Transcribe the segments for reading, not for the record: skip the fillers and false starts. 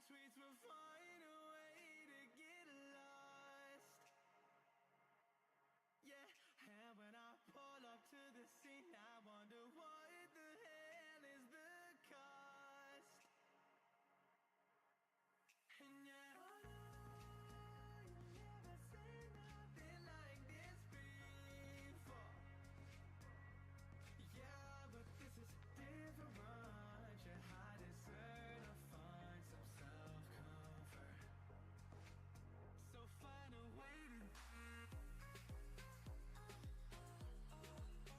streets will find a way to get lost. Yeah, and when I pull up to the scene, I wonder what the hell is the cost. And yeah, oh no, you never seen nothing like this before. Yeah, but this is different. You had to search to find some self-comfort. So find a way to it's all for nothing.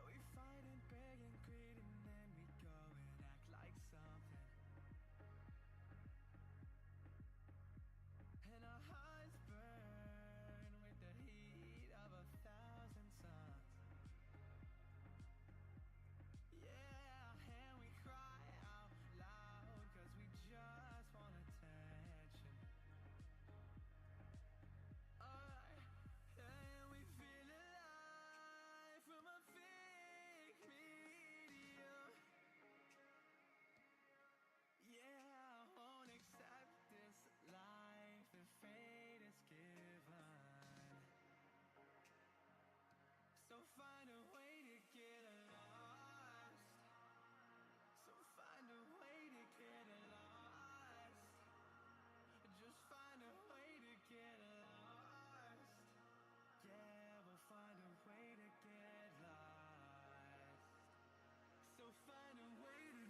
We fight and beg and greed, and then we go and act like something. And our hearts burn with the heat of 1,000 suns. Yeah, and we cry out loud 'cause we just want attention. Alright, and we feel alive from a fake medium. Yeah, I won't accept this life that fate is given. So find a way to get lost. So find a way to get lost. Just find a way to get lost. Yeah, we'll find a way to get lost. So find a way to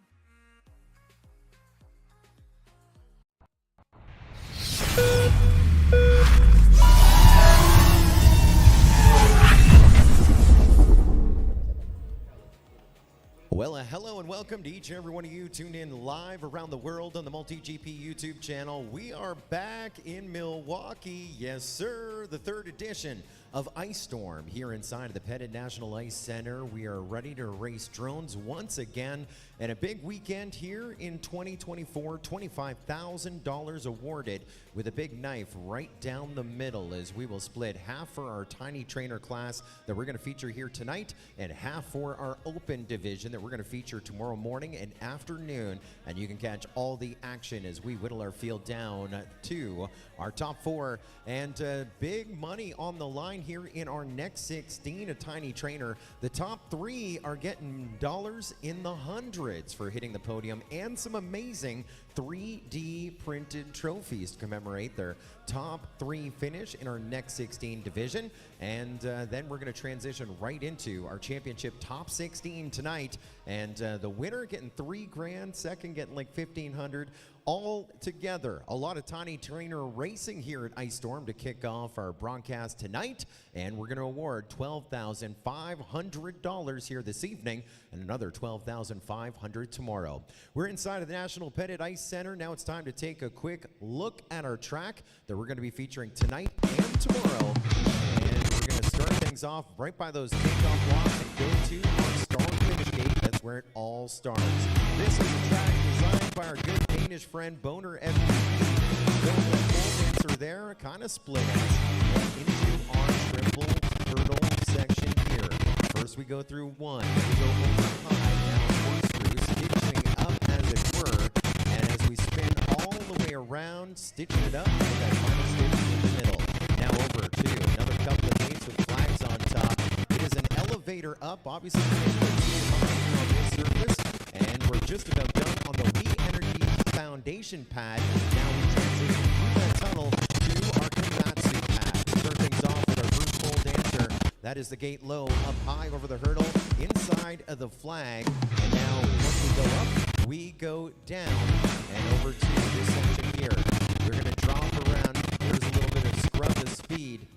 Well, hello and welcome to each and every one of you tuned in live around the world on the MultiGP YouTube channel. We are back in Milwaukee, yes sir, the third edition of Ice Storm here inside of the Pettit National Ice Center. We are ready to race drones once again, and a big weekend here in 2024, $25,000 awarded with a big knife right down the middle, as we will split half for our tiny trainer class that we're going to feature here tonight and half for our open division that we're going to feature tomorrow morning and afternoon. And you can catch all the action as we whittle our field down to our top four. And big money on the line here in our next 16, a tiny trainer. The top three are getting dollars in the hundreds for hitting the podium, and some amazing 3D printed trophies to commemorate their top three finish in our next 16 division. And then we're going to transition right into our championship top 16 tonight. And the winner getting $3 grand, second getting like 1,500. All together, a lot of tiny trainer racing here at Ice Storm to kick off our broadcast tonight, and we're going to award $12,500 here this evening and another $12,500 tomorrow. We're inside of the National Pettit Ice Center. Now it's time to take a quick look at our track that we're going to be featuring tonight and tomorrow. And we're going to start things off right by those takeoff blocks and go to our start finish gate. That's where it all starts. This is a track designed by our good Danish friend Boner FPP. The pole dancer there, kind of split us into our triple hurdle section here. First we go through one, then we go over high, now corkscrew, stitching up as it were, and as we spin all the way around, stitching it up with that final stitch in the middle. Now over to another couple of gates with flags on top. It is an elevator up, obviously on this surface, and we're just about done on the We Energy foundation pad. Now we transition through that tunnel to our Komatsu pad. We start things off with our first pole dancer. That is the gate low, up high over the hurdle, inside of the flag. And now once we go up, we go down and over to this section here. We're going to drop around. There's a little bit of scrub of speed.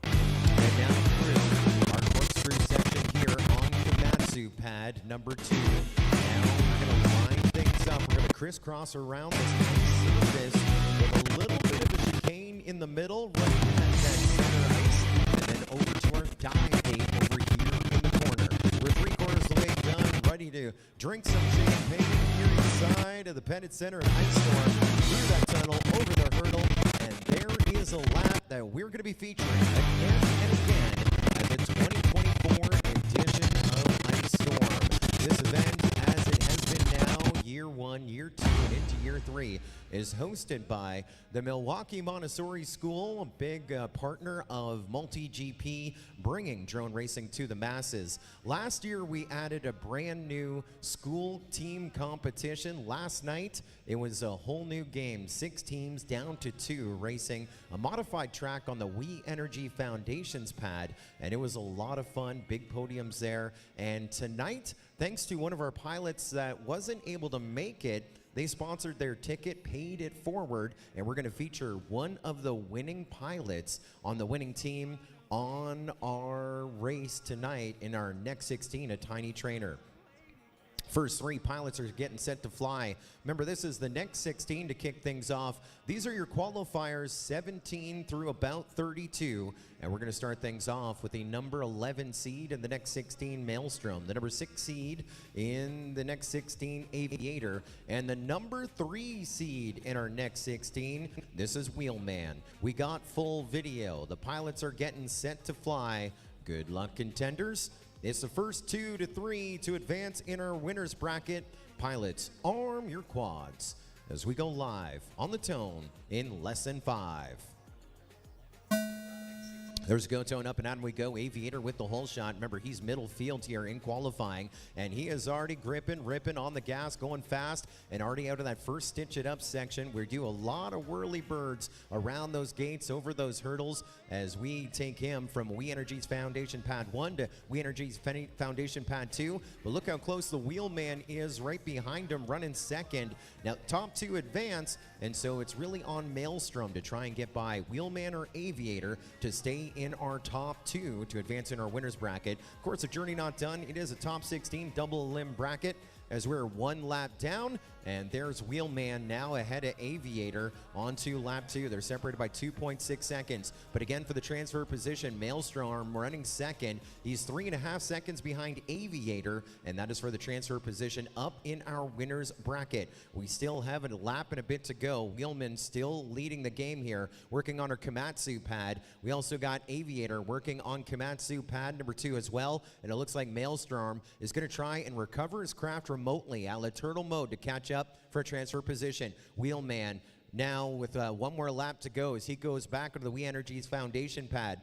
And now through our corkscrew section here on Komatsu pad number 2. Now we're going to line things up. We're going to crisscross around this surface with a little bit of a chicane in the middle, right at that center ice, and then over to our dive gate over here in the corner. We're 3/4 the way done, ready to drink some champagne here inside of the Pettit Center of Ice Storm, through that tunnel, over the hurdle, and there is a lap that we're going to be featuring again and again at the 2024 edition of Ice Storm. This event, as it has been now, year 1, year 2, and into year 3, is hosted by the Milwaukee Montessori School, a big partner of MultiGP, bringing drone racing to the masses. Last year, we added a brand new school team competition. Last night, it was a whole new game, 6 teams down to 2, racing a modified track on the We Energy Foundations pad, and it was a lot of fun, big podiums there. And tonight, thanks to one of our pilots that wasn't able to make it, they sponsored their ticket, paid it forward, and we're going to feature one of the winning pilots on the winning team on our race tonight in our next 16, a tiny trainer. First 3 pilots are getting set to fly. Remember, this is the next 16 to kick things off. These are your qualifiers, 17 through about 32. And we're going to start things off with the number 11 seed in the next 16, Maelstrom. The number 6 seed in the next 16, Aviator. And the number 3 seed in our next 16, this is Wheelman. We got full video. The pilots are getting set to fly. Good luck, contenders. It's the first 2 to 3 to advance in our winner's bracket. Pilots, arm your quads as we go live on the tone in less than 5. There's go tone up and out and we go. Aviator with the hole shot. Remember, he's middle field here in qualifying, and he is already ripping on the gas, going fast, and already out of that first stitch it up section. We do a lot of whirly birds around those gates, over those hurdles, as we take him from We Energy's Foundation Pad 1 to We Energy's Foundation Pad 2. But look how close the Wheelman is right behind him, running second. Now, top 2 advance, and so it's really on Maelstrom to try and get by Wheelman or Aviator to stay in our top 2 to advance in our winner's bracket. Of course, the journey not done. It is a top 16 double limb bracket as we're 1 lap down, and there's Wheelman now ahead of Aviator onto lap 2. They're separated by 2.6 seconds. But again, for the transfer position, Maelstrom running second. He's 3.5 seconds behind Aviator, and that is for the transfer position up in our winner's bracket. We still have a lap and a bit to go. Wheelman still leading the game here, working on our Komatsu pad. We also got Aviator working on Komatsu pad number 2 as well, and it looks like Maelstrom is going to try and recover his craft remotely out of turtle mode to catch up for a transfer position. Wheelman now with 1 more lap to go as he goes back into the We Energy's Foundation pad.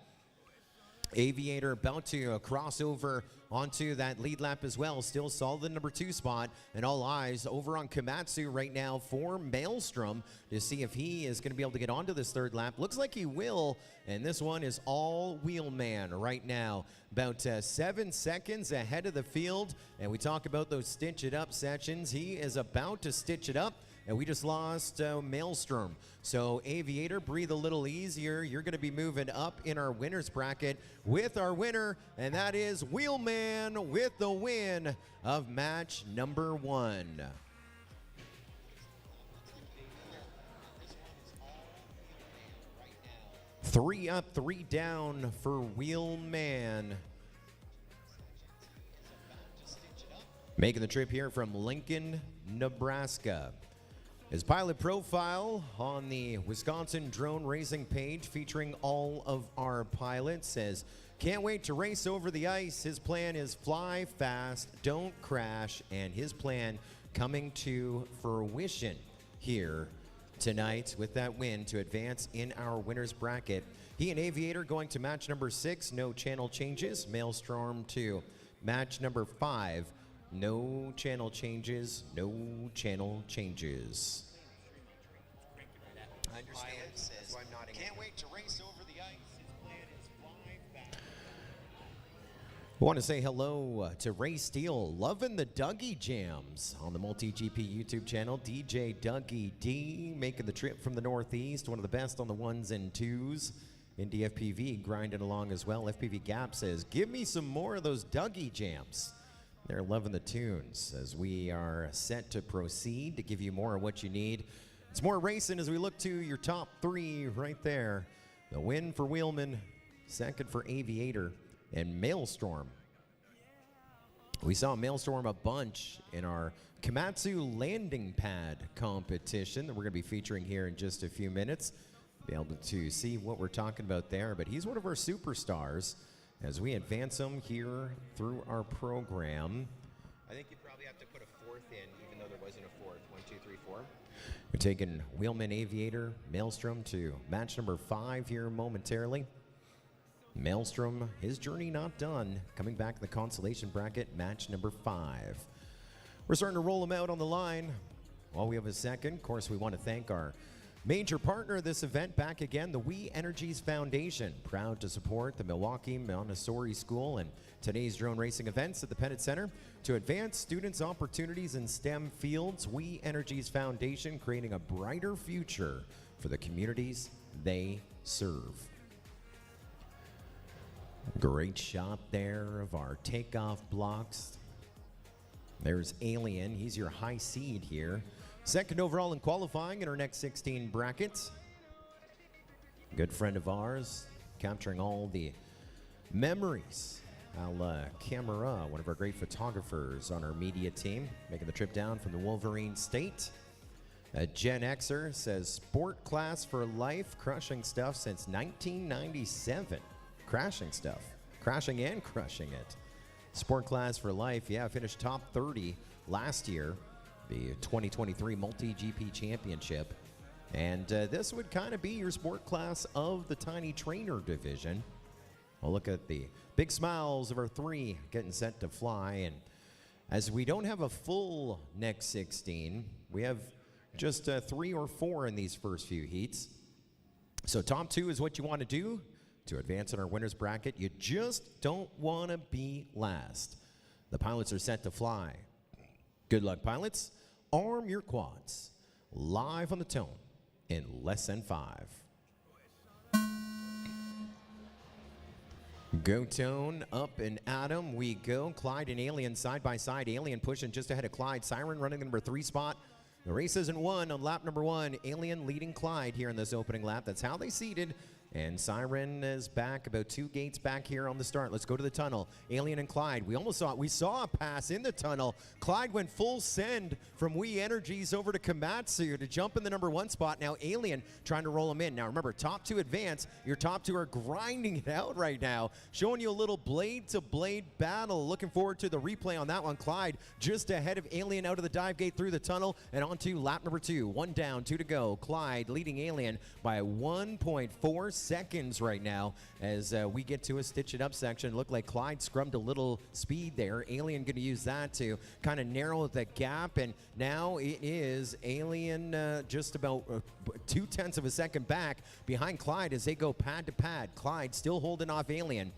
Aviator about to cross over onto that lead lap as well. Still solid number 2 spot, and all eyes over on Komatsu right now for Maelstrom to see if he is going to be able to get onto this 3rd lap. Looks like he will, and this one is all Wheelman right now. About 7 seconds ahead of the field, and we talk about those stitch it up sections. He is about to stitch it up, and we just lost Maelstrom. So Aviator, breathe a little easier. You're going to be moving up in our winner's bracket with our winner, and that is Wheelman with the win of match number 1. Three up, 3 down for Wheelman. Making the trip here from Lincoln, Nebraska. His pilot profile on the Wisconsin Drone Racing page featuring all of our pilots says, can't wait to race over the ice. His plan is fly fast, don't crash, and his plan coming to fruition here tonight with that win to advance in our winner's bracket. He and Aviator going to match number 6, no channel changes. Maelstrom to match number 5. No channel changes, no channel changes. I understand. That's why I'm nodding. Can't wait to race over the ice. His plan is fly fast. I want to say hello to Ray Steele, loving the Dougie Jams on the MultiGP YouTube channel. DJ Dougie D making the trip from the Northeast, one of the best on the ones and twos. In DFPV grinding along as well. FPV Gap says, give me some more of those Dougie Jams. They're loving the tunes as we are set to proceed to give you more of what you need. It's more racing as we look to your top three right there. The win for Wheelman, second for Aviator, and Maelstrom. We saw Maelstrom a bunch in our Komatsu landing pad competition that we're going to be featuring here in just a few minutes. Be able to see what we're talking about there, but he's one of our superstars as we advance him here through our program. I think you probably have to put a fourth in, even though there wasn't a fourth. 1, 2, 3, 4. We're taking Wheelman Aviator, Maelstrom to match number 5 here momentarily. Maelstrom, his journey not done, coming back in the consolation bracket, match number 5. We're starting to roll him out on the line. While we have a second, of course, we want to thank our major partner of this event back again, the We Energies Foundation. Proud to support the Milwaukee Montessori School and today's drone racing events at the Pettit Center. To advance students' opportunities in STEM fields, We Energies Foundation creating a brighter future for the communities they serve. Great shot there of our takeoff blocks. There's Alien, he's your high seed here. Second overall in qualifying in our next 16 brackets. Good friend of ours, capturing all the memories. Camera, one of our great photographers on our media team, making the trip down from the Wolverine State. Gen Xer says, sport class for life, crushing stuff since 1997. Crashing stuff, crashing and crushing it. Sport class for life, yeah, finished top 30 last year, the 2023 MultiGP Championship. And this would kind of be your sport class of the Tiny Trainer division. We'll look at the big smiles of our 3 getting set to fly. And as we don't have a full next 16, we have just 3 or 4 in these first few heats. So top 2 is what you want to do to advance in our winners bracket. You just don't want to be last. The pilots are set to fly. Good luck, pilots. Arm your quads. Live on the tone in less than 5. Go tone, up and Adam, we go. Clyde and Alien side by side. Alien pushing just ahead of Clyde. Siren running the number 3 spot. The race isn't won on lap number 1. Alien leading Clyde here in this opening lap. That's how they seeded. And Siren is back, about 2 gates back here on the start. Let's go to the tunnel. Alien and Clyde. We saw a pass in the tunnel. Clyde went full send from We Energies over to Komatsu to jump in the number 1 spot. Now Alien trying to roll him in. Now remember, top 2 advance. Your top 2 are grinding it out right now. Showing you a little blade to blade battle. Looking forward to the replay on that one. Clyde just ahead of Alien out of the dive gate through the tunnel and onto lap number 2. 1 down, 2 to go. Clyde leading Alien by 1.4 seconds right now as we get to a stitch it up section. Looked like Clyde scrubbed a little speed there. Alien going to use that to kind of narrow the gap, and now it is Alien just about 0.2 of a second back behind Clyde as they go pad to pad. Clyde still holding off Alien.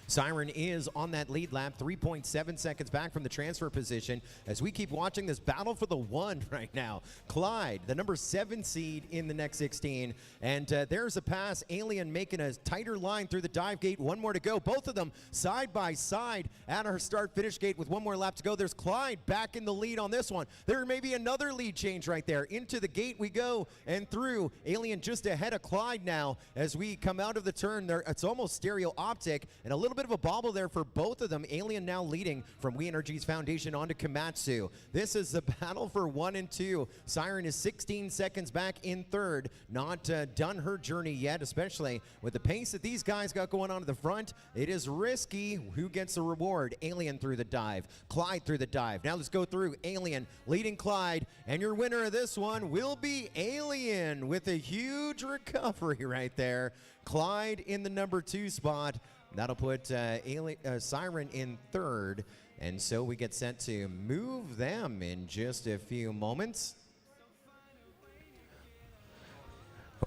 Siren is on that lead lap, 3.7 seconds back from the transfer position as we keep watching this battle for the 1 right now. Clyde, the number 7 seed in the next 16, and there's a pass. Alien making a tighter line through the dive gate. 1 more to go. Both of them side by side at our start-finish gate with 1 more lap to go. There's Clyde back in the lead on this one. There may be another lead change right there. Into the gate we go and through. Alien just ahead of Clyde now as we come out of the turn there. It's almost stereo optic and a little bit of a bobble there for both of them. Alien now leading from We Energies Foundation onto Komatsu. This is the battle for 1 and 2. Siren is 16 seconds back in 3rd. Not done her journey yet, especially with the pace that these guys got going on at the front. It is risky. Who gets the reward? Alien through the dive. Clyde through the dive. Now let's go through. Alien leading Clyde, and your winner of this one will be Alien with a huge recovery right there. Clyde in the number 2 spot. That'll put Siren in 3rd, and so we get set to move them in just a few moments.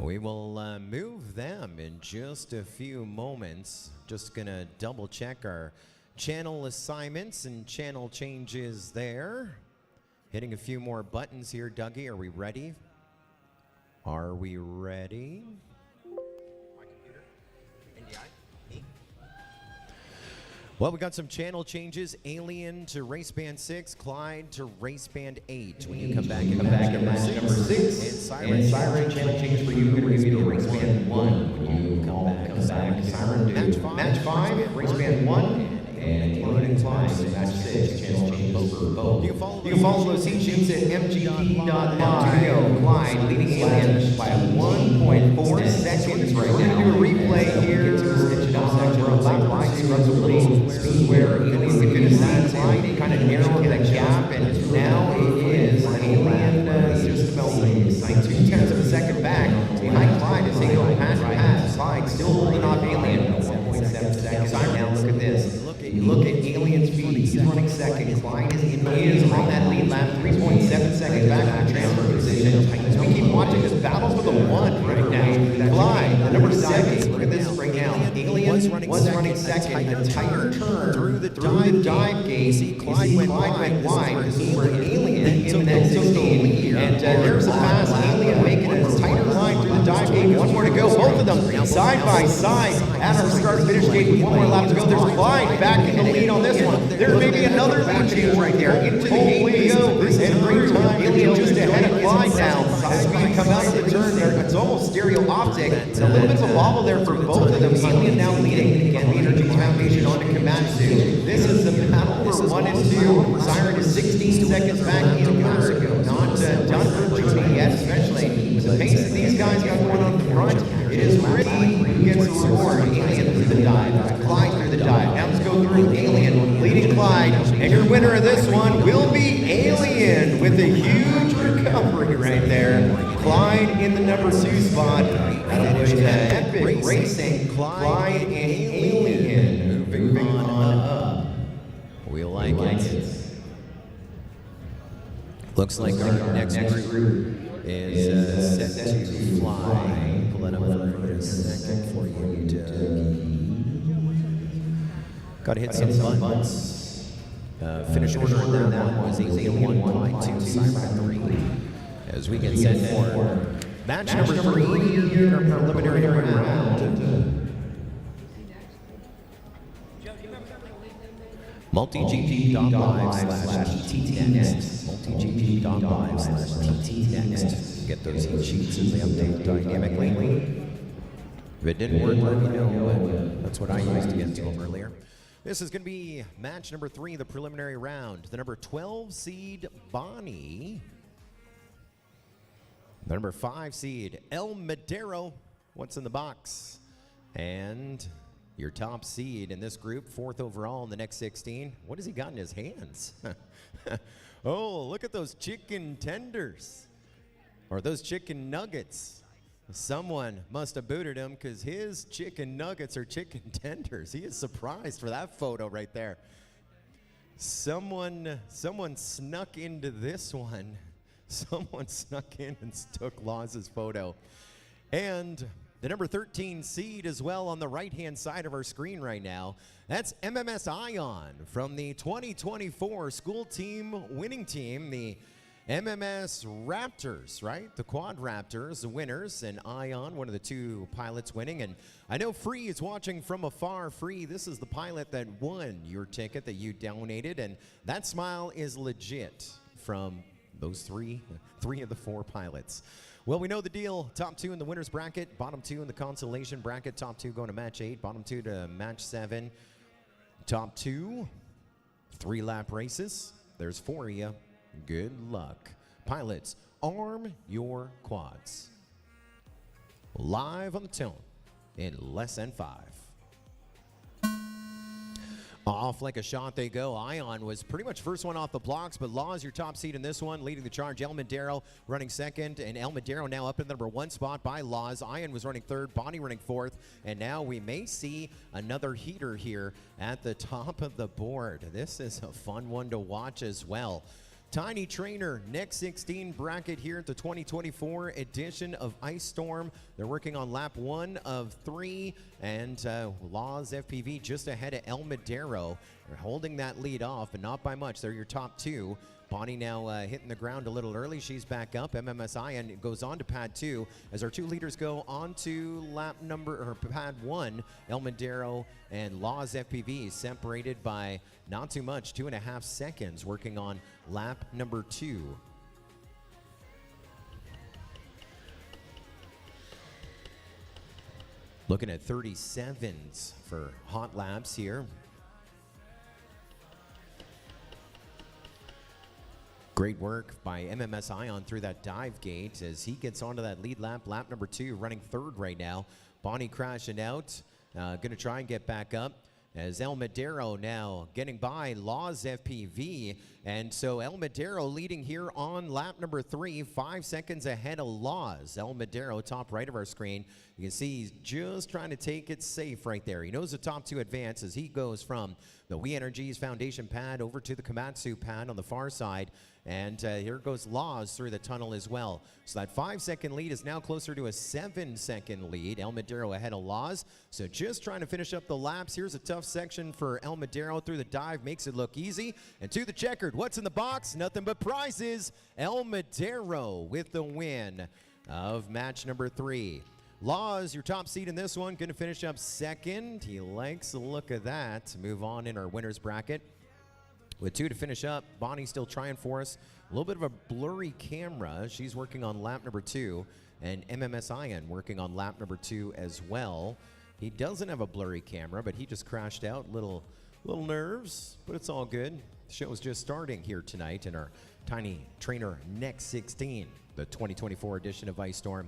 We will move them in just a few moments. Just going to double check our channel assignments and channel changes there. Hitting a few more buttons here. Dougie, are we ready? Are we ready? Well, we got some channel changes. Alien to race band 6, Clyde to race band 8. When you come back in match number 6, and Siren channel change for you. We're going to give you to race band 1. When you come back, Siren match 5, race band 1. And Alien and Clyde to match 6, channel change for both. You can follow those heat sheets at MGP.live. Clyde leading Alien by 1.4 seconds right now. We're going to do a replay here. Stitch it up section. We're on lap line. Speed where Alien could decide Clyde kind of narrow the gap, and now it is Alien just about like 0.2 of a second back behind Clyde as they go pass. Clyde still holding off Alien 1.7 seconds. Now look at this. Look at Alien's speed. He's running second. Clyde is on that lead lap, 3.7 seconds back from the transfer position. As we keep watching this battles with a 1 right now. Clyde, the number 7. Look at this right now. Alien was running second. A tighter turn through the dive gate. See, Clyde went wide. This is where Alien in that 16. And there's a pass. Alien making a tighter line through the dive gate. One more to go. Both of them side by side at our start-finish gate with 1 more lap to go. There's Clyde back in the lead on this one. There may be another lead change right there. Into the gate we go. And every time Alien just ahead of Clyde now. As we come out of the turn there, it's almost stereo optic. It's a little bit of a wobble there for both of them. Alien now leading. Again, the Energy Foundation on to Komatsu. This is the battle for 1 and 2. Siren is 16 seconds back in third. Not done for Judy yet, especially with the pace that these guys got going on the front. It is pretty who gets the reward. Alien through the dive. Clyde through the dive. Now let's go through Alien leading Clyde. And your winner of this one will be Alien with a huge recovery right there. Clyde in the number 2 spot. That was epic racing. Clyde and Alien moving on up. We like it. Looks like our next group is set to fly. Pull it up for a second for you to... Got to hit some buttons. Finish order on that one was Alien 1, Clyde 2, Siren 3. As we get set for match number 3 here in our preliminary round. MultiGP.live/TT-Next. MultiGP.live/TT-Next. Get those heat sheets as they update dynamically. If it didn't work, let me know. That's what I used to get to them earlier. This is going to be match number 3, the preliminary round. The number 12 seed, Bonnie. The number 5 seed, El Madero. What's in the box? And your top seed in this group, 4th overall in the next 16. What has he got in his hands? Oh, look at those chicken tenders. Or those chicken nuggets. Someone must have booted him because his chicken nuggets are chicken tenders. He is surprised for that photo right there. Someone snuck into this one. Someone snuck in and took Laws's photo. And the number 13 seed as well on the right-hand side of our screen right now. That's MMS Ion from the 2024 school team winning team, the MMS Raptors, right? The Quad Raptors, the winners, and Ion, one of the 2 pilots winning. And I know Free is watching from afar. Free, this is the pilot that won your ticket that you donated, and that smile is legit from those three of the 4 pilots. Well, we know the deal. Top 2 in the winner's bracket, bottom 2 in the consolation bracket. Top 2 going to match 8, bottom 2 to match 7. Top 2, 3-lap races. There's 4 of you. Good luck. Pilots, arm your quads. Live on the tone in less than 5. Off like a shot they go. Ion was pretty much first one off the blocks, but Law is your top seed in this one, leading the charge. El Madero running second, and El Madero now up in the number 1 spot by Laws. Ion was running third, Bonnie running 4th, and now we may see another heater here at the top of the board. This is a fun one to watch as well. Tiny Trainer Next 16 bracket here at the 2024 edition of Ice Storm. They're working on lap 1 of 3, and Laws FPV just ahead of El Madero. They're holding that lead off, but not by much. They're your top 2. Bonnie now hitting the ground a little early. She's back up. MMSI and goes on to pad 2 as our 2 leaders go on to pad 1. El Madero and Laws FPV separated by not too much, 2.5 seconds, working on lap number 2. Looking at 37s for hot laps here. Great work by MMS Ion through that dive gate as he gets onto that lead lap, lap number 2, running 3rd right now. Bonnie crashing out, gonna try and get back up as El Madero now getting by Laws FPV. And so El Madero leading here on lap number 3, 5 seconds ahead of Laws. El Madero, top right of our screen. You can see he's just trying to take it safe right there. He knows the top 2 advance as he goes from the We Energies Foundation pad over to the Komatsu pad on the far side. And here goes Laws through the tunnel as well. So that 5-second lead is now closer to a 7-second lead. El Madero ahead of Laws. So just trying to finish up the laps. Here's a tough section for El Madero through the dive. Makes it look easy. And to the checkered. What's in the box? Nothing but prizes. El Madero with the win of match number 3. Laws, your top seed in this one, going to finish up 2nd. He likes the look of that. Move on in our winner's bracket. With 2 to finish up, Bonnie still trying for us. A little bit of a blurry camera. She's working on lap number 2, and MMS Ion working on lap number 2 as well. He doesn't have a blurry camera, but he just crashed out. Little nerves, but it's all good. The show is just starting here tonight in our Tiny Trainer Next 16, the 2024 edition of Ice Storm.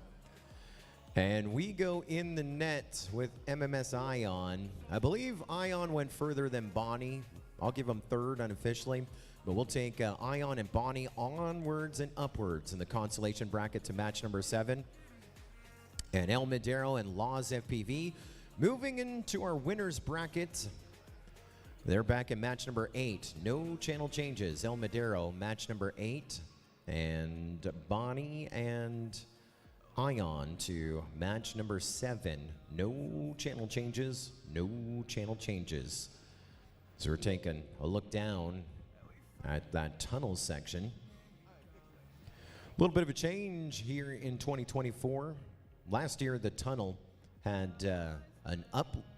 And we go in the net with MMS Ion. I believe Ion went further than Bonnie. I'll give him 3rd unofficially, but we'll take Ion and Bonnie onwards and upwards in the Consolation bracket to match number 7. And El Madero and Laws FPV moving into our winner's bracket. They're back in match number 8. No channel changes. El Madero, match number 8. And Bonnie and Ion to match number 7. No channel changes. No channel changes. So we're taking a look down at that tunnel section. A little bit of a change here in 2024. Last year, the tunnel had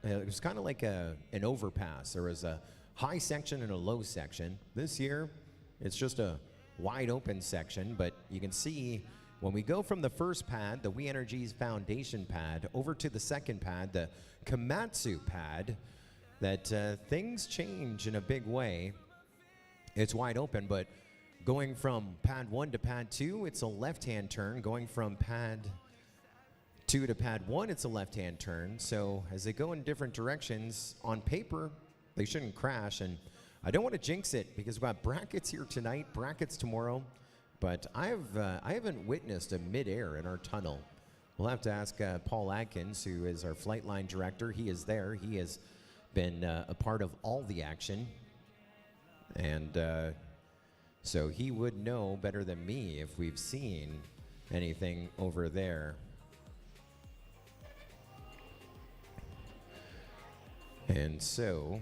it was kind of like an overpass. There was a high section and a low section. This year, it's just a wide open section, but you can see when we go from the first pad, the We Energies Foundation pad, over to the second pad, the Komatsu pad, that things change in a big way. It's wide open, but going from pad 1 to pad 2, it's a left-hand turn. Going from pad 2 to pad 1, it's a left-hand turn. So as they go in different directions, on paper, they shouldn't crash. And I don't want to jinx it because we've got brackets here tonight, brackets tomorrow, but I haven't witnessed a mid-air in our tunnel. We'll have to ask Paul Adkins, who is our flight line director. He is there. He has been a part of all the action, and so he would know better than me if we've seen anything over there. And so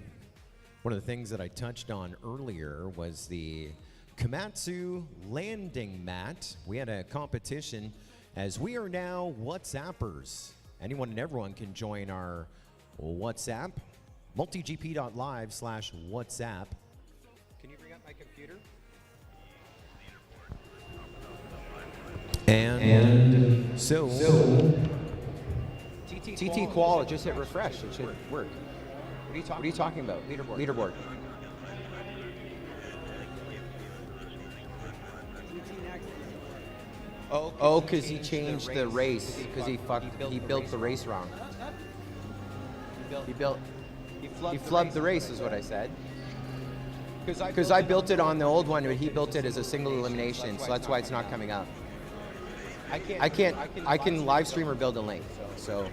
one of the things that I touched on earlier was the Komatsu landing mat. We had a competition as we are now WhatsAppers. Anyone and everyone can join our WhatsApp. MultiGP.live/WhatsApp. Can you bring up my computer? And so TT Qual, just hit refresh. It should work. What are you talking about? Leaderboard. Oh, because he changed the race. Because he built the race wrong. He flubbed the race is what I said. Because I built it on the old one, but he built it as a single elimination, so that's why it's not coming up. I can live stream or build a link. So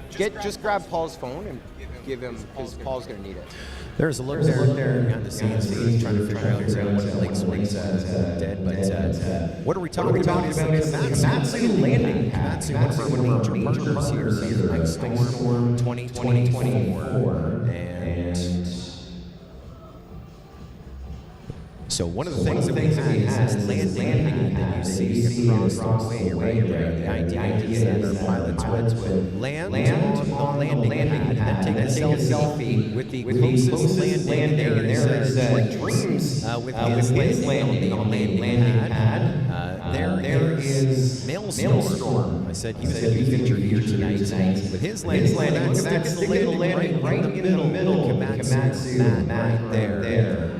just grab Paul's phone and give him, because Paul's going to need it. There's a look there behind the scenes. We're trying to figure out what the lake swing's dead, but what are we talking about? Is the Komatsu landing pad. Komatsu, one of our major partners here, Ice Storm 2024, and so one of the things that we had is this landing pad that you see across the way right there. The idea is that our pilots would land on the landing pad and then take a selfie with the closest landing. There is Dreams with his landing on the landing pad. There is Maelstrom. I said he was going to be featured here tonight with his landing. That's the landing right in the middle. Komatsu mat right there.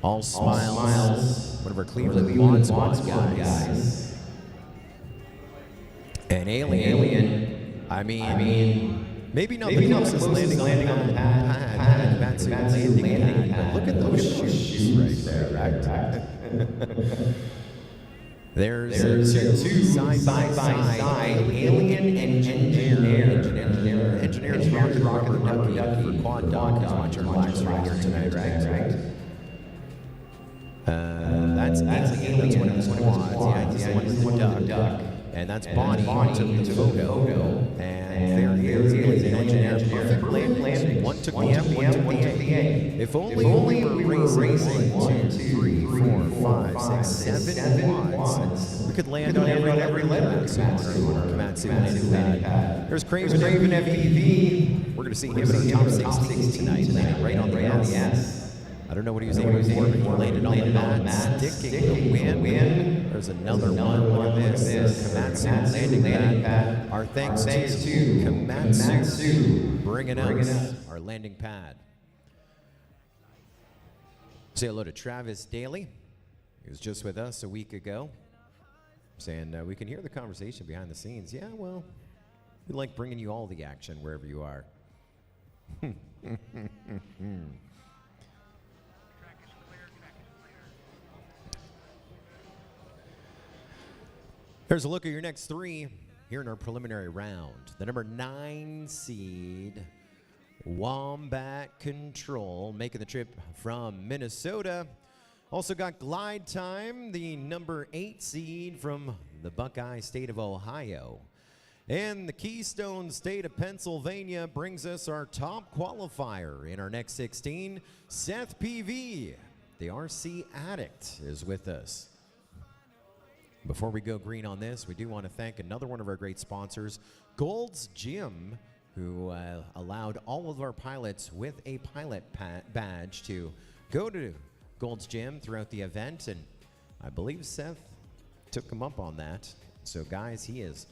All smiles. One of our Cleveland Mod guys. An alien. I mean, maybe not the closest landing on the pad. Komatsu landing pad. But look at those shoes right there. Right? There's two side by side alien engineers rocking the ducky for Quad Dog is watching our live stream here tonight, right? That's one of his quads. Yeah, he's the one with the duck. And that's Bonnie took the photo. And there he is, an engineer. Perfect land. One took the M, one took the A. If only we were racing 1, 2, 3, 4, 5, 6, 7 quads, we could land on every letter. Komatsu landing pad. There's Craven FEV. We're going to see him in our top 16 tonight, landing right on the S. I don't know what he was aiming for, but he landed on the mat, sticking the win. There's another one. Look at this. Komatsu landing pad. Our thanks to Komatsu bringing us our landing pad. Say hello to Travis Daly. He was just with us a week ago, saying we can hear the conversation behind the scenes. Yeah, well, we like bringing you all the action wherever you are. Here's a look at your next three here in our preliminary round. The number 9 seed, Wombat Control, making the trip from Minnesota. Also got Glide Time, the number 8 seed from the Buckeye State of Ohio. And the Keystone State of Pennsylvania brings us our top qualifier in our next 16, Seth PV. The RC Addict is with us. Before we go green on this, we do want to thank another one of our great sponsors, Gold's Gym, who allowed all of our pilots with a pilot badge to go to Gold's Gym throughout the event, and I believe Seth took him up on that. So guys, he is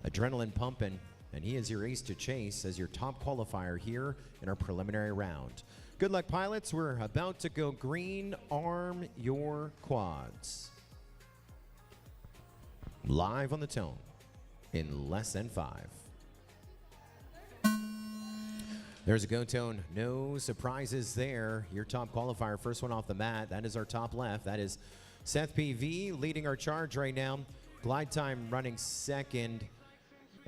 adrenaline pumping, and he is your ace to chase as your top qualifier here in our preliminary round. Good luck, pilots. We're about to go green. Arm your quads. Live on the tone in less than 5. There's a go tone. No surprises there. Your top qualifier, first one off the mat. That is our top left. That is Seth PV leading our charge right now. Glide Time running second.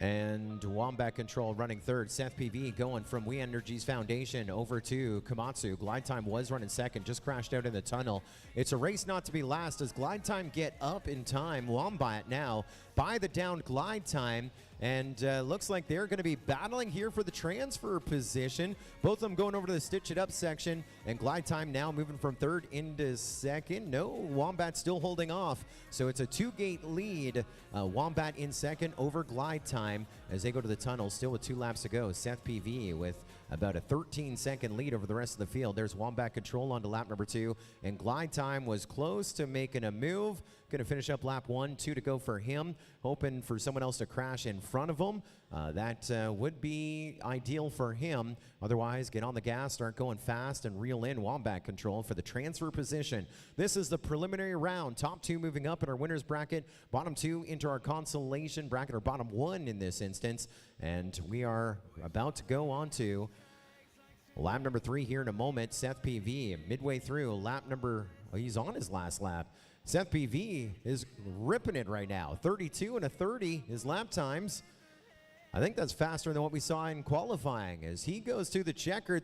And Wombat Control running third. Seth PV going from We Energies Foundation over to Komatsu. Glide Time was running second, just crashed out in the tunnel. It's a race not to be last. Does Glide Time get up in time? Wombat now by the down Glide Time. And looks like they're going to be battling here for the transfer position. Both of them going over to the Stitch It Up section. And Glide Time now moving from third into second. No, Wombat still holding off. So it's a 2-gate lead. Wombat in second over Glide Time as they go to the tunnel. Still with 2 laps to go. Seth PV with about a 13-second lead over the rest of the field. There's Wombat Control on to lap number 2. And Glide Time was close to making a move. Going to finish up lap 1, 2 to go for him. Hoping for someone else to crash in front of him. That would be ideal for him. Otherwise, get on the gas, start going fast, and reel in Wombat Control for the transfer position. This is the preliminary round. Top 2 moving up in our winner's bracket. Bottom 2 into our consolation bracket, or bottom 1 in this instance. And we are about to go on to lap number 3 here in a moment. Seth PV midway through lap number, well, he's on his last lap. Seth PV is ripping it right now. 32 and a 30 his lap times. I think that's faster than what we saw in qualifying as he goes to the checker.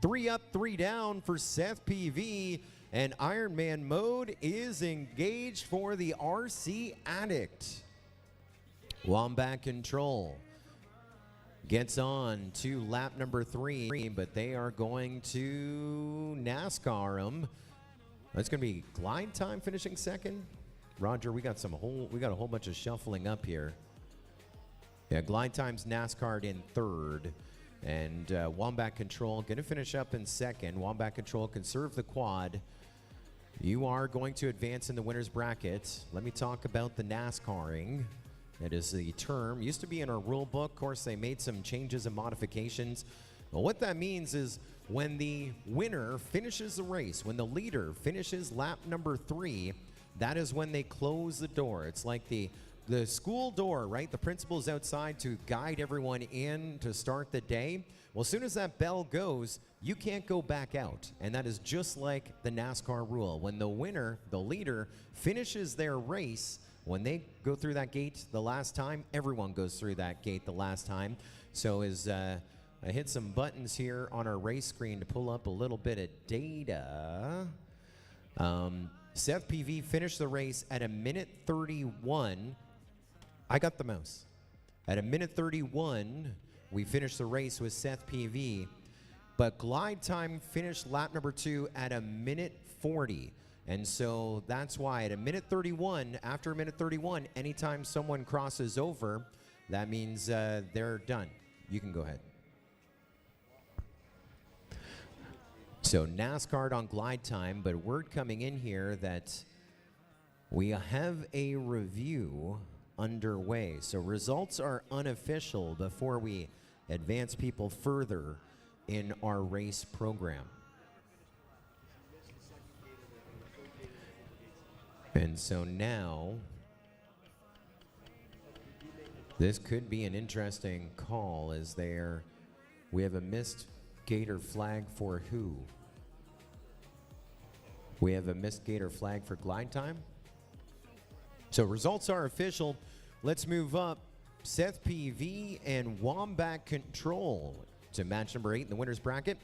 3 up, 3 down for Seth PV, and Ironman mode is engaged for the RC Addict. Wombat Control gets on to lap number 3, but they are going to NASCAR him. That's going to be Glide Time finishing second. Roger, we got a whole bunch of shuffling up here. Yeah, Glide Time's NASCAR'd in third. And Wombat Control going to finish up in second. Wombat Control conserve the quad. You are going to advance in the winner's bracket. Let me talk about the NASCARing. That is the term. Used to be in our rule book. Of course, they made some changes and modifications. But what that means is when the winner finishes the race, when the leader finishes lap number 3, that is when they close the door. It's like the school door, right? The principal's outside to guide everyone in to start the day. Well, as soon as that bell goes, you can't go back out. And that is just like the NASCAR rule. When the winner, the leader, finishes their race, when they go through that gate the last time, everyone goes through that gate the last time. So as I hit some buttons here on our race screen to pull up a little bit of data. Seth PV finished the race at 1:31. I got the mouse. At 1:31, we finished the race with Seth PV, but Glide Time finished lap number 2 at 1:40. And so that's why at 1:31, after 1:31, anytime someone crosses over, that means they're done. You can go ahead. So NASCAR on Glide Time, but word coming in here that we have a review underway. So results are unofficial before we advance people further in our race program. And so now, this could be an interesting call as we have a missed gator flag for who? We have a missed gator flag for Glide Time. So results are official. Let's move up Seth PV and Wombat Control to match number 8 in the winner's bracket.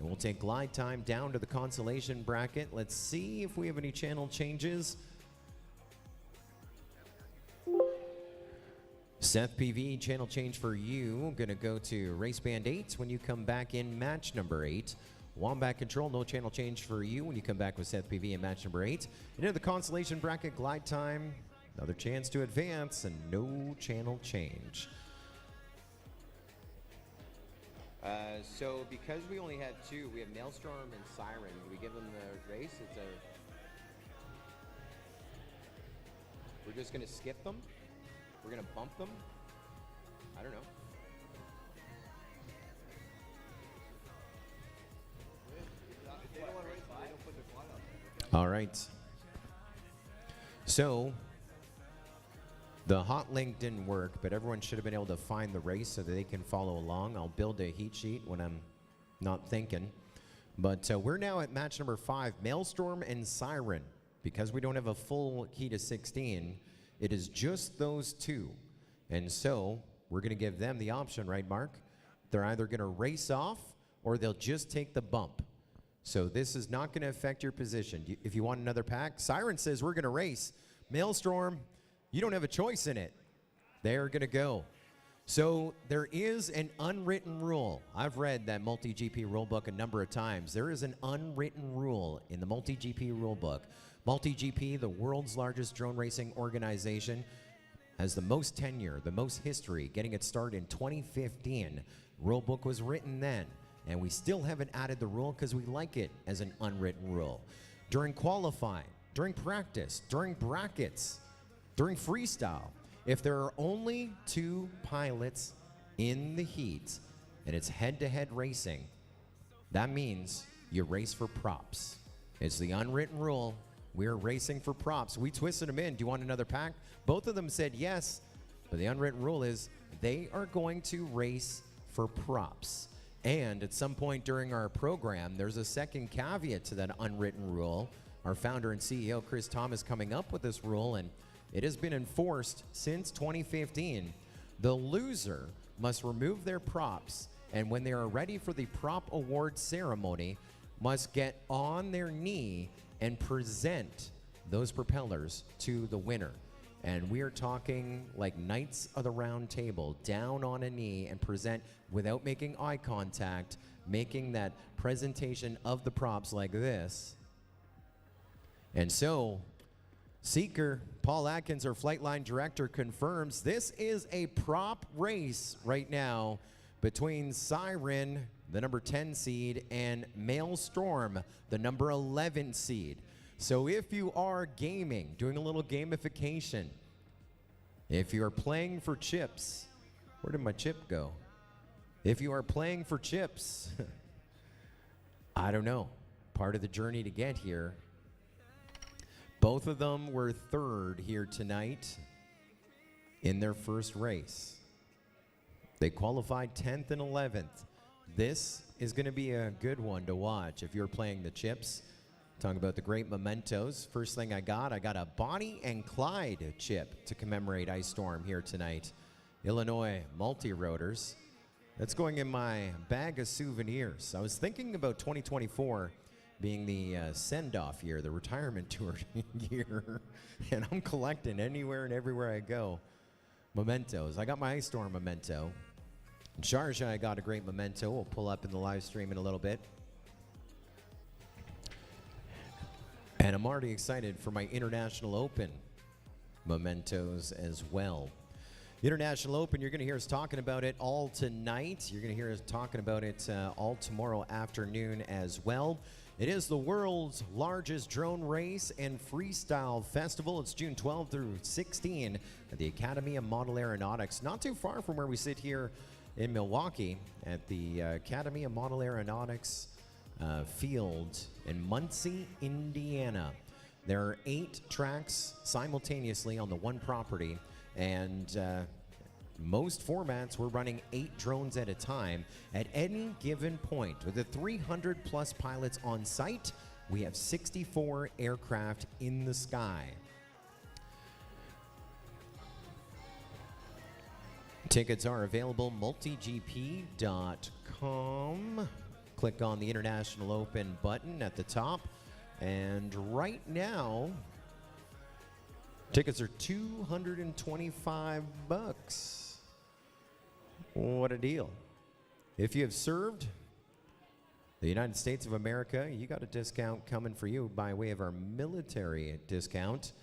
And we'll take Glide Time down to the Consolation bracket. Let's see if we have any channel changes. Seth PV, channel change for you. Gonna go to race band 8 when you come back in match number 8. Wombat Control, no channel change for you when you come back with Seth PV in match number 8. Into the Consolation bracket, Glide Time, another chance to advance and no channel change. So because we only had 2, we have Maelstrom and Siren. Do we give them the race? We're just gonna skip them? We're gonna bump them? I don't know. All right. So the hot link didn't work, but everyone should have been able to find the race so that they can follow along. I'll build a heat sheet when I'm not thinking. But we're now at match number 5, Maelstrom and Siren. Because we don't have a full heat of 16, it is just those 2. And so we're going to give them the option, right, Mark? They're either going to race off or they'll just take the bump. So this is not going to affect your position. If you want another pack, Siren says we're going to race. Maelstrom, you don't have a choice in it. They're going to go. So there is an unwritten rule. I've read that MultiGP rulebook a number of times. There is an unwritten rule in the MultiGP rulebook. MultiGP, the world's largest drone racing organization, has the most tenure, the most history, getting it started in 2015. Rulebook was written then. And we still haven't added the rule because we like it as an unwritten rule. During qualifying, during practice, during brackets, during freestyle, if there are only 2 pilots in the heat and it's head-to-head racing, that means you race for props. It's the unwritten rule. We're racing for props. We twisted them in. Do you want another pack? Both of them said yes, but the unwritten rule is they are going to race for props. And at some point during our program, there's a second caveat to that unwritten rule. Our founder and CEO, Chris Thomas, coming up with this rule, and it has been enforced since 2015. The loser must remove their props, and when they are ready for the prop award ceremony, must get on their knee and present those propellers to the winner. And we are talking like Knights of the Round Table, down on a knee and present without making eye contact, making that presentation of the props like this. And so, Seeker, Paul Atkins, our flight line director, confirms this is a prop race right now between Siren, the number 10 seed, and Maelstrom, the number 11 seed. So if you are gaming, doing a little gamification, if you are playing for chips, where did my chip go? If you are playing for chips, I don't know, part of the journey to get here. Both of them were third here tonight in their first race. They qualified 10th and 11th. This is going to be a good one to watch if you're playing the chips. Talking about the great mementos. First thing I got a Bonnie and Clyde chip to commemorate Ice Storm here tonight. Illinois multi-rotors. That's going in my bag of souvenirs. I was thinking about 2024 being the send-off year, the retirement tour year, and I'm collecting anywhere and everywhere I go. Mementos. I got my Ice Storm memento. In Sharjah, I got a great memento. We'll pull up in the live stream in a little bit. And I'm already excited for my International Open mementos as well. International Open, you're going to hear us talking about it all tonight. You're going to hear us talking about it all tomorrow afternoon as well. It is the world's largest drone race and freestyle festival. It's June 12 through 16 at the Academy of Model Aeronautics, not too far from where we sit here in Milwaukee at the Academy of Model Aeronautics field in Muncie, Indiana. There are 8 tracks simultaneously on the one property, and most formats we're running 8 drones at a time at any given point. With the 300 plus pilots on site, we have 64 aircraft in the sky. Tickets are available multigp.com. Click on the International Open button at the top, and right now tickets are $225. What a deal. If you have served the United States of America, you got a discount coming for you by way of our military discount.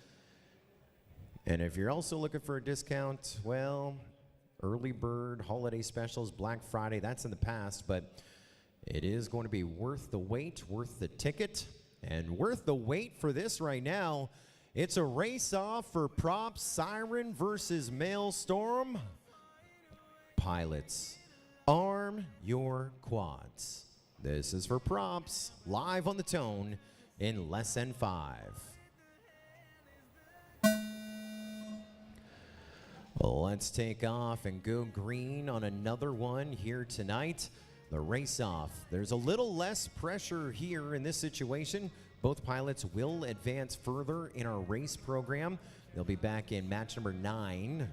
And if you're also looking for a discount, well, early bird, holiday specials, Black Friday, that's in the past, but it is going to be worth the wait, worth the ticket, and worth the wait for this right now. It's a race-off for props, Siren versus Maelstrom. Pilots, arm your quads. This is for props, live on the tone in less than 5. Well, let's take off and go green on another one here tonight. The race-off. There's a little less pressure here in this situation. Both pilots will advance further in our race program. They'll be back in match number 9.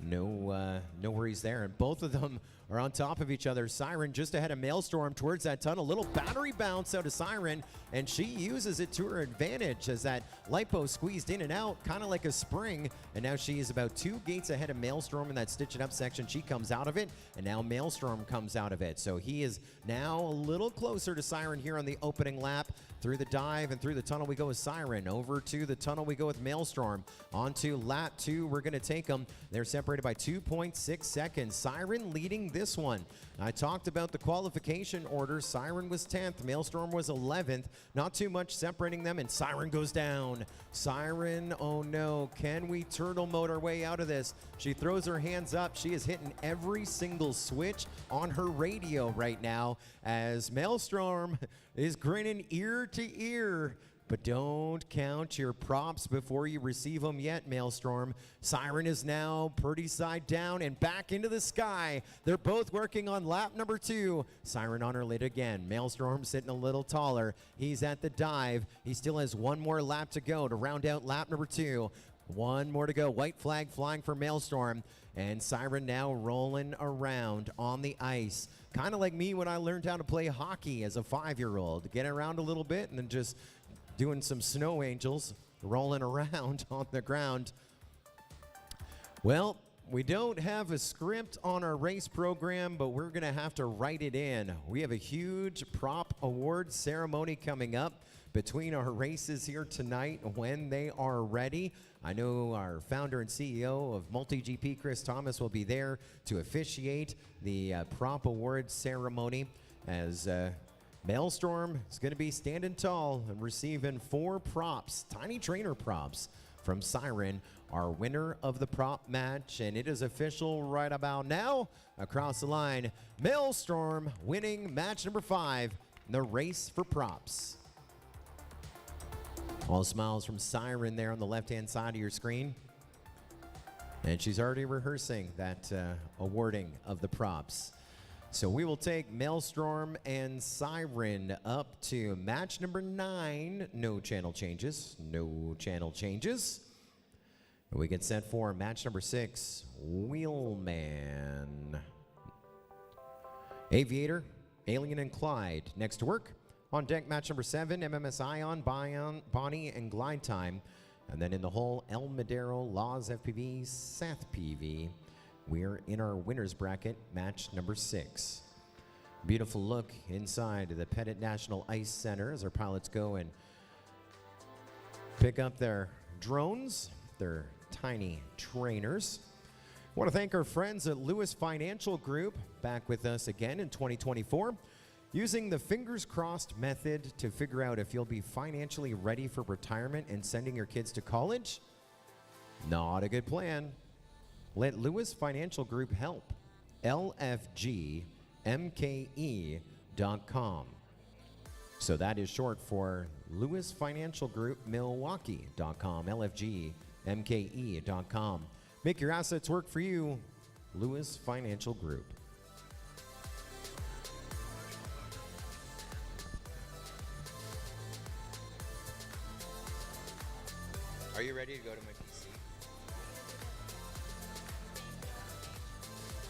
No worries there. And both of them are on top of each other. Siren just ahead of Maelstrom towards that tunnel. Little battery bounce out of Siren, and she uses it to her advantage as that lipo squeezed in and out, kind of like a spring. And now she is about 2 gates ahead of Maelstrom in that stitch it up section. She comes out of it, and now Maelstrom comes out of it. So he is now a little closer to Siren here on the opening lap. Through the dive and through the tunnel we go with Siren. Over to the tunnel we go with Maelstrom. On to lap 2, we're going to take them. They're separated by 2.6 seconds. Siren leading this one. I talked about the qualification order. Siren was 10th. Maelstrom was 11th. Not too much separating them, and Siren goes down. Siren, oh no. Can we turtle mode our way out of this? She throws her hands up. She is hitting every single switch on her radio right now as Maelstrom is grinning ear to ear. But don't count your props before you receive them yet, Maelstrom. Siren is now pretty side down and back into the sky. They're both working on lap number 2. Siren on her lid again. Maelstrom sitting a little taller. He's at the dive. He still has one more lap to go to round out lap number 2. One more to go. White flag flying for Maelstrom. And Siren now rolling around on the ice. Kind of like me when I learned how to play hockey as a 5-year-old. Getting around a little bit and then just doing some snow angels, rolling around on the ground. Well, we don't have a script on our race program, but we're going to have to write it in. We have a huge prop award ceremony coming up between our races here tonight when they are ready. I know our founder and CEO of MultiGP, Chris Thomas, will be there to officiate the prop award ceremony as Maelstrom is going to be standing tall and receiving 4 props, tiny trainer props from Siren, our winner of the prop match. And it is official right about now. Across the line, Maelstrom winning match number 5 in the race for props. All smiles from Siren there on the left-hand side of your screen. And she's already rehearsing that awarding of the props. So we will take Maelstrom and Siren up to match number 9. No channel changes. No channel changes. We get set for match number 6, Wheelman. Aviator, Alien and Clyde next to work. On deck, match number 7, MMS Ion, Bonnie, and Glide Time. And then in the hole, El Madero, Laws FPV, Seth PV. We're in our winner's bracket, match number 6. Beautiful look inside the Pettit National Ice Center as our pilots go and pick up their drones, their tiny trainers. I want to thank our friends at Lewis Financial Group, back with us again in 2024. Using the fingers crossed method to figure out if you'll be financially ready for retirement and sending your kids to college? Not a good plan. Let Lewis Financial Group help. LFGMKE.com. So that is short for Lewis Financial Group Milwaukee.com. LFGMKE.com. Make your assets work for you. Lewis Financial Group. Are you ready to go to my PC?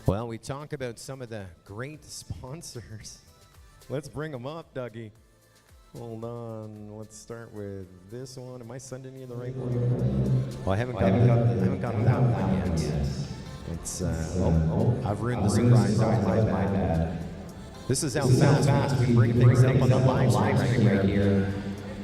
Well, we talk about some of the great sponsors. Let's bring them up, Dougie. Hold on. Let's start with this one. Am I sending you the right one? Well, I haven't gotten that one yet. It's I've ruined the surprise. My bad. This is how fast we bring things up on the live stream right here.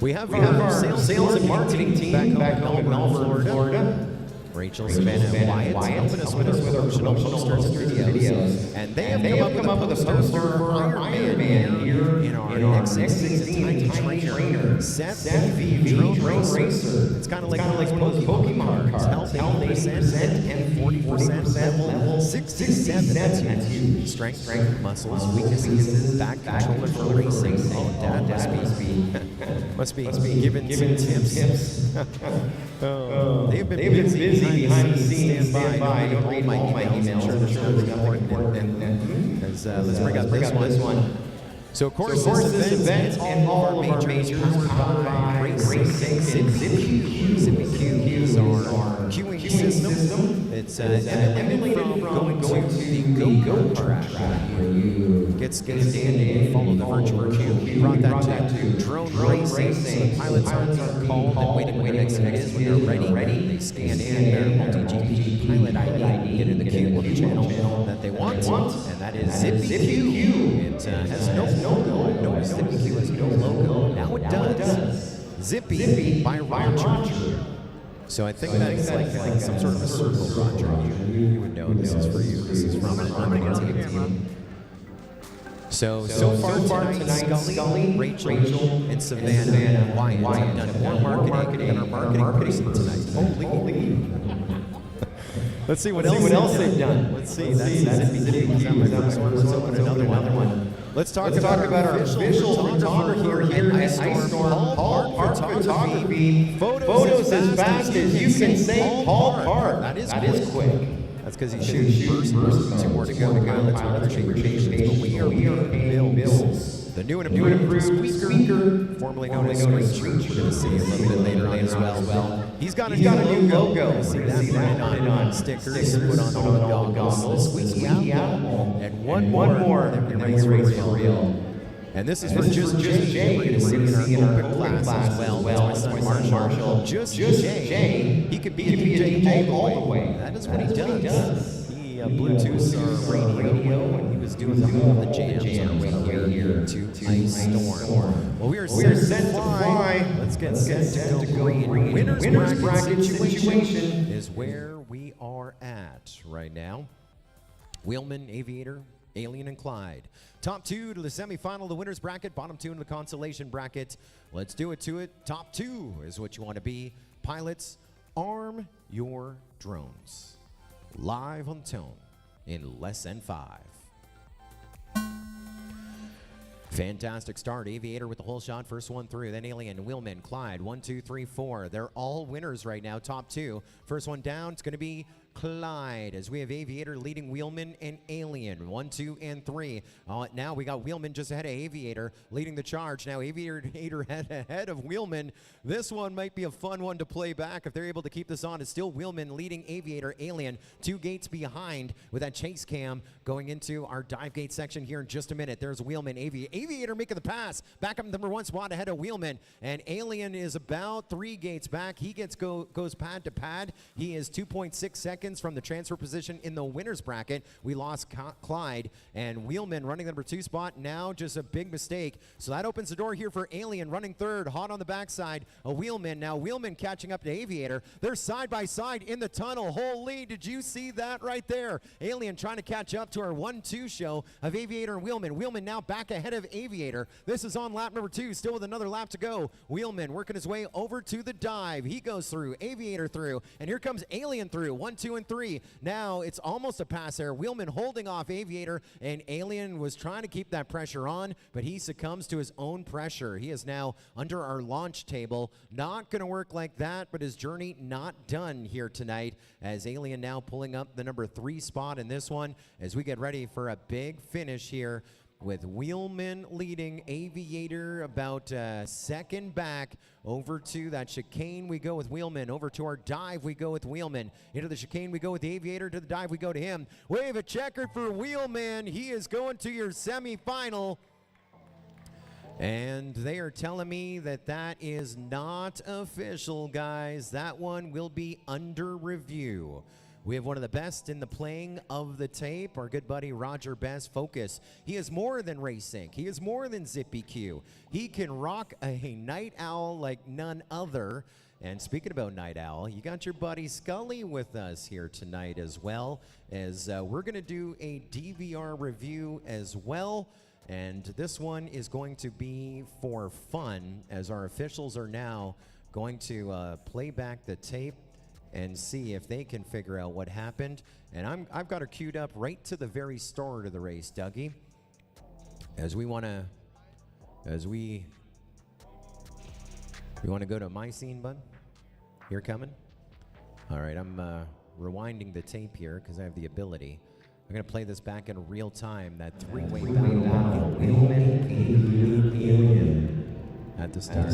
We have our sales and marketing team back home in Melbourne, Florida. Rachel, Savannah, and Wyatt helping us with our promotional posters and videos. And they have come up with a poster for our Iron Man here in our X16 tiny trainer. Seth PV Drone Racer. It's kind of like one of those Pokemon cards. Health 80% and 40% level 67. That's huge. Strength, muscles, weaknesses, back controller for racing. Oh, Dad must be giving some tips. They've been busy behind the scenes. Stand by. Don't read all my emails. I'm sure there's nothing important. Let's bring up this one. So, of course, this event and all of our majors powered by Racing Zippy Q is our queuing system. It's emulated from going to the go track where you get scanned in and follow the virtual queue. We brought that to drone racing. So the pilots aren't called and waiting when the next hit is. When they're ready, they scan in their MultiGP pilot ID, get in the queue on the channel that they want, and that is Zippy Q. It has no logo. No, Zippy Q has no logo. Now it does. Zippy by Roger. So I think that's like some sort of a circle, Roger. You would know this is for you. This is from our marketing team. So far tonight, Scully, Rachel, and Savannah and Wyatt have done more marketing than our marketing person tonight. Holy. Let's see what else they've done. Let's see. That's Zippy Q. Let's open another one. Let's talk about our official photographer here at Ice Storm, Paul Park Photography. Photos as fast as you can say Paul Park. That is quick. That's because he's shooting first. 2 more to go. Pilots, we appreciate your patience. But we are paying bills. the new and improved Squeaker, formerly known as Screech. We're going to see a little bit later on as well. He's got a new logo. See that printed on stickers, put on all the goggles, the squeaky owl, and one more that we race for real. And this is for Just Jay. We're going to see in our open class as well. That's my son Marshall. Just Jay. He could be a DJ all the way. That is what he does. He Bluetooth our radio when he was doing the whole of the jams on the way here to Ice Storm. Well, we are set to fly. Let's get set to go green. Winner's bracket situation is where we are at right now. Wheelman, Aviator, Alien, and Clyde. Top 2 to the semifinal, the winner's bracket. Bottom 2 in the consolation bracket. Let's do it to it. Top 2 is what you want to be. Pilots, arm your drones. Live on tone in less than 5. Fantastic start. Aviator with the whole shot. First one through. Then Alien, Wheelman, Clyde. 1, 2, 3, 4. They're all winners right now. Top 2. First one down. It's going to be Clyde, as we have Aviator leading Wheelman and Alien. 1, 2, and 3. Now we got Wheelman just ahead of Aviator leading the charge. Now Aviator ahead of Wheelman. This one might be a fun one to play back if they're able to keep this on. It's still Wheelman leading Aviator. Alien 2 gates behind with that chase cam going into our dive gate section here in just a minute. There's Wheelman. Aviator making the pass. Back up number 1 spot ahead of Wheelman. And Alien is about 3 gates back. He goes pad to pad. He is 2.6 seconds from the transfer position in the winner's bracket. We lost Clyde, and Wheelman running the number 2 spot. Now just a big mistake. So that opens the door here for Alien running 3rd, hot on the backside. A Wheelman. Now Wheelman catching up to Aviator. They're side by side in the tunnel. Holy, did you see that right there? Alien trying to catch up to our 1-2 show of Aviator and Wheelman. Wheelman now back ahead of Aviator. This is on lap number 2, still with another lap to go. Wheelman working his way over to the dive. He goes through, Aviator through, and here comes Alien through. 1, 2, and 3. Now it's almost a pass there. Wheelman holding off Aviator, and Alien was trying to keep that pressure on, but he succumbs to his own pressure. He is now under our launch table. Not going to work like that, but his journey not done here tonight, as Alien now pulling up the number 3 spot in this one as we get ready for a big finish here, with Wheelman leading Aviator about second back. Over to that chicane we go with Wheelman. Over to our dive we go with Wheelman. Into the chicane we go with Aviator. To the dive we go to him. Wave a checker for Wheelman. He is going to your semifinal. And they are telling me that that is not official, guys. That one will be under review. We have one of the best in the playing of the tape, our good buddy Roger Best. Focus. He is more than Race Sync. He is more than Zippy Q. He can rock a Night Owl like none other. And speaking about Night Owl, you got your buddy Scully with us here tonight as well, as we're going to do a DVR review as well. And this one is going to be for fun, as our officials are now going to play back the tape and see if they can figure out what happened. And I've got her queued up right to the very start of the race, Dougie. We want to go to my scene, bud? You're coming? All right, I'm rewinding the tape here because I have the ability. I'm going to play this back in real time, that 3-way battle. At the start.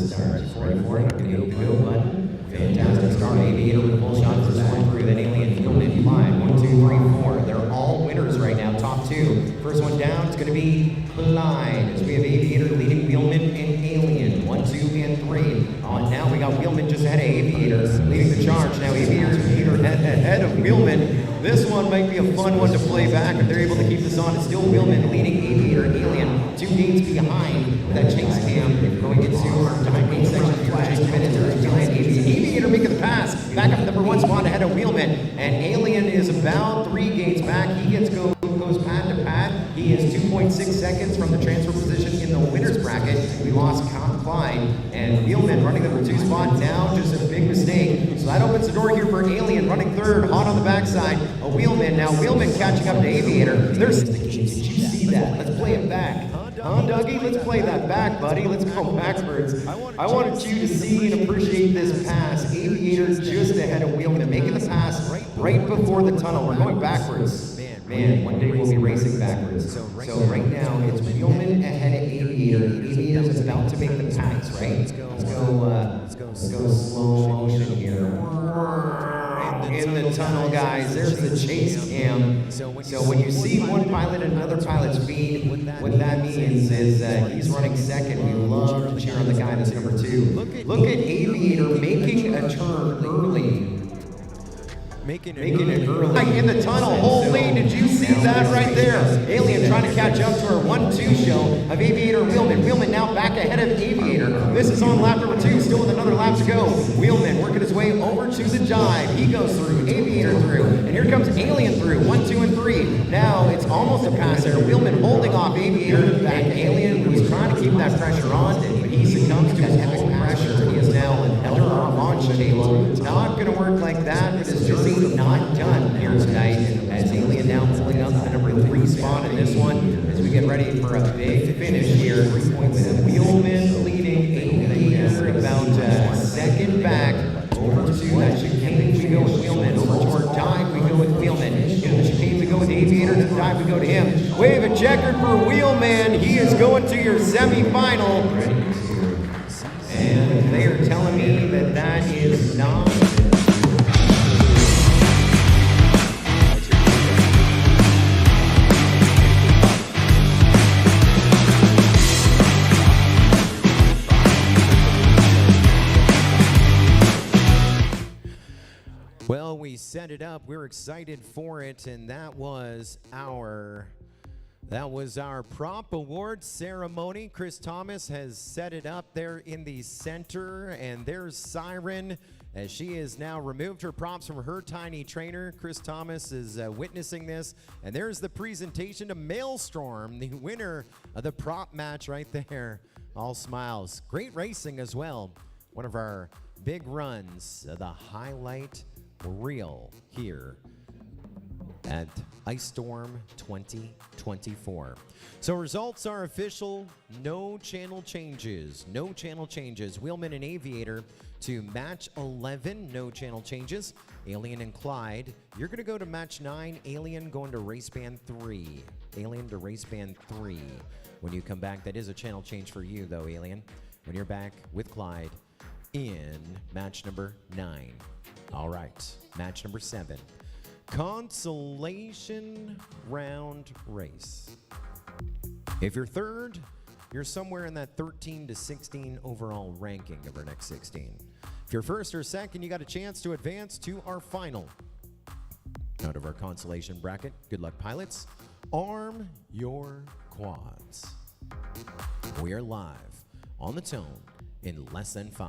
Ready for it? Go, bud. Fantastic start. Aviator with the full shot. First one through. Then Alien, Wheelman, Clyde. 1, 2, 3, 4. They're all winners right now. Top 2. First one down. It's going to be Clyde, as we have Aviator leading Wheelman and Alien. 1, 2, and 3. On now, we got Wheelman just ahead of Aviator, leading the charge. Now Aviator's ahead of Wheelman. This one might be a fun one to play back if they're able to keep this on. It's still Wheelman leading Aviator, Alien 2 gates behind with that chase cam going into our dive gate section here in just a minute. There's giant Aviator making the pass. Back up number 1 spot ahead of Wheelman. And Alien is about 3 gates back. He goes pad to pad. He is 2.6 seconds from the transfer position in the winner's bracket. We lost Clyde, and Wheelman running number 2 spot. Now just a big mistake. So that opens the door here for Alien running 3rd, hot on the backside. A Wheelman. Now Wheelman catching up to Aviator. Did you see that? Let's play it back. Dougie? Let's play that back, buddy. Let's go backwards. I wanted you to see and appreciate this pass. Aviator just ahead of Wheelman, making the pass right before the tunnel. We're going backwards. Man, one day we'll be racing backwards. So right now, it's Wheelman ahead of Aviator. Aviator's about to make the pass, right? Let's go slow motion here. In the tunnel, guys. There's the chase cam. So when you see one pilot and another pilot's feed, what that means is he's running second. We love to cheer on the guy that's number 2. Look at Aviator making a turn early. Making it early. In the tunnel. Holy, did you see that right there? Alien trying to catch up to her 1-2 show of Aviator Wheelman. Wheelman now back ahead of Aviator. This is on lap number 2, still with another lap to go. Wheelman working his way over to the dive. He goes through, Aviator through, and here comes Alien through. 1, 2, and 3. Now it's almost a pass there. Wheelman holding off Aviator. Back Alien, who's trying to keep that pressure on, but he succumbs to epic pressure. He is now under our launch table. It's not going to work like that, but his journey not done here tonight, as Alien now pulling up the number 3 spot in this one as we get ready for a big finish here with Wheelman leading Aviator about second back over to that chicane. We go with Wheelman. Over to our dive, we go with Wheelman. To the chicane, we go with Aviator. To the dive, we go to him. Wave a checker for Wheelman. He is going to your semifinal. And they are telling me that that is not. Well, we set it up. We're excited for it, and that was our prop award ceremony. Chris Thomas has set it up there in the center, and there's Siren as she has now removed her props from her tiny trainer. Chris Thomas is witnessing this, and there's the presentation to Maelstrom, the winner of the prop match right there. All smiles. Great racing as well. One of our big runs, the highlight reel here at Ice Storm 2024. So results are official. No channel changes. No channel changes. Wheelman and Aviator to match 11. No channel changes. Alien and Clyde. You're going to go to match 9. Alien going to race band 3. Alien to race band 3. When you come back, that is a channel change for you, though, Alien. When you're back with Clyde in match number 9. All right, match number 7. Consolation round race. If you're third, you're somewhere in that 13 to 16 overall ranking of our next 16. If you're first or second, you got a chance to advance to our final out of our consolation bracket. Good luck, pilots. Arm your quads. We are live on the tone in less than 5.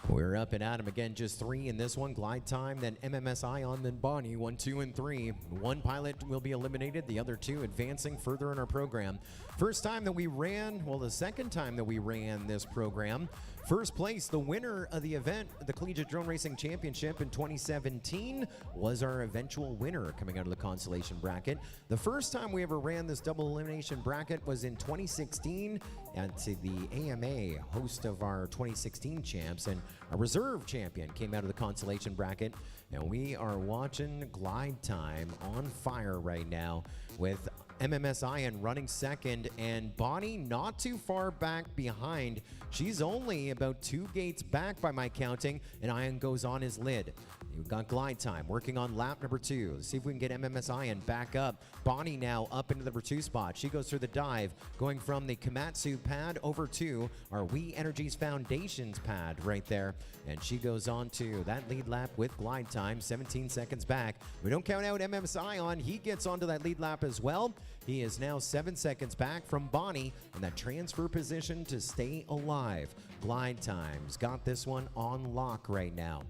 We're up and at 'em again, just 3 in this one. Glide time, then MMS Ion, then Bonnie, 1, 2, and 3. One pilot will be eliminated, the other 2 advancing further in our program. First time that we ran, well, the second time that we ran this program, first place, the winner of the event, the Collegiate Drone Racing Championship in 2017, was our eventual winner coming out of the consolation bracket. The first time we ever ran this double elimination bracket was in 2016 and to the AMA, host of our 2016 champs, and a reserve champion came out of the consolation bracket. And we are watching glide time on fire right now with MMS Ion running second, and Bonnie not too far back behind. She's only about 2 gates back by my counting, and Ion goes on his lid. You've got glide time working on lap number 2. Let's see if we can get MMS Ion back up. Bonnie now up into the number 2 spot. She goes through the dive, going from the Komatsu pad over to our We Energies Foundations pad right there. And she goes on to that lead lap with glide time, 17 seconds back. We don't count out MMS Ion. He gets onto that lead lap as well. He is now 7 seconds back from Bonnie in that transfer position to stay alive. Glide time's got this one on lock right now.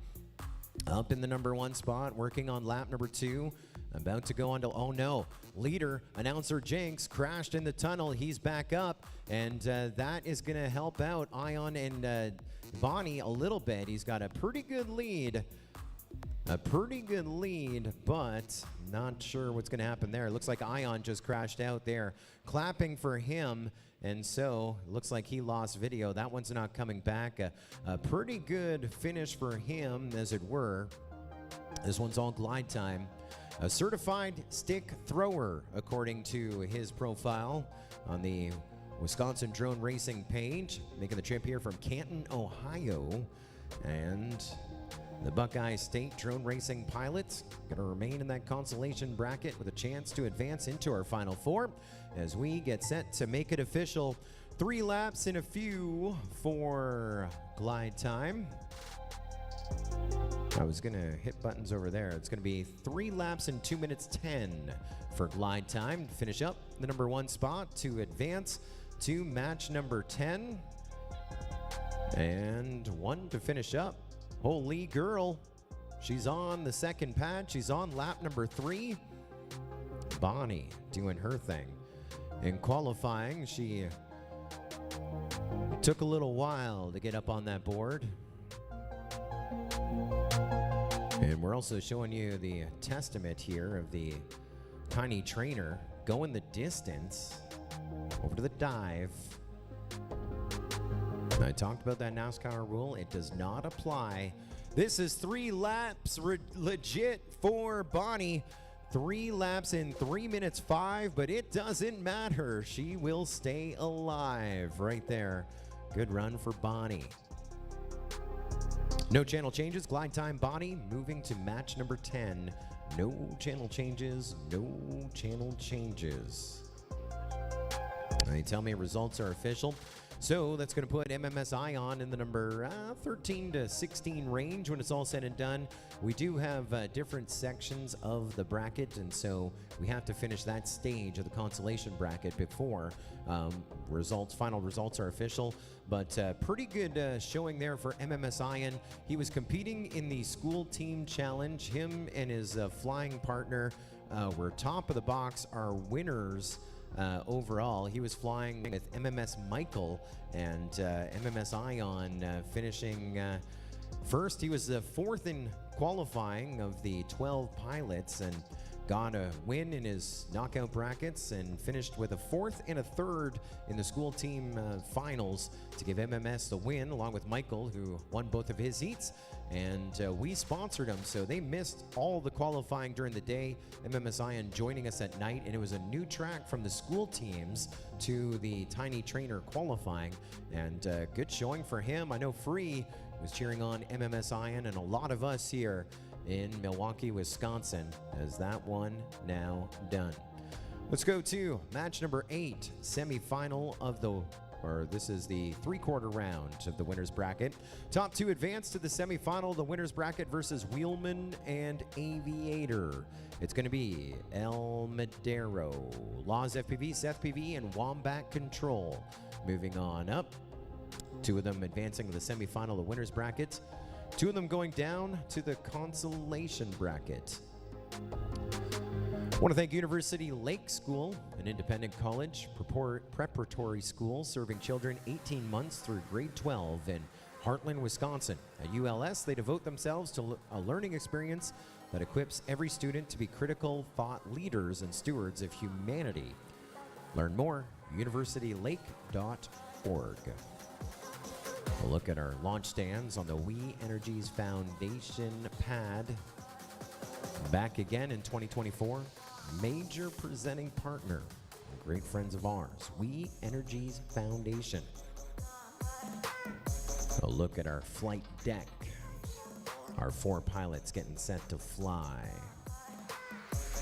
Up in the number 1 spot, working on lap number 2. About to go on to, oh no, leader, announcer Jinx, crashed in the tunnel. He's back up, and that is going to help out Ion and Bonnie a little bit. He's got a pretty good lead. But not sure what's going to happen there. It looks like Ion just crashed out there. Clapping for him, and so looks like he lost video. That one's not coming back. A pretty good finish for him, as it were. This one's all glide time. A certified stick thrower, according to his profile on the Wisconsin Drone Racing page, making the trip here from Canton, Ohio. And the Buckeye State Drone Racing pilots going to remain in that consolation bracket with a chance to advance into our Final Four as we get set to make it official. 3 laps in a few for glide time. I was going to hit buttons over there. It's going to be 3 laps in 2 minutes 10 for glide time to finish up the number 1 spot to advance to match number 10. And 1 to finish up. Holy girl. She's on the second pad. She's on lap number 3. Bonnie doing her thing. In qualifying, she took a little while to get up on that board. And we're also showing you the testament here of the tiny trainer going the distance over to the dive. I talked about that NASCAR rule. It does not apply. This is 3 laps legit for Bonnie. 3 laps in 3 minutes 5, but it doesn't matter. She will stay alive right there. Good run for Bonnie. No channel changes. Glide time Bonnie moving to match number 10. No channel changes. No channel changes. They tell me results are official. So that's going to put MMS Ion in the number 13 to 16 range when it's all said and done. We do have different sections of the bracket, and so we have to finish that stage of the consolation bracket before final results are official. But pretty good showing there for MMS Ion. He was competing in the school team challenge. Him and his flying partner were top of the box, are winners. Overall, he was flying with MMS Michael and MMS Ion finishing first. He was the 4th in qualifying of the 12 pilots and got a win in his knockout brackets and finished with a 4th and a 3rd in the school team finals to give MMS the win, along with Michael, who won both of his heats. And we sponsored them, so they missed all the qualifying during the day. MMS Ion joining us at night, and it was a new track from the school teams to the tiny trainer qualifying, and good showing for him. I know Free was cheering on MMS Ion, and a lot of us here in Milwaukee, Wisconsin, as that one now done. Let's go to match number 8, semifinal of the this is the 3/4 round of the winner's bracket. Top 2 advance to the semifinal, the winner's bracket versus Wheelman and Aviator. It's going to be El Madero, Laws FPV, Seth PV, and Wombat Control. Moving on up, 2 of them advancing to the semifinal, the winner's bracket. 2 of them going down to the consolation bracket. I want to thank University Lake School, an independent college preparatory school serving children 18 months through grade 12 in Heartland, Wisconsin. At ULS, they devote themselves to a learning experience that equips every student to be critical thought leaders and stewards of humanity. Learn more, universitylake.org. A look at our launch stands on the We Energies Foundation pad. Back again in 2024. Major presenting partner, great friends of ours, We Energies Foundation. A look at our flight deck. Our 4 pilots getting set to fly.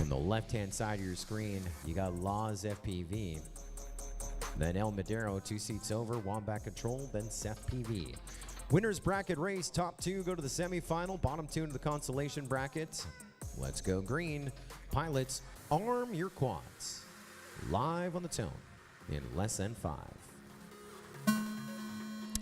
On the left-hand side of your screen, you got Laws FPV. Then El Madero, 2 seats over, Wombat Control, then Seth PV. Winner's bracket race, top 2 go to the semifinal, bottom 2 into the consolation bracket. Let's go green. Pilots, arm your quads. Live on the tone in less than 5.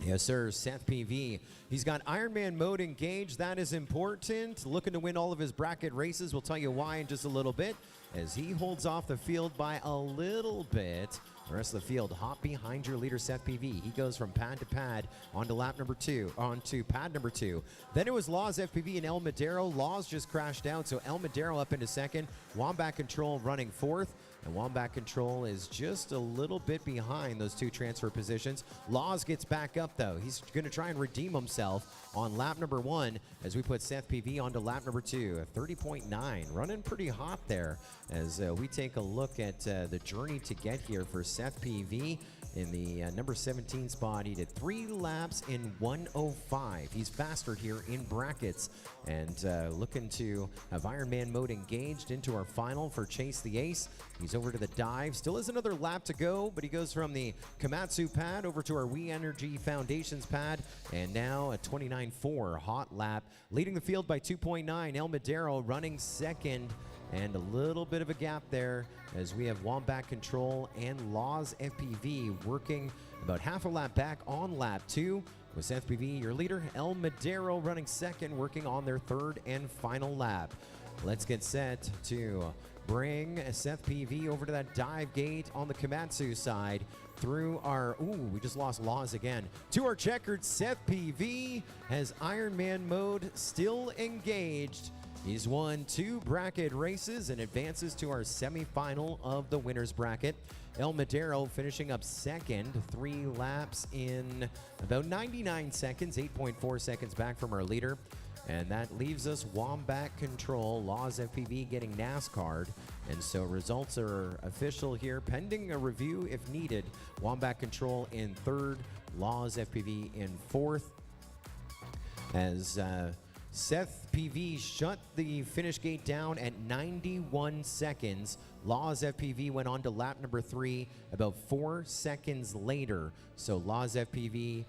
Yes, sir, Seth PV. He's got Ironman mode engaged. That is important. Looking to win all of his bracket races. We'll tell you why in just a little bit as he holds off the field by a little bit. The rest of the field hop behind your leader, Seth PV. He goes from pad to pad onto lap number 2, onto pad number 2. Then it was Laws FPV and El Madero. Laws just crashed out, so El Madero up into second. Wombat Control running 4th. And Wombat Control is just a little bit behind those two transfer positions. Laws gets back up, though. He's going to try and redeem himself on lap number 1 as we put Seth PV onto lap number 2. 30.9, running pretty hot there as we take a look at the journey to get here for Seth PV. In the number 17 spot, he did 3 laps in 1:05. He's faster here in brackets and looking to have Ironman mode engaged into our final for Chase the Ace. He's over to the dive. Still has another lap to go, but he goes from the Komatsu pad over to our We Energy Foundations pad, and now a 29.4 hot lap, leading the field by 2.9. El Madero running second, and a little bit of a gap there as we have Wombat Control and Laws FPV working about half a lap back on lap 2. With Seth PV, your leader, El Madero running second, working on their third and final lap. Let's get set to bring Seth PV over to that dive gate on the Komatsu side through our, we just lost Laws again. To our checkered, Seth PV has Ironman mode still engaged. He's won 2 bracket races and advances to our semifinal of the winner's bracket. El Madero finishing up second, 3 laps in about 99 seconds, 8.4 seconds back from our leader. And that leaves us Wombat Control, Laws FPV getting NASCAR'd. And so results are official here, pending a review if needed. Wombat Control in third, Laws FPV in fourth. As Seth PV shut the finish gate down at 91 seconds. Laws FPV went on to lap number 3 about 4 seconds later. So Laws FPV,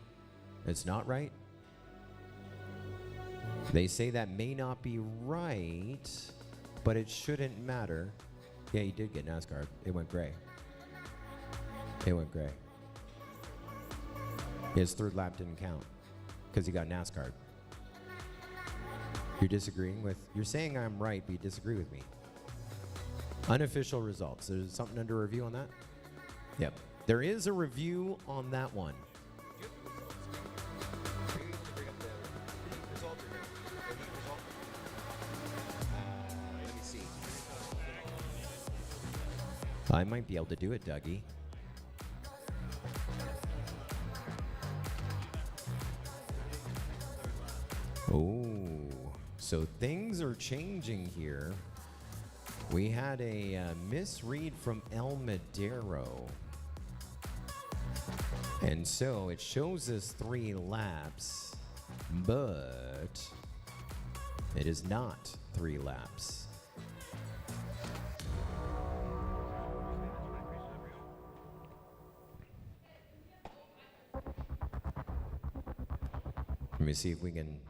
it's not right. They say that may not be right, but it shouldn't matter. Yeah, he did get NASCAR. It went gray. It went gray. His third lap didn't count because he got NASCAR. You're disagreeing with, you're saying I'm right, but you disagree with me. Unofficial results. There's something under review on that? Yep. There is a review on that one. Let me see. I might be able to do it, Dougie. Oh. So things are changing here. We had a misread from El Madero. And so it shows us 3 laps, but it is not 3 laps. Let me see if we can.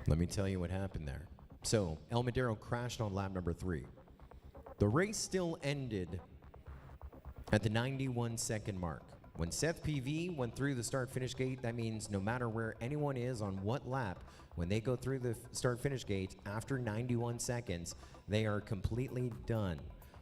Let me tell you what happened there. So, El Madero crashed on lap number 3. The race still ended at the 91-second mark. When Seth PV went through the start-finish gate, that means no matter where anyone is on what lap, when they go through the start-finish gate after 91 seconds, they are completely done.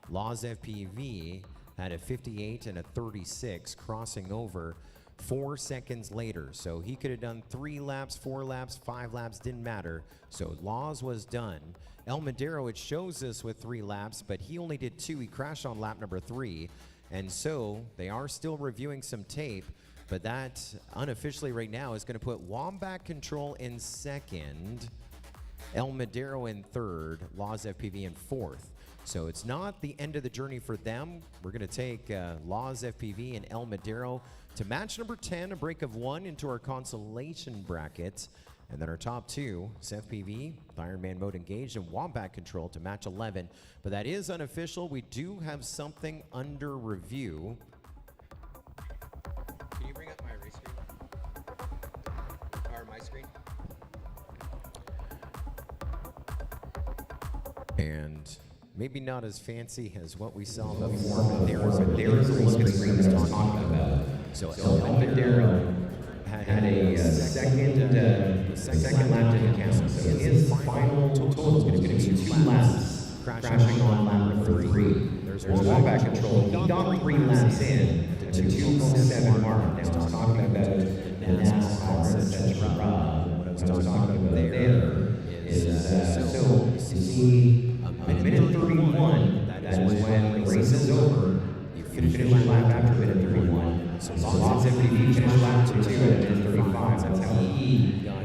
Laws FPV had a 58 and a 36 crossing over 4 seconds later. So he could have done 3 laps, 4 laps, 5 laps, didn't matter. So Laws was done. El Madero, it shows us with 3 laps, but he only did 2. He crashed on lap number 3. And so they are still reviewing some tape, but that unofficially right now is going to put Wombat Control in second, El Madero in third, Laws FPV in fourth. So it's not the end of the journey for them. We're going to take Laws FPV and El Madero to match number 10, a break of 1 into our Consolation bracket. And then our top 2, Seth PV, Ironman mode engaged, and Wombat Control to match 11. But that is unofficial. We do have something under review. Can you bring up my race screen? Or my screen? And maybe not as fancy as what we saw before, but there is a look at screen that's talking about. So El Madero had a second lap didn't count. So his final total is going to be 2 laps, crashing on lap number 3. There's Wombat Control. He got 3 laps in to 2:07 mark. Now I was talking about the NASCAR, etc. What I was talking about there is, so you see minute 31, that is when the race is over. You finish your lap after minute 31. So Law's FPV finished lap 2 at minute 35. That's how he got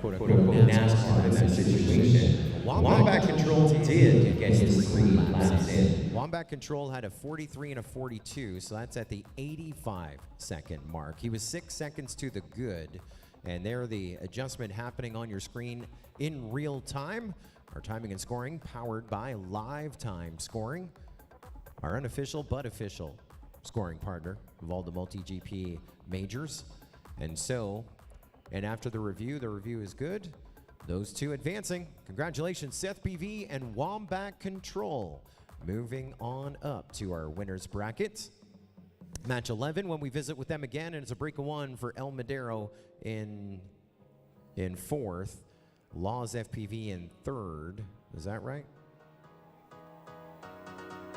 quote-unquote NASCAR in that situation. Wombat Control did get his 3 laps in. Wombat Control had a 43 and a 42, so that's at the 85-second mark. He was 6 seconds to the good, and there the adjustment happening on your screen in real time. Our timing and scoring powered by Live Time Scoring, our unofficial but official scoring partner of all the MultiGP majors. And after the review is good. Those two advancing. Congratulations, Seth BV and Wombat Control. Moving on up to our winners bracket. Match 11 when we visit with them again, and it's a break of 1 for El Madero in 4th. Laws FPV in 3rd. Is that right?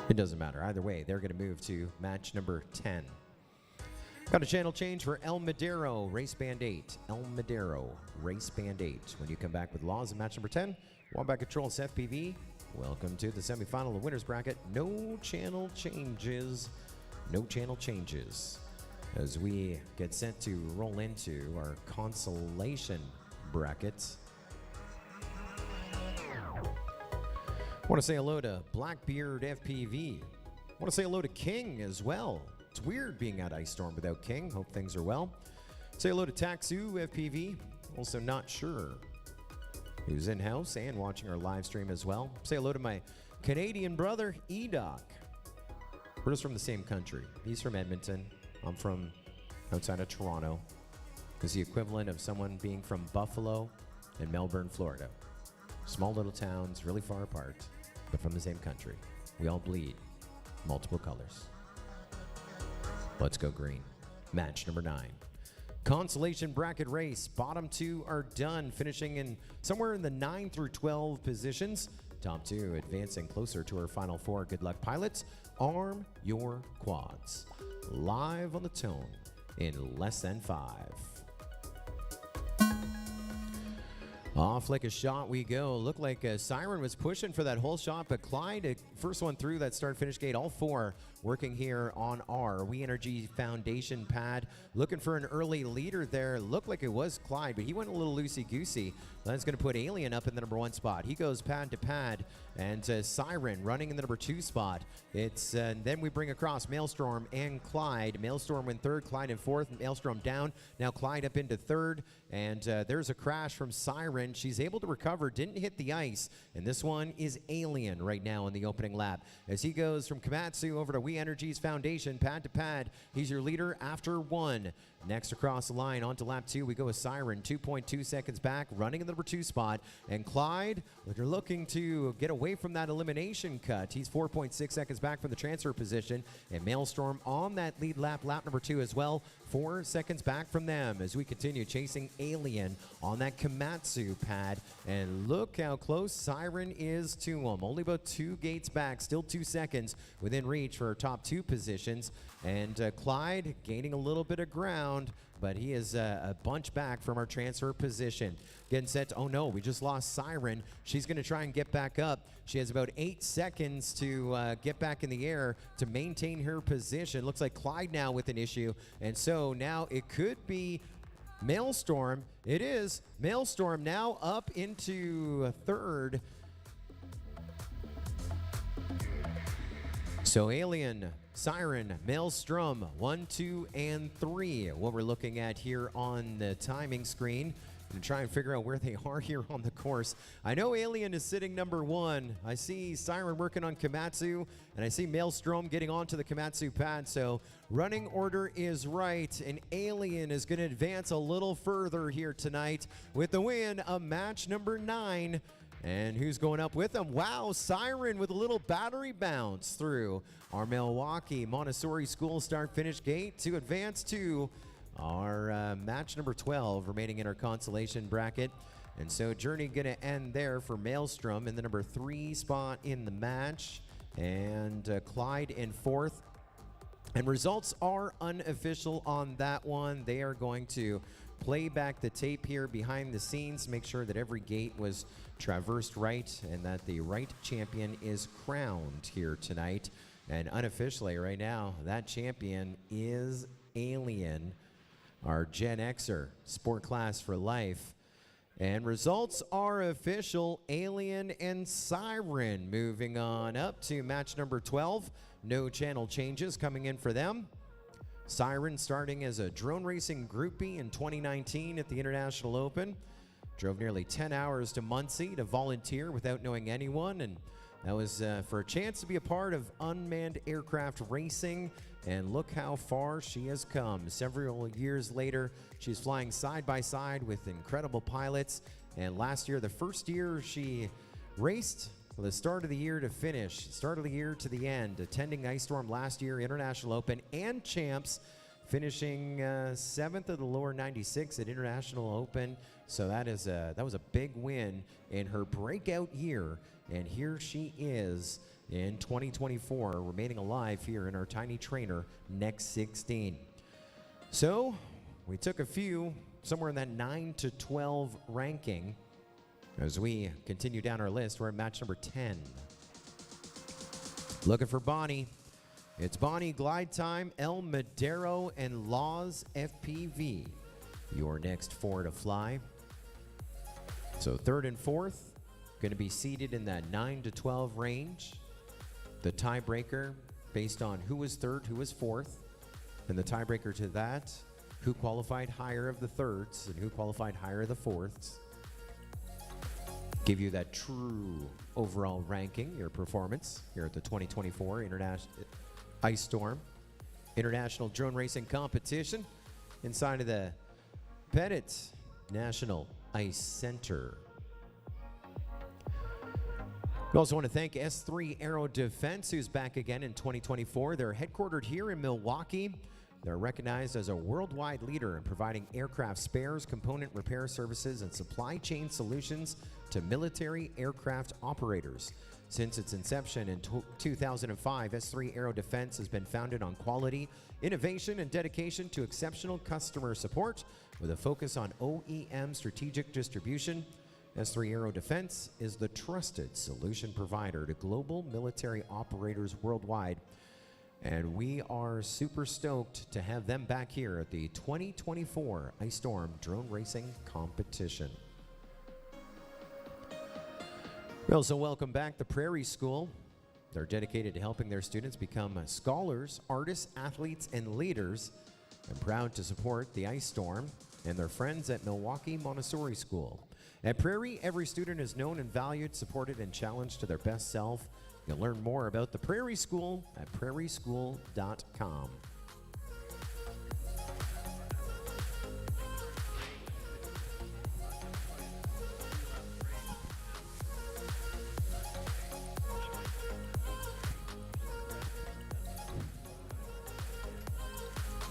It doesn't matter. Either way, they're going to move to match number 10. Got a channel change for El Madero, Race Band 8. El Madero, Race Band 8. When you come back with Laws in match number 10, Wombat Control, Seth PV. Welcome to the semifinal of winners bracket. No channel changes. No channel changes. As we get set to roll into our consolation brackets. I want to say hello to Blackbeard FPV. I want to say hello to King as well. It's weird being at Ice Storm without King. Hope things are well. Say hello to Taxu FPV. Also not sure who's in-house and watching our live stream as well. Say hello to my Canadian brother, E-Doc. We're just from the same country. He's from Edmonton. I'm from outside of Toronto. It's the equivalent of someone being from Buffalo and Melbourne, Florida. Small little towns, really far apart, but from the same country. We all bleed multiple colors. Let's go green. Match number 9. Consolation bracket race. Bottom 2 are done, finishing in somewhere in the 9 through 12 positions. Top 2 advancing closer to our final 4. Good luck, pilots. Arm your quads. Live on the tone in less than 5. Off like a shot we go. Looked like Siren was pushing for that whole shot, but Clyde, first one through that start-finish gate, all 4 working here on our We Energy Foundation pad. Looking for an early leader there. Looked like it was Clyde, but he went a little loosey-goosey. That's going to put Alien up in the number 1 spot. He goes pad to pad, and Siren running in the number 2 spot. It's then we bring across Maelstrom and Clyde. Maelstrom in 3rd, Clyde in 4th. Maelstrom down. Now Clyde up into 3rd, and there's a crash from Siren. She's able to recover, didn't hit the ice, and this one is Alien right now in the opening lap. As he goes from Komatsu over to We Energy's Foundation, pad to pad. He's your leader after 1. Next across the line onto lap 2, we go with Siren, 2.2 seconds back, running in the number 2 spot. And Clyde, they're looking to get away from that elimination cut. He's 4.6 seconds back from the transfer position. And Maelstrom on that lead lap, lap number 2 as well. 4 seconds back from them as we continue chasing Alien on that Komatsu pad. And look how close Siren is to him. Only about 2 gates back, still 2 seconds within reach for our top 2 positions. And Clyde gaining a little bit of ground, but he is a bunch back from our transfer position. Getting set to, oh no, we just lost Siren. She's going to try and get back up. She has about 8 seconds to get back in the air to maintain her position. Looks like Clyde now with an issue. And so now it could be Maelstrom. It is Maelstrom now up into 3rd. So Alien, Siren, Maelstrom, 1, 2, and 3. What we're looking at here on the timing screen. I'm gonna try and figure out where they are here on the course. I know Alien is sitting number 1. I see Siren working on Komatsu, and I see Maelstrom getting onto the Komatsu pad. So running order is right, and Alien is gonna advance a little further here tonight with the win of match number 9. And who's going up with them? Wow, Siren with a little battery bounce through our Milwaukee Montessori School start-finish gate to advance to our match number 12 remaining in our consolation bracket. And so journey going to end there for Maelstrom in the number 3 spot in the match. And Clyde in 4th. And results are unofficial on that one. They are going to play back the tape here behind the scenes, make sure that every gate was traversed right and that the right champion is crowned here tonight. And unofficially right now, that champion is Alien, our Gen Xer, Sport Class for Life. And results are official. Alien and Siren moving on up to match number 12. No channel changes coming in for them. Siren starting as a drone racing groupie in 2019 at the International Open. Drove nearly 10 hours to Muncie to volunteer without knowing anyone, and that was for a chance to be a part of unmanned aircraft racing. And look how far she has come. Several years later, she's flying side by side with incredible pilots. And last year, the first year she raced, from the start of the year to finish, start of the year to the end, attending Ice Storm last year, International Open and Champs, finishing 7th of the lower 96 at International Open. So that was a big win in her breakout year. And here she is in 2024, remaining alive here in our tiny trainer, Next 16. So we took a few, somewhere in that 9 to 12 ranking. As we continue down our list, we're at match number 10. Looking for Bonnie. It's Bonnie, Glide Time, El Madero, and Laws FPV. Your next 4 to fly. So third and fourth, going to be seated in that 9 to 12 range. The tiebreaker based on who was third, who was fourth. And the tiebreaker to that, who qualified higher of the thirds and who qualified higher of the fourths. Give you that true overall ranking, your performance here at the 2024 International Ice Storm International Drone Racing Competition inside of the Pettit National Ice Center. We also want to thank S3 Aero Defense, who's back again in 2024. They're headquartered here in Milwaukee. They're recognized as a worldwide leader in providing aircraft spares, component repair services, and supply chain solutions to military aircraft operators. Since its inception in 2005, S3 Aero Defense has been founded on quality, innovation, and dedication to exceptional customer support with a focus on OEM strategic distribution. S3 Aero Defense is the trusted solution provider to global military operators worldwide. And we are super stoked to have them back here at the 2024 Ice Storm Drone Racing Competition. We also welcome back the Prairie School. They're dedicated to helping their students become scholars, artists, athletes, and leaders. I'm proud to support the Ice Storm and their friends at Milwaukee Montessori School. At Prairie, every student is known and valued, supported, and challenged to their best self. You'll learn more about the Prairie School at prairieschool.com.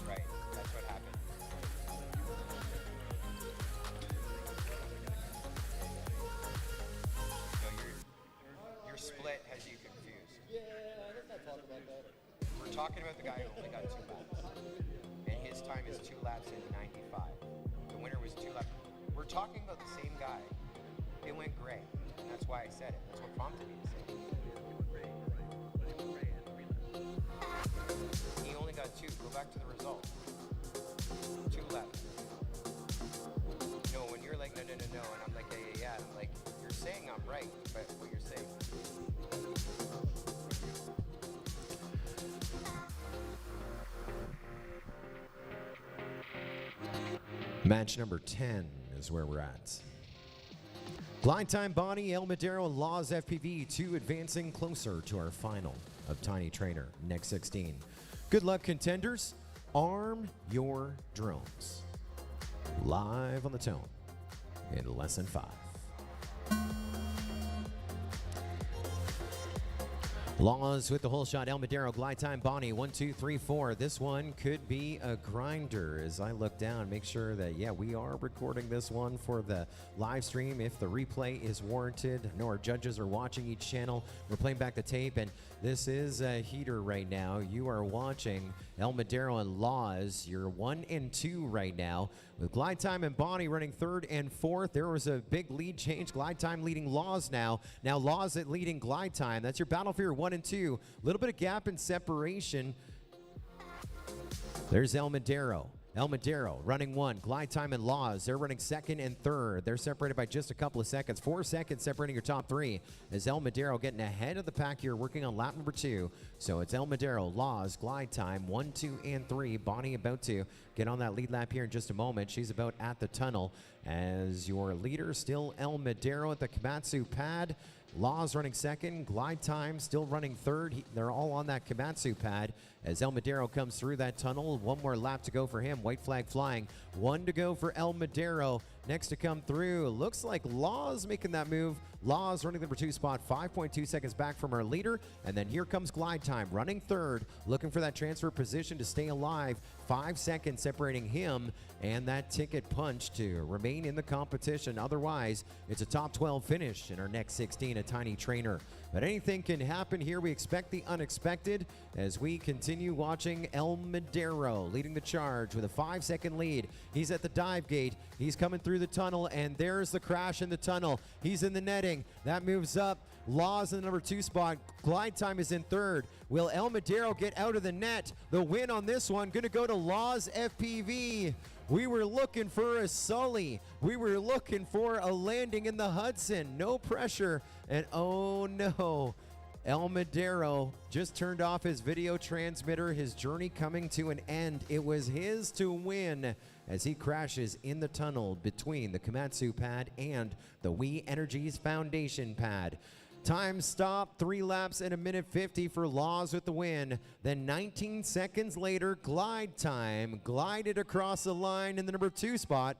Right, that's what happened. So your split has you confused. Yeah, let's not talk about that. We're talking about the guy who only got 2 laps. And his time is 2 laps in 95. The winner was 2 laps. We're talking about the same guy. It went gray. And that's why I said it. That's what prompted me to say it. He only got 2. Go back to the result. 2 laps. No, when you're like, no, and I'm like, yeah. And I'm like, you're saying I'm right, but what you're saying. Match number 10 is where we're at. Glide Time Bonnie, El Madero, and Laws FPV, 2 advancing closer to our final of Tiny Trainer, Next 16. Good luck, contenders. Arm your drones. Live on the tone in less than 5. Laws with the hole shot. El Madero, glide time. Bonnie, 1, 2, 3, 4. This one could be a grinder. As I look down, make sure that, yeah, we are recording this one for the live stream if the replay is warranted. I know our judges are watching each channel. We're playing back the tape, and this is a heater right now. You are watching El Madero and Laws. You're 1 and 2 right now. With glide time and Bonnie running 3rd and 4th. There was a big lead change. Glide time leading Laws now. Now Laws at leading glide time. That's your battle for your 1 and 2. A little bit of gap in separation. There's El Madero. El Madero running 1. Glide time and Laws. They're running 2nd and 3rd. They're separated by just a couple of seconds. 4 seconds separating your top 3. As El Madero getting ahead of the pack here, working on lap number 2. So it's El Madero, Laws, glide time, 1, 2, and 3. Bonnie about to get on that lead lap here in just a moment. She's about at the tunnel. As your leader, still El Madero at the Komatsu pad. Laws running 2nd, glide time still running 3rd. They're all on that Komatsu pad as El Madero comes through that tunnel. 1 more lap to go for him. White flag flying. 1 to go for El Madero. Next to come through, looks like Laws making that move. Laws running the number 2 spot, 5.2 seconds back from our leader. And then here comes glide time, running 3rd, looking for that transfer position to stay alive. 5 seconds separating him and that ticket punch to remain in the competition. Otherwise, it's a top 12 finish in our next 16, a tiny trainer. But anything can happen here. We expect the unexpected as we continue watching El Madero leading the charge with a 5-second lead. He's at the dive gate. He's coming through the tunnel, and there's the crash in the tunnel. He's in the netting. That moves up. Laws in the number 2 spot. Glide time is in 3rd. Will El Madero get out of the net? The win on this one going to go to Laws FPV. We were looking for a Sully. We were looking for a landing in the Hudson. No pressure. And oh no, El Madero just turned off his video transmitter. His journey coming to an end. It was his to win as he crashes in the tunnel between the Komatsu pad and the We Energies Foundation pad. Time stop, 3 laps and 1:50 for Laws with the win. Then 19 seconds later, glide time, glided across the line in the number 2 spot.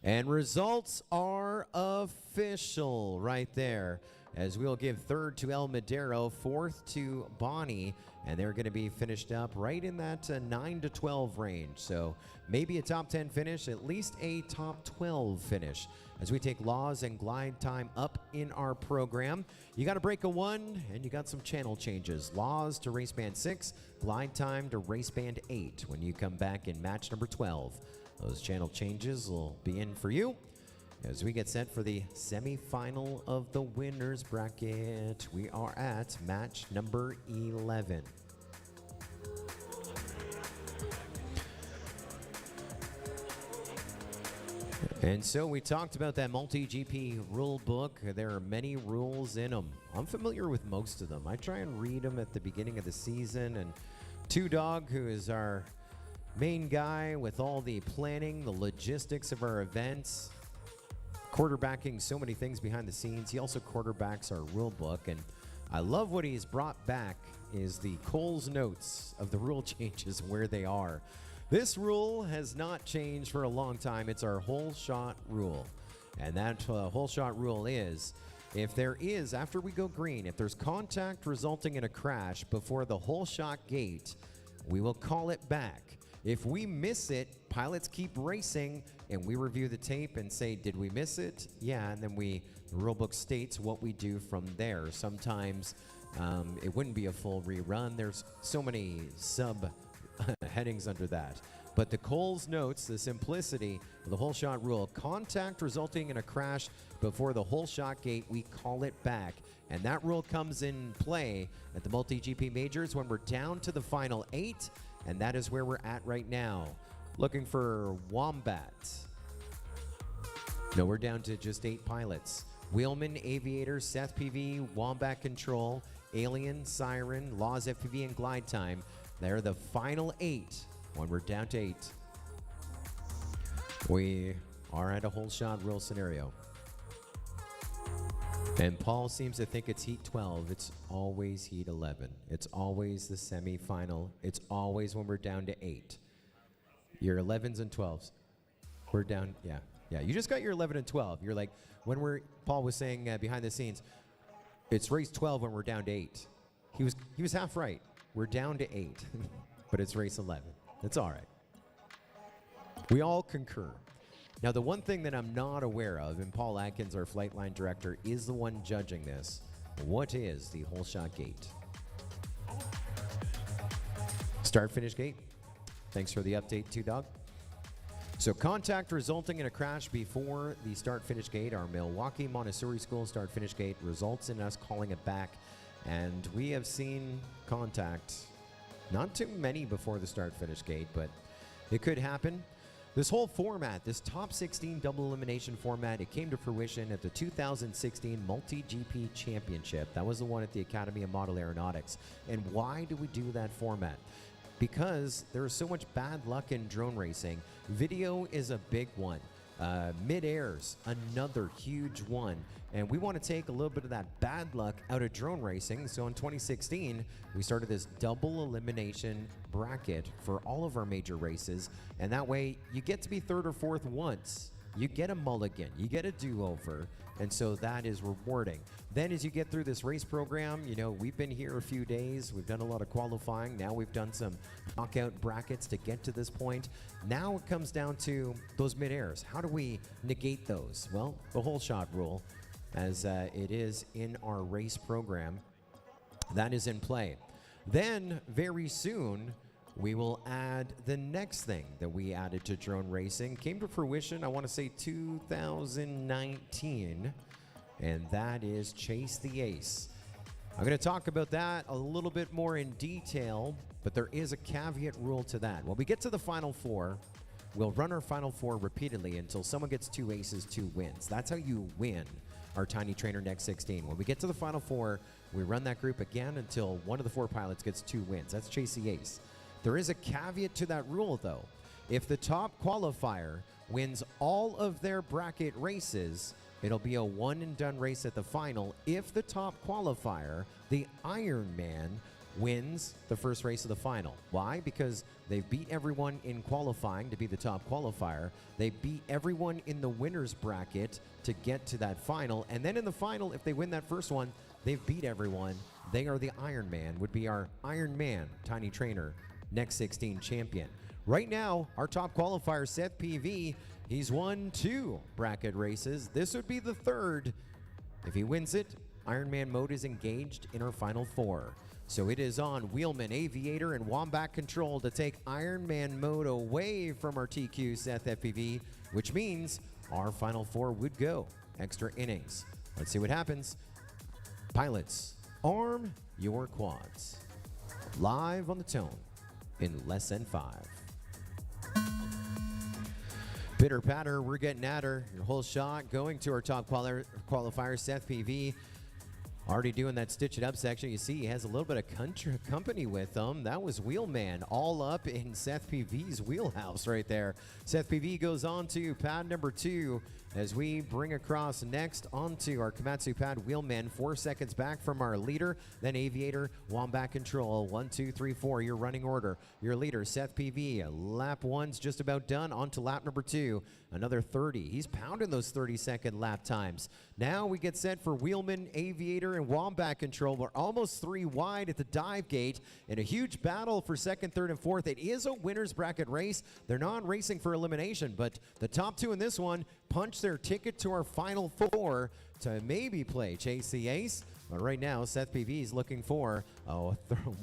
And results are official right there, as we'll give 3rd to El Madero, 4th to Bonnie, and they're going to be finished up right in that 9 to 12 range. So maybe a top 10 finish, at least a top 12 finish. As we take Laws and glide time up in our program, you got to break a 1, and you got some channel changes. Laws to race band 6, glide time to race band 8 when you come back in match number 12. Those channel changes will be in for you as we get set for the semifinal of the winners bracket. We are at match number 11. And so we talked about that MultiGP rule book. There are many rules in them. I'm familiar with most of them. I try and read them at the beginning of the season. And Two Dog, who is our main guy with all the planning, the logistics of our events, quarterbacking so many things behind the scenes. He also quarterbacks our rule book, and I love what he's brought back is the Cole's notes of the rule changes and where they are. This rule has not changed for a long time. It's our hole shot rule, and that hole shot rule is if there is, after we go green, if there's contact resulting in a crash before the hole shot gate, we will call it back. If we miss it, pilots keep racing, and we review the tape and say, did we miss it? Yeah, and then the rule book states what we do from there. Sometimes it wouldn't be a full rerun. There's so many sub headings under that. But the Cole's notes, the simplicity of the hole shot rule, contact resulting in a crash before the hole shot gate, we call it back. And that rule comes in play at the MultiGP Majors when we're down to the final 8. And that is where we're at right now. Looking for Wombat. No, we're down to just 8 pilots. Wheelman, Aviator, Seth PV, Wombat Control, Alien, Siren, Laws FPV, and Glide Time. They're the final 8 when we're down to 8. We are at a hole shot rule scenario. And Paul seems to think it's heat 12. It's always heat 11. It's always the semifinal. It's always when we're down to 8. Your 11s and 12s. We're down, yeah. You just got your 11 and 12. You're like, when we're, Paul was saying behind the scenes, It's race 12 and we're down to 8. He was half right. We're down to 8, but it's race 11. It's all right. We all concur. Now, the one thing that I'm not aware of, and Paul Atkins, our flight line director, is the one judging this. What is the hole shot gate? Start-finish gate. Thanks for the update, Dog. So contact resulting in a crash before the start-finish gate, our Milwaukee Montessori School start-finish gate, results in us calling it back. And we have seen contact, not too many before the start-finish gate, but it could happen. This whole format, this top 16 double elimination format, it came to fruition at the 2016 MultiGP Championship. That was the one at the Academy of Model Aeronautics. And why do we do that format? Because there is so much bad luck in drone racing. Video is a big one. Mid-airs, another huge one. And we want to take a little bit of that bad luck out of drone racing. So in 2016, we started this double elimination bracket for all of our major races. And that way, you get to be third or fourth once. You get a mulligan, you get a do-over. And so that is rewarding. Then as you get through this race program, you know, we've been here a few days. We've done a lot of qualifying. Now we've done some knockout brackets to get to this point. Now it comes down to those mid-airs. How do we negate those? Well, the hole shot rule, as it is in our race program, that is in play. Then very soon, we will add the next thing that we added to drone racing. Came to fruition, I want to say 2019, and that is Chase the Ace. I'm going to talk about that a little bit more in detail, but there is a caveat rule to that. When we get to the Final Four, we'll run our Final Four repeatedly until someone gets 2 aces, 2 wins. That's how you win our Tiny Trainer Next 16. When we get to the Final Four, we run that group again until one of the 4 pilots gets 2 wins. That's Chase the Ace. There is a caveat to that rule, though. If the top qualifier wins all of their bracket races, it'll be a one-and-done race at the final. If the top qualifier, the Iron Man, wins the first race of the final. Why? Because they beat everyone in qualifying to be the top qualifier. They beat everyone in the winner's bracket to get to that final. And then in the final, if they win that first one, they've beat everyone. They are the Iron Man, would be our Iron Man Tiny Trainer Next 16 champion. Right now, our top qualifier, Seth PV, he's won 2 bracket races. This would be the 3rd. If he wins it, Ironman mode is engaged in our Final Four. So it is on Wheelman, Aviator, and Wombat Control to take Ironman mode away from our TQ Seth FPV, which means our Final Four would go extra innings. Let's see what happens. Pilots, arm your quads. Live on the tone in less than 5. Pitter patter, we're getting at her. Your whole shot going to our top qualifier, Seth PV. Already doing that stitch it up section. You see he has a little bit of company with him. That was Wheelman all up in Seth PV's wheelhouse right there. Seth PV goes on to pad number 2 as we bring across next onto our Komatsu pad. Wheelman 4 seconds back from our leader, then Aviator, Wombat Control. 1, 2, 3, 4, your running order. Your leader, Seth PV. Lap 1's just about done. On to lap number 2. Another 30. He's pounding those 30-second lap times. Now we get set for Wheelman, Aviator, and Wombat Control. We're almost 3 wide at the dive gate in a huge battle for 2nd, 3rd, and 4th. It is a winner's bracket race. They're not racing for elimination, but the top 2 in this one punch their ticket to our Final Four to maybe play Chase the Ace. But right now, Seth PV is looking for a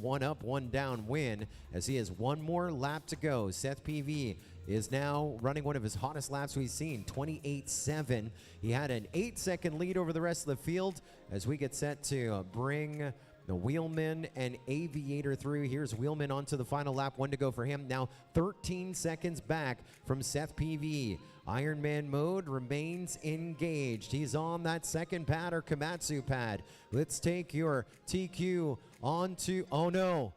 1 up, 1 down win as he has 1 more lap to go. Seth PV is now running one of his hottest laps we've seen, 28.7. He had an 8-second lead over the rest of the field as we get set to bring the Wheelman and Aviator through. Here's Wheelman onto the final lap, 1 to go for him. Now 13 seconds back from Seth PV. Ironman mode remains engaged. He's on that 2nd pad or Komatsu pad. Let's take your TQ onto, oh no,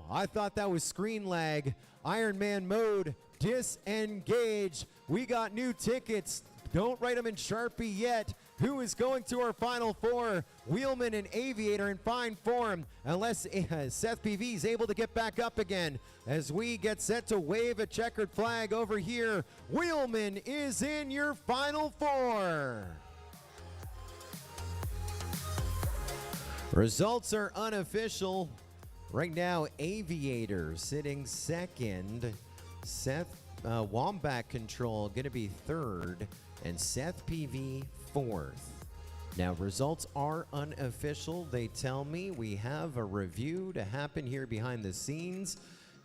I thought that was screen lag. Ironman mode disengaged. We got new tickets. Don't write them in Sharpie yet. Who is going to our Final Four? Wheelman and Aviator in fine form, unless Seth PV is able to get back up again. As we get set to wave a checkered flag over here, Wheelman is in your Final Four. Results are unofficial. Right now, Aviator sitting second. Seth Wombat Control going to be third. And Seth PV fourth. Now, results are unofficial. They tell me we have a review to happen here behind the scenes.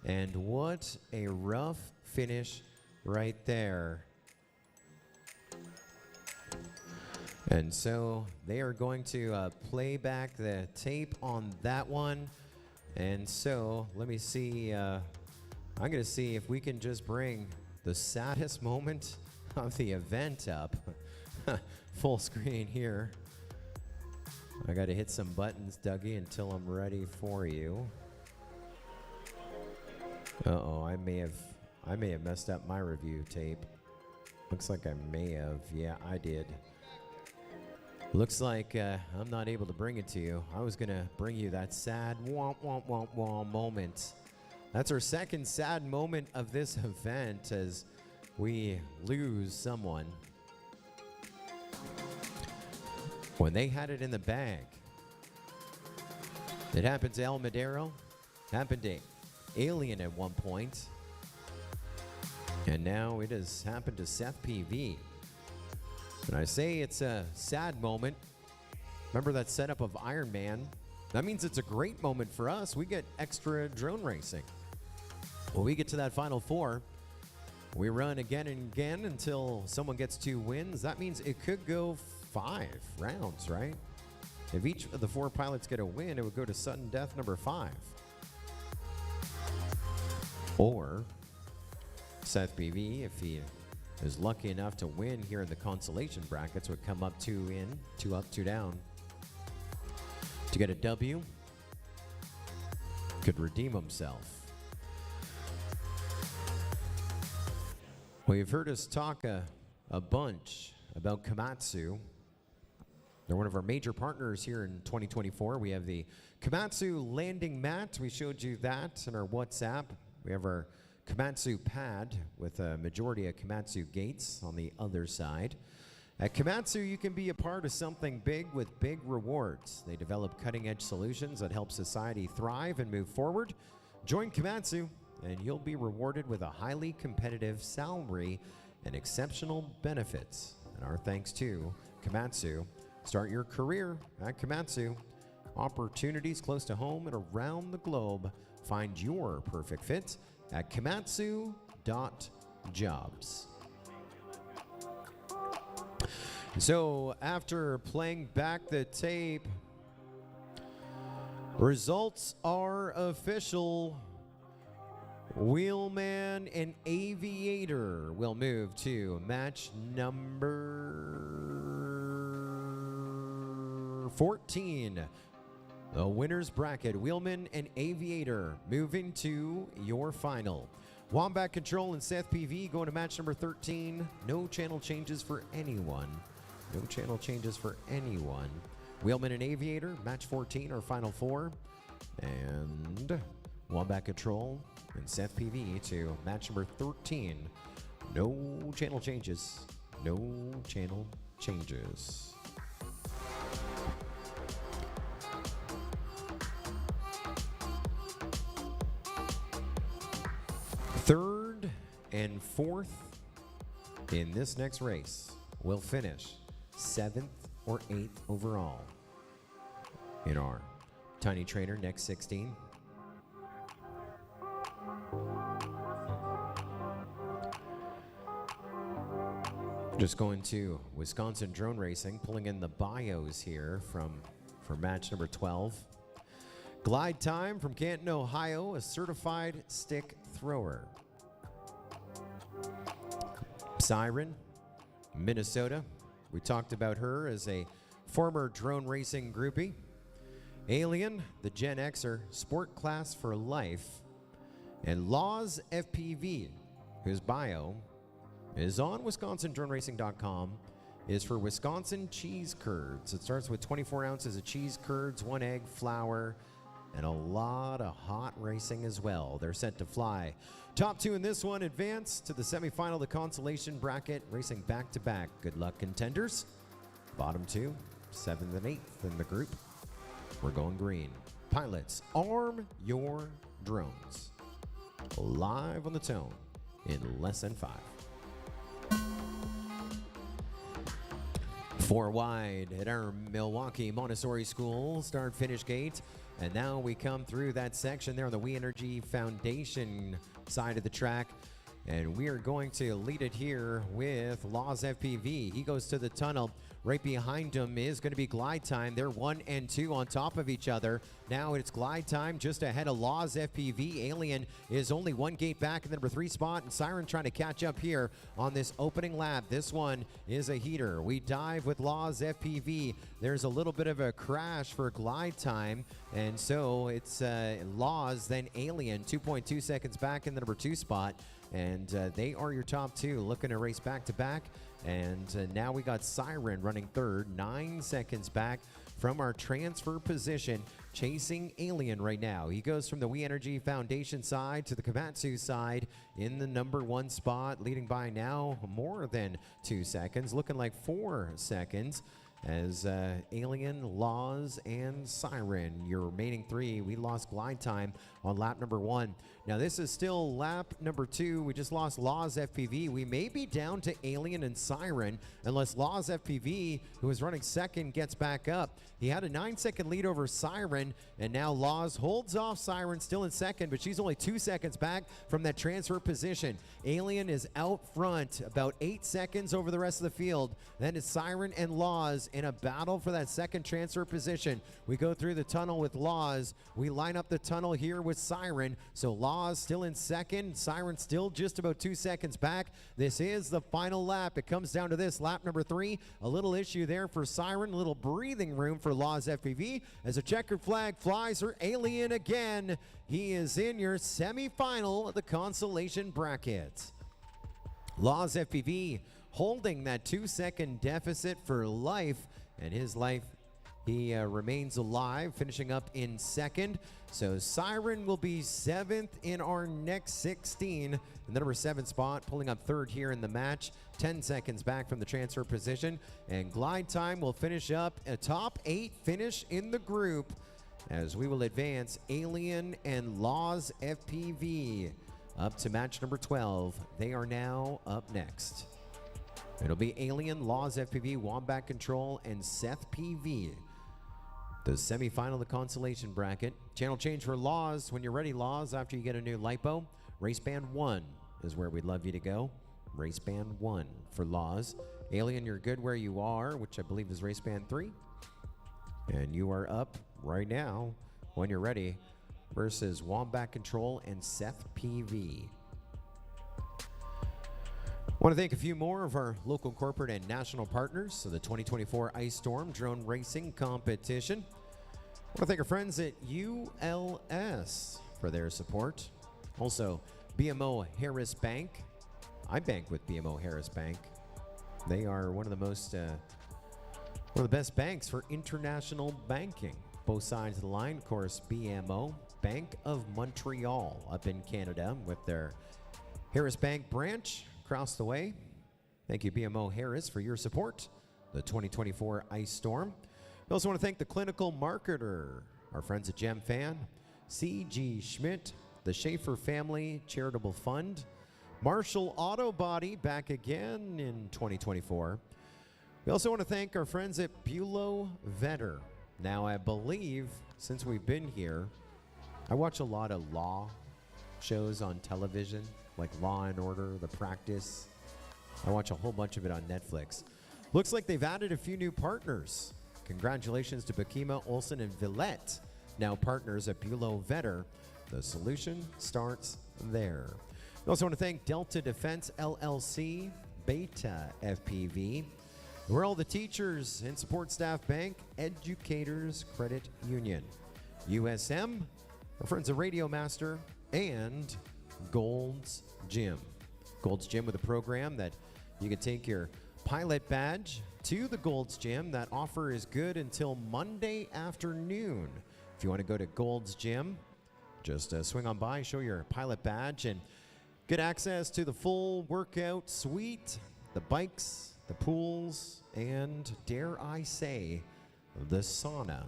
And what a rough finish right there. And so they are going to play back the tape on that one. And so let me see. I'm going to see if we can just bring the saddest moment of the event up. Full screen here. I got to hit some buttons, Dougie, until I'm ready for you. Uh-oh, I may have messed up my review tape. Looks like I may have. Yeah, I did. Looks like I'm not able to bring it to you. I was going to bring you that sad womp, womp, womp, womp moment. That's our second sad moment of this event as we lose someone. When they had it in the bag. It happened to El Madero. Happened to Alien at one point. And now it has happened to Seth PV. And I say it's a sad moment. Remember that setup of Iron Man? That means it's a great moment for us. We get extra drone racing. When we get to that final four, we run again and again until someone gets 2 wins. That means it could go 5 rounds, right? If each of the 4 pilots get a win, it would go to sudden death number 5. Or Seth PV, if he is lucky enough to win here in the consolation brackets, would come up 2 in, 2 up, 2 down. To get a W, could redeem himself. Well, you've heard us talk a bunch about Komatsu. They're one of our major partners here in 2024. We have the Komatsu landing mat. We showed you that in our WhatsApp. We have our Komatsu pad with a majority of Komatsu gates on the other side. At Komatsu, you can be a part of something big with big rewards. They develop cutting-edge solutions that help society thrive and move forward. Join Komatsu, and you'll be rewarded with a highly competitive salary and exceptional benefits. And our thanks to Komatsu. Start your career at Komatsu. Opportunities close to home and around the globe. Find your perfect fit at komatsu.jobs. So after playing back the tape, results are official. Wheelman and Aviator will move to match number 14. The winner's bracket, Wheelman and Aviator, moving to your final. Wombat Control and Seth PV going to match number 13. No channel changes for anyone. No channel changes for anyone. Wheelman and Aviator, match 14, our final 4. And Wombat Control and Seth PV to match number 13. No channel changes. No channel changes. Third and fourth in this next race will finish 7th or 8th overall in our Tiny Trainer next 16. Just going to Wisconsin Drone Racing, pulling in the bios here for match number 12. Glide Time from Canton, Ohio, a certified stick thrower. Siren, Minnesota. We talked about her as a former drone racing groupie. Alien, the Gen Xer, Sport Class for Life. And Laws FPV, whose bio is on WisconsinDroneRacing.com, is for Wisconsin cheese curds. It starts with 24 ounces of cheese curds, 1 egg, flour, and a lot of hot racing as well. They're set to fly. Top 2 in this one advance to the semifinal, the consolation bracket, racing back-to-back. Good luck, contenders. Bottom 2, 7th and 8th in the group We're going green. Pilots, arm your drones. Live on the tone in less than 5. 4 wide at our Milwaukee Montessori School start-finish gate. And now we come through that section there on the We Energy Foundation side of the track. And we are going to lead it here with Laws FPV. He goes to the tunnel. Right behind him is going to be Glide Time. They're 1 and 2 on top of each other. Now it's Glide Time just ahead of Laws FPV. Alien is only 1 gate back in the number 3 spot, and Siren trying to catch up here on this opening lap. This one is a heater. We dive with Laws FPV. There's a little bit of a crash for Glide Time, and so it's Laws, then Alien, 2.2 seconds back in the number 2 spot. And they are your top 2, looking to race back to back. And now we got Siren running 3rd, 9 seconds back from our transfer position, chasing Alien right now. He goes from the We Energy Foundation side to the Komatsu side in the number 1 spot, leading by now more than 2 seconds, looking like 4 seconds. As Alien, Laws, and Siren, your remaining 3. We lost Glide Time on lap number 1. Now this is still lap number 2. We just lost Laws FPV. We may be down to Alien and Siren unless Laws FPV, who is running 2nd, gets back up. He had a 9-second lead over Siren, and now Laws holds off Siren, still in 2nd, but she's only 2 seconds back from that transfer position. Alien is out front, about 8 seconds over the rest of the field. Then it's Siren and Laws in a battle for that 2nd transfer position. We go through the tunnel with Laws. We line up the tunnel here with Siren. So Laws still in 2nd. Siren still just about 2 seconds back. This is the final lap. It comes down to this, lap number 3. A little issue there for Siren, a little breathing room for Laws FPV as a checkered flag flies for Alien again. He is in your semifinal of the Consolation bracket. Laws FPV holding that 2-second deficit for life, and his life, he remains alive, finishing up in 2nd. So Siren will be 7th in our next 16 in the number 7 spot, pulling up 3rd here in the match, 10 seconds back from the transfer position. And Glide Time will finish up a top 8 finish in the group as we will advance Alien and Laws FPV up to match number 12. They are now up next. It'll be Alien, Laws FPV, Wombat Control, and Seth PV. The semifinal of the Consolation bracket. Channel change for Laws. When you're ready, Laws, after you get a new lipo, race band 1 is where we'd love you to go. Race band 1 for Laws. Alien, you're good where you are, which I believe is race band 3. And you are up right now, when you're ready, versus Wombat Control and Seth PV. I want to thank a few more of our local corporate and national partners of the 2024 Ice Storm Drone Racing Competition. I want to thank our friends at ULS for their support. Also, BMO Harris Bank. I bank with BMO Harris Bank. They are one of the best banks for international banking. Both sides of the line, of course, BMO, Bank of Montreal up in Canada with their Harris Bank branch across the way. Thank you, BMO Harris, for your support. The 2024 Ice Storm. We also want to thank the clinical marketer, our friends at GemFan, C.G. Schmidt, the Schaefer Family Charitable Fund, Marshall Auto Body back again in 2024. We also want to thank our friends at Bulow Vetter. Now, I believe since we've been here, I watch a lot of law shows on television, like Law and Order, The Practice. I watch a whole bunch of it on Netflix. Looks like they've added a few new partners. Congratulations to Bakima, Olson, and Villette, now partners at Bulow Vetter. The solution starts there. We also want to thank Delta Defense LLC, Beta FPV, we're all the teachers and support staff bank, Educators Credit Union, USM, our friends at Radio Master, and Gold's Gym. Gold's Gym with a program that you can take your pilot badge to the Gold's Gym. That offer is good until Monday afternoon. If you want to go to Gold's Gym, just swing on by, show your pilot badge, and get access to the full workout suite, the bikes, the pools, and dare I say, the sauna.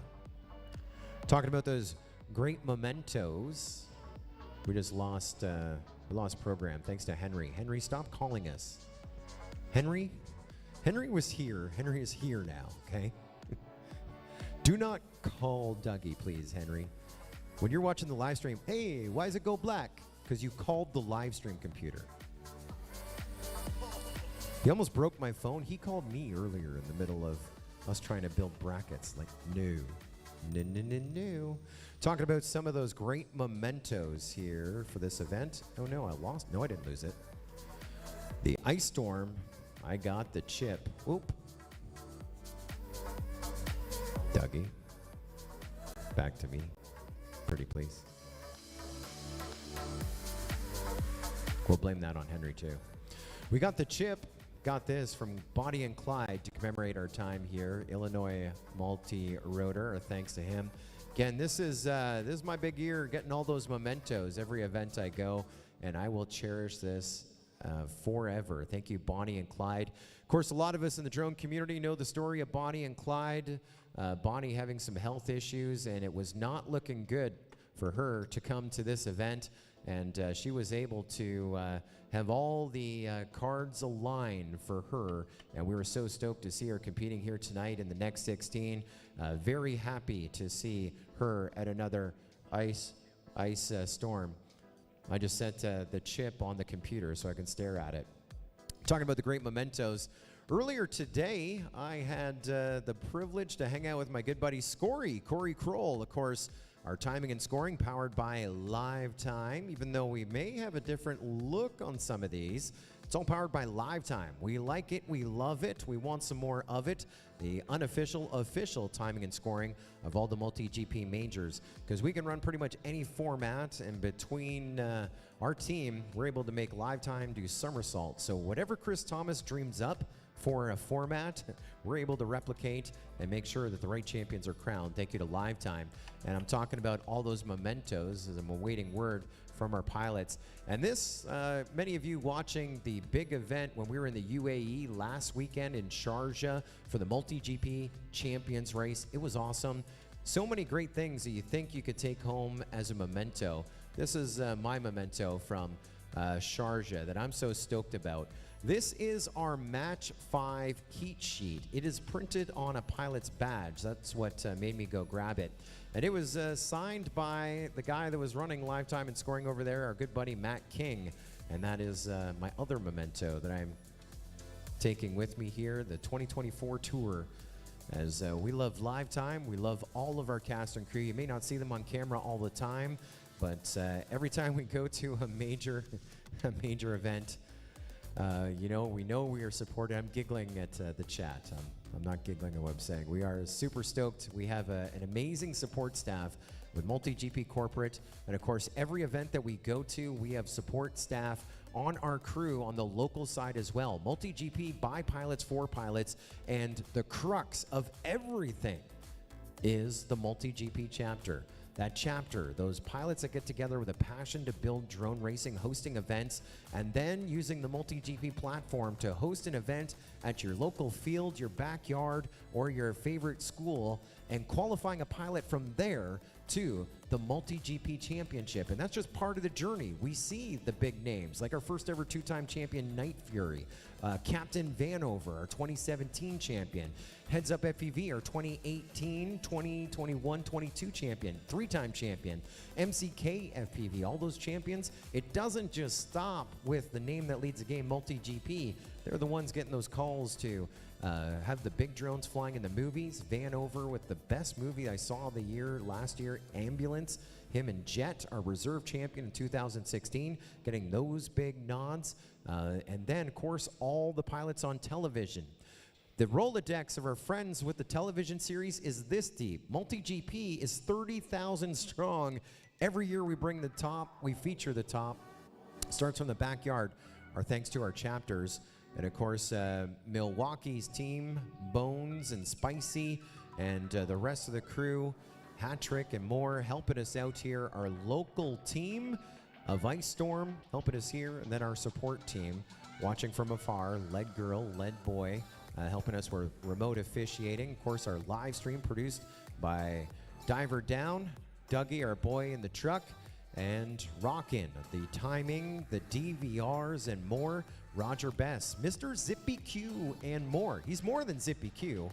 Talking about those great mementos. We just lost program thanks to Henry. Henry, stop calling us. Henry was here. Henry is here now, okay? Do not call Dougie, please, Henry. When you're watching the live stream, hey, why does it go black? Because you called the live stream computer. He almost broke my phone. He called me earlier in the middle of us trying to build brackets. Like, no. Talking about some of those great mementos here for this event. Oh no, I lost. No, I didn't lose it. The Ice Storm. I got the chip. Oop. Dougie. Back to me. Pretty please. We'll blame that on Henry too. We got the chip. Got this from Bonnie and Clyde to commemorate our time here. Illinois multi-rotor. Thanks to him. Again, this is my big year, getting all those mementos every event I go, and I will cherish this forever. Thank you, Bonnie and Clyde. Of course, a lot of us in the drone community know the story of Bonnie and Clyde. Bonnie having some health issues, and it was not looking good for her to come to this event. And she was able to have all the cards aligned for her. And we were so stoked to see her competing here tonight in the next 16. Very happy to see her at another ice storm. I just set the chip on the computer so I can stare at it. Talking about the great mementos. Earlier today, I had the privilege to hang out with my good buddy Corey Kroll, of course. Our timing and scoring powered by Live Time. Even though we may have a different look on some of these, it's all powered by Live Time. We like it, we love it, we want some more of it. The unofficial, official timing and scoring of all the MultiGP majors, because we can run pretty much any format, and between our team, we're able to make Live Time do somersaults. So whatever Chris Thomas dreams up for a format, we're able to replicate and make sure that the right champions are crowned. Thank you to Live Time. And I'm talking about all those mementos as I'm awaiting word from our pilots. And this, many of you watching the big event when we were in the UAE last weekend in Sharjah for the MultiGP Champions Race, it was awesome. So many great things that you think you could take home as a memento. This is my memento from Sharjah that I'm so stoked about. This is our Match 5 heat sheet. It is printed on a pilot's badge. That's what made me go grab it. And it was signed by the guy that was running Live Time and scoring over there, our good buddy Matt King. And that is my other memento that I'm taking with me here, the 2024 tour. As we love Live Time, we love all of our cast and crew. You may not see them on camera all the time, but every time we go to a major event, you know, we are supported. I'm giggling at the chat. I'm not giggling at what I'm saying. We are super stoked. We have an amazing support staff with MultiGP Corporate. And of course, every event that we go to, we have support staff on our crew on the local side as well. MultiGP by pilots, for pilots. And the crux of everything is the MultiGP chapter. That chapter, those pilots that get together with a passion to build drone racing, hosting events, and then using the MultiGP platform to host an event at your local field, your backyard, or your favorite school, and qualifying a pilot from there to the MultiGP Championship. And that's just part of the journey. We see the big names, like our first ever two-time champion, Night Fury, Captain Vanover, our 2017 champion, Heads Up FPV, our 2018, 2021, 22 champion, three-time champion, MCK FPV, all those champions. It doesn't just stop with the name that leads the game, MultiGP. They're the ones getting those calls to have the big drones flying in the movies. Vanover with the best movie I saw of the year last year, Ambulance. Him and Jet, our reserve champion in 2016, getting those big nods. And then, of course, all the pilots on television. The Rolodex of our friends with the television series is this deep. MultiGP is 30,000 strong. Every year we bring the top, we feature the top. Starts from the backyard. Our thanks to our chapters. And of course, Milwaukee's team, Bones and Spicy, and the rest of the crew, Hat-Trick and more, helping us out here. Our local team of Ice Storm helping us here, and then our support team watching from afar, Lead Girl, Lead Boy, helping us with remote officiating. Of course, our live stream produced by Diver down, Dougie, our boy in the truck, and rockin' the timing, the DVRs, and more. Roger Best, Mr. Zippy Q, and more. He's more than Zippy Q.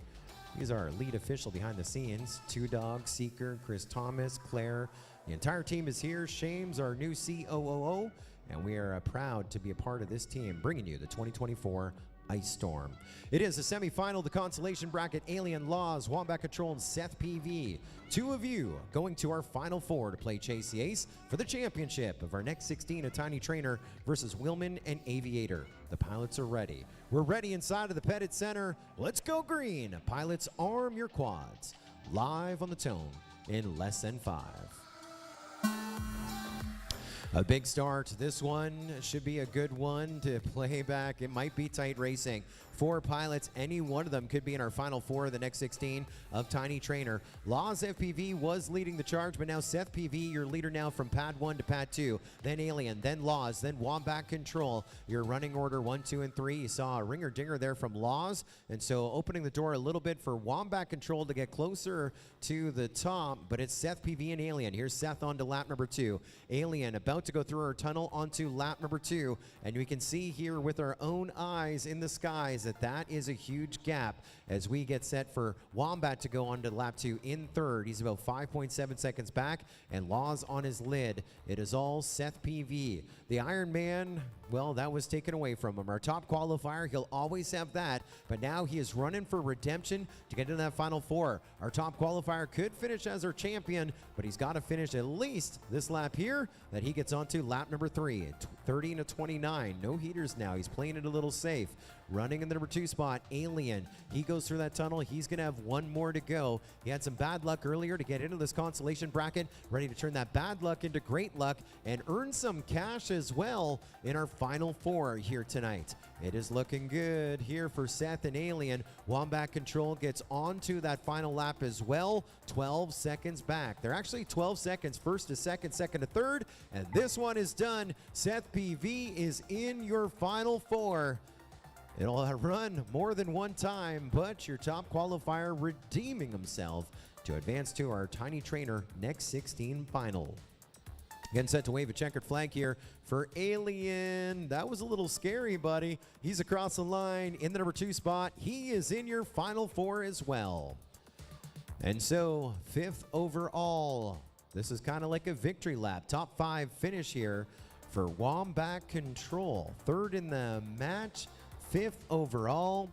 He's our lead official behind the scenes. Two Dog, Seeker, Chris Thomas, Claire. The entire team is here. Shames, our new COO, and we are proud to be a part of this team, bringing you the 2024 Ice Storm. It is the semifinal, the Consolation bracket, Alien Laws, Wombat Control, and Seth PV. Two of you going to our Final Four to play Chase the Ace for the championship of our next 16, a Tiny Trainer versus Willman and Aviator. The pilots are ready. We're ready inside of the Pettit Center. Let's go green. Pilots, arm your quads. Live on the tone in less than 5. A big start. This one should be a good one to play back. It might be tight racing. 4 pilots, any one of them could be in our Final Four of the next 16 of Tiny Trainer. Laws FPV was leading the charge, but now Seth PV, your leader now from Pad 1 to Pad 2. Then Alien, then Laws, then Wombat Control. Your running order 1, 2, and 3. You saw a ringer dinger there from Laws, and so opening the door a little bit for Wombat Control to get closer to the top, but it's Seth PV and Alien. Here's Seth on to lap number 2. Alien about to go through our tunnel onto lap number 2, and we can see here with our own eyes in the skies that is a huge gap as we get set for Wombat to go on to lap 2 in third. He's about 5.7 seconds back, and Laws on his lid. It is all Seth PV. The Iron Man, well, that was taken away from him. Our top qualifier, he'll always have that, but now he is running for redemption to get into that Final Four. Our top qualifier could finish as our champion, but he's got to finish at least this lap here that he gets onto lap number 3. 30 to 29, no heaters now. He's playing it a little safe. Running in the number 2 spot, Alien. He goes through that tunnel. He's going to have one more to go. He had some bad luck earlier to get into this Consolation bracket, ready to turn that bad luck into great luck and earn some cash as well in our Final Four here tonight. It is looking good here for Seth and Alien. Wombat Control gets onto that final lap as well. 12 seconds back. They're actually 12 seconds, first to second, second to third, and this one is done. Seth PV is in your Final Four. It'll run more than one time, but your top qualifier redeeming himself to advance to our Tiny Trainer next 16 final. Again, set to wave a checkered flag here for Alien. That was a little scary, buddy. He's across the line in the number 2 spot. He is in your Final Four as well. And so, 5th overall. This is kind of like a victory lap. Top 5 finish here for Wombat Control. 3rd in the match. 5th overall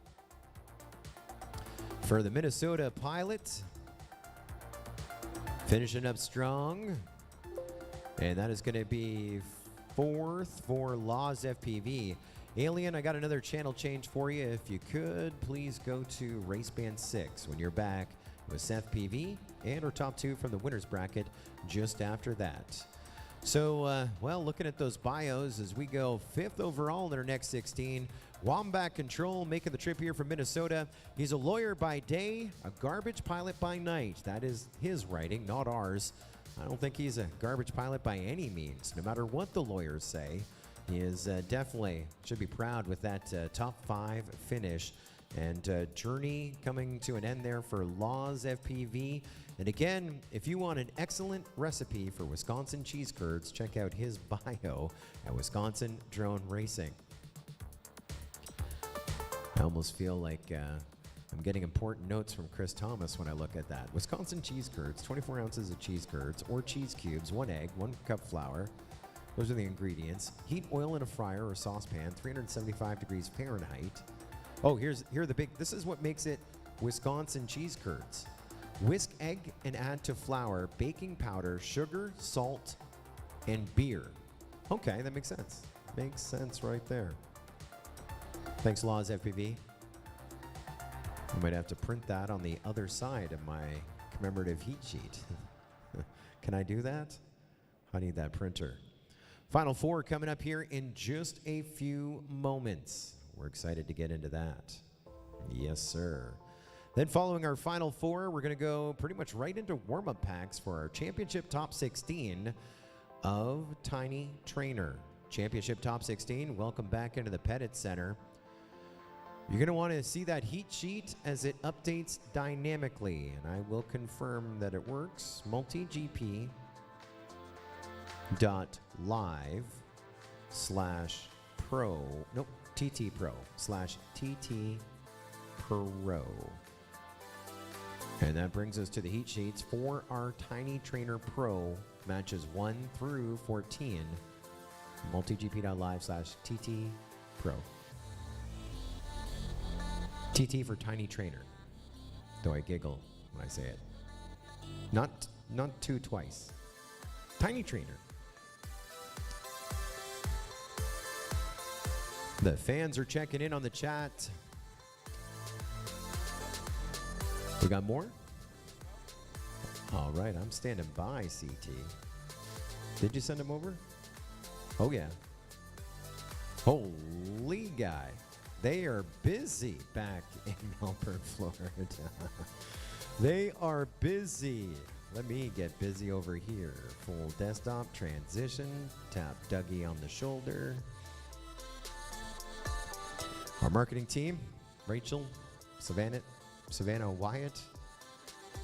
for the Minnesota Pilot. Finishing up strong. And that is going to be 4th for Laws FPV. Alien, I got another channel change for you. If you could, please go to Race Band 6 when you're back with Seth PV and our top 2 from the winner's bracket just after that. So, well, looking at those bios as we go 5th overall in our next 16. Wombat Control making the trip here from Minnesota. He's a lawyer by day, a garbage pilot by night. That is his writing, not ours. I don't think he's a garbage pilot by any means, no matter what the lawyers say. He is definitely should be proud with that top 5 finish. And journey coming to an end there for Laws FPV. And again, if you want an excellent recipe for Wisconsin cheese curds, check out his bio at Wisconsin Drone Racing. I almost feel like I'm getting important notes from Chris Thomas when I look at that. Wisconsin cheese curds, 24 ounces of cheese curds or cheese cubes, 1 egg, 1 cup flour. Those are the ingredients. Heat oil in a fryer or saucepan, 375 degrees Fahrenheit. Oh, here the big, this is what makes it Wisconsin cheese curds. Whisk egg and add to flour, baking powder, sugar, salt, and beer. Okay, that makes sense. Makes sense right there. Thanks, Laws FPV. I might have to print that on the other side of my commemorative heat sheet. Can I do that? I need that printer. Final 4 coming up here in just a few moments. We're excited to get into that. Yes, sir. Then following our Final 4, we're going to go pretty much right into warm-up packs for our Championship Top 16 of Tiny Trainer. Championship Top 16, welcome back into the Pettit Center. You're going to want to see that heat sheet as it updates dynamically, and I will confirm that it works. MultiGP .live/pro, nope, TT Pro /TT Pro. And that brings us to the heat sheets for our Tiny Trainer Pro matches 1 through 14. MultiGP.live/TT Pro. TT for Tiny Trainer. Though I giggle when I say it. Not two twice. Tiny Trainer. The fans are checking in on the chat. We got more? All right, I'm standing by, CT. Did you send them over? Oh, yeah. Holy guy. They are busy back in Melbourne, Florida. They are busy. Let me get busy over here. Full desktop, transition, tap Dougie on the shoulder. Our marketing team, Rachel, Savannah Wyatt,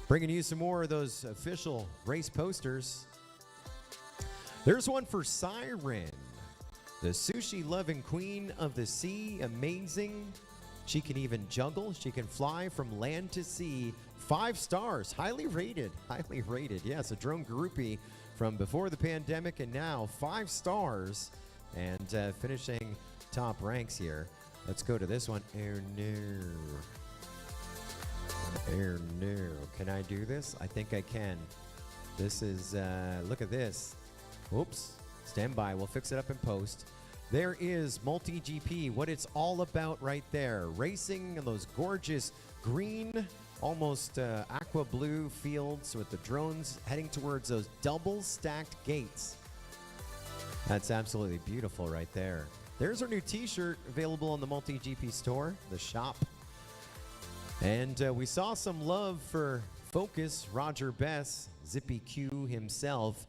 bringing you some more of those official race posters. There's one for Siren, the sushi-loving queen of the sea. Amazing. She can even juggle. She can fly from land to sea. 5 stars. Highly rated. Highly rated. Yes, a drone groupie from before the pandemic and now 5 stars. And finishing top ranks here. Let's go to this one. Oh, no. Oh, no. Can I do this? I think I can. This is, look at this. Oops. Stand by. We'll fix it up in post. There is MultiGP, what it's all about right there. Racing in those gorgeous green, almost aqua blue fields with the drones heading towards those double stacked gates. That's absolutely beautiful right there. There's our new t-shirt available on the MultiGP store, the shop. And we saw some love for Focus, Roger Bess, Zippy Q himself,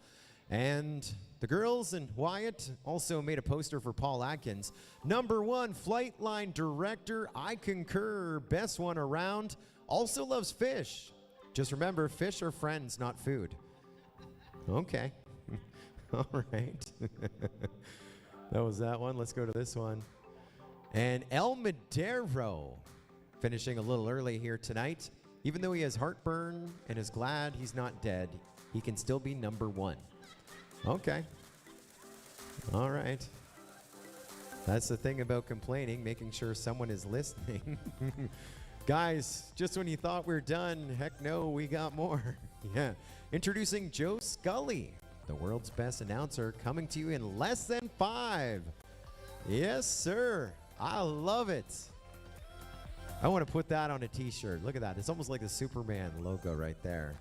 and the girls and Wyatt also made a poster for Paul Atkins. #1 flight line director, I concur, best one around, also loves fish. Just remember, fish are friends, not food. Okay. All right. That was that one. Let's go to this one. And El Madero, finishing a little early here tonight. Even though he has heartburn and is glad he's not dead, he can still be #1. Okay. All right. That's the thing about complaining, making sure someone is listening. Guys, just when you thought we were done, heck no, we got more. Yeah. Introducing Joe Scully, the world's best announcer, coming to you in less than 5. Yes, sir. I love it. I want to put that on a t-shirt. Look at that. It's almost like the Superman logo right there.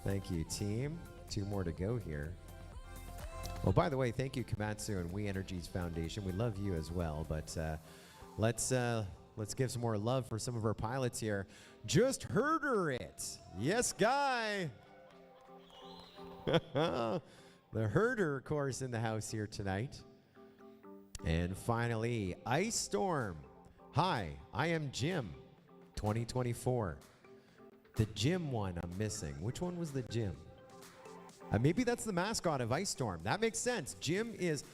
Thank you, team. 2 more to go here. Well, by the way, thank you, Komatsu and We Energies Foundation. We love you as well, but let's give some more love for some of our pilots here. Just herder it. Yes, Guy. The herder, of course, in the house here tonight. And finally, Ice Storm. Hi, I am Jim, 2024. The Jim one I'm missing. Which one was the Jim? Maybe that's the mascot of Ice Storm. That makes sense. Jim is,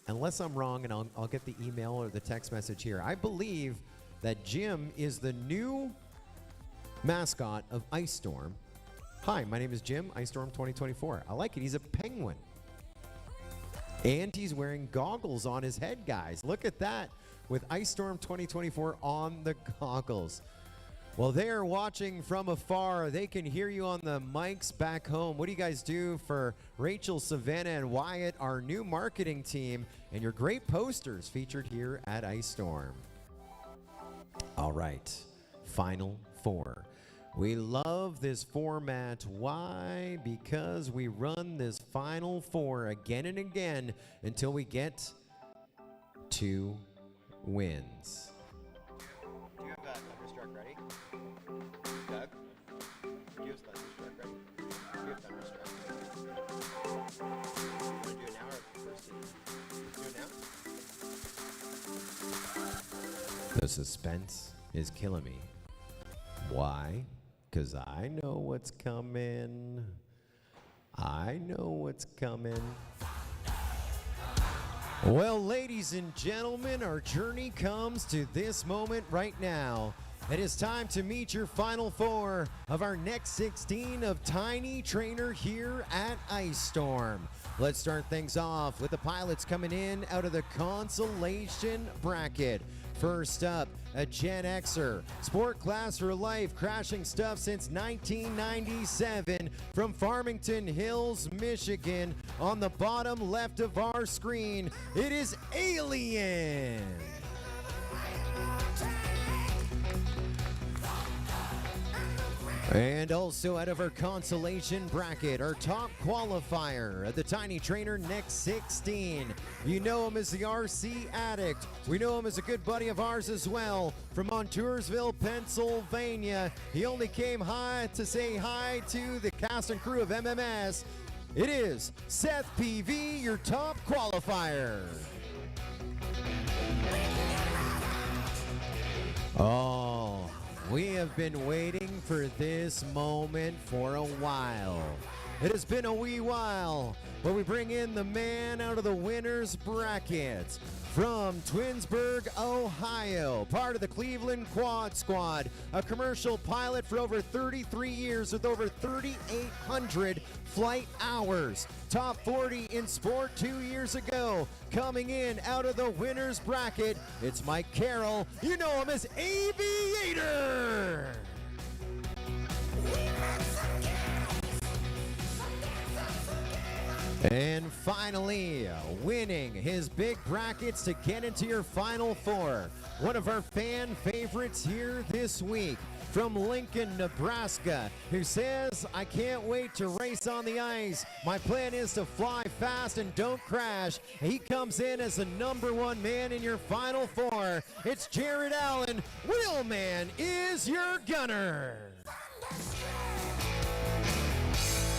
unless I'm wrong, and I'll get the email or the text message here. I believe that Jim is the new mascot of Ice Storm. Hi, my name is Jim, Ice Storm 2024. I like it. He's a penguin. And he's wearing goggles on his head, guys. Look at that, with Ice Storm 2024 on the goggles. Well, they are watching from afar. They can hear you on the mics back home. What do you guys do for Rachel, Savannah, and Wyatt, our new marketing team, and your great posters featured here at Ice Storm? All right, Final 4. We love this format. Why? Because we run this Final 4 again and again until we get 2 wins. Do you have Thunderstruck ready? Doug? Do you have Thunderstruck ready? Do you have Thunderstruck ready? Want to do it now or first scene? Do it now? The suspense is killing me. Why? Because I know what's coming. I know what's coming. Well, ladies and gentlemen, our journey comes to this moment right now. It is time to meet your final four of our next 16 of Tiny Trainer here at Ice Storm. Let's start things off with the pilots coming in out of the Consolation bracket. First up, a Gen Xer, sport class for life, crashing stuff since 1997 from Farmington Hills, Michigan. On the bottom left of our screen, it is Alien. And also out of our Consolation bracket, our top qualifier at the Tiny Trainer Next 16. You know him as the RC Addict. We know him as a good buddy of ours as well from Montoursville, Pennsylvania. He only came high to say hi to the cast and crew of MMS. It is Seth PV, your top qualifier. Oh, we have been waiting for this moment for a while. It has been a wee while, but we bring in the man out of the winner's bracket from Twinsburg, Ohio, part of the Cleveland Quad Squad, a commercial pilot for over 33 years with over 3,800 flight hours. Top 40 in sport 2 years ago. Coming in out of the winner's bracket, it's Mike Carroll. You know him as Aviator. And finally, winning his big brackets to get into your final four, one of our fan favorites here this week from Lincoln, Nebraska, who says, I can't wait to race on the ice. My plan is to fly fast and don't crash. He comes in as the #1 man in your final four. It's Jared Allen. Wheelman is your gunner.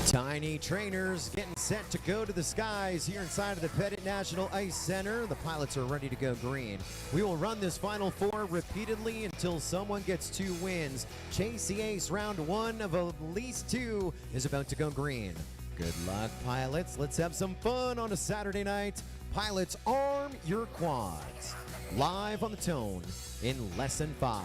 Tiny Trainers getting set to go to the skies here inside of the Pettit National Ice Center. The pilots are ready to go green. We will run this final four repeatedly until someone gets 2 wins. Chase the Ace, round 1 of at least 2 is about to go green. Good luck, pilots. Let's have some fun on a Saturday night. Pilots, arm your quads. Live on the tone in lesson 5.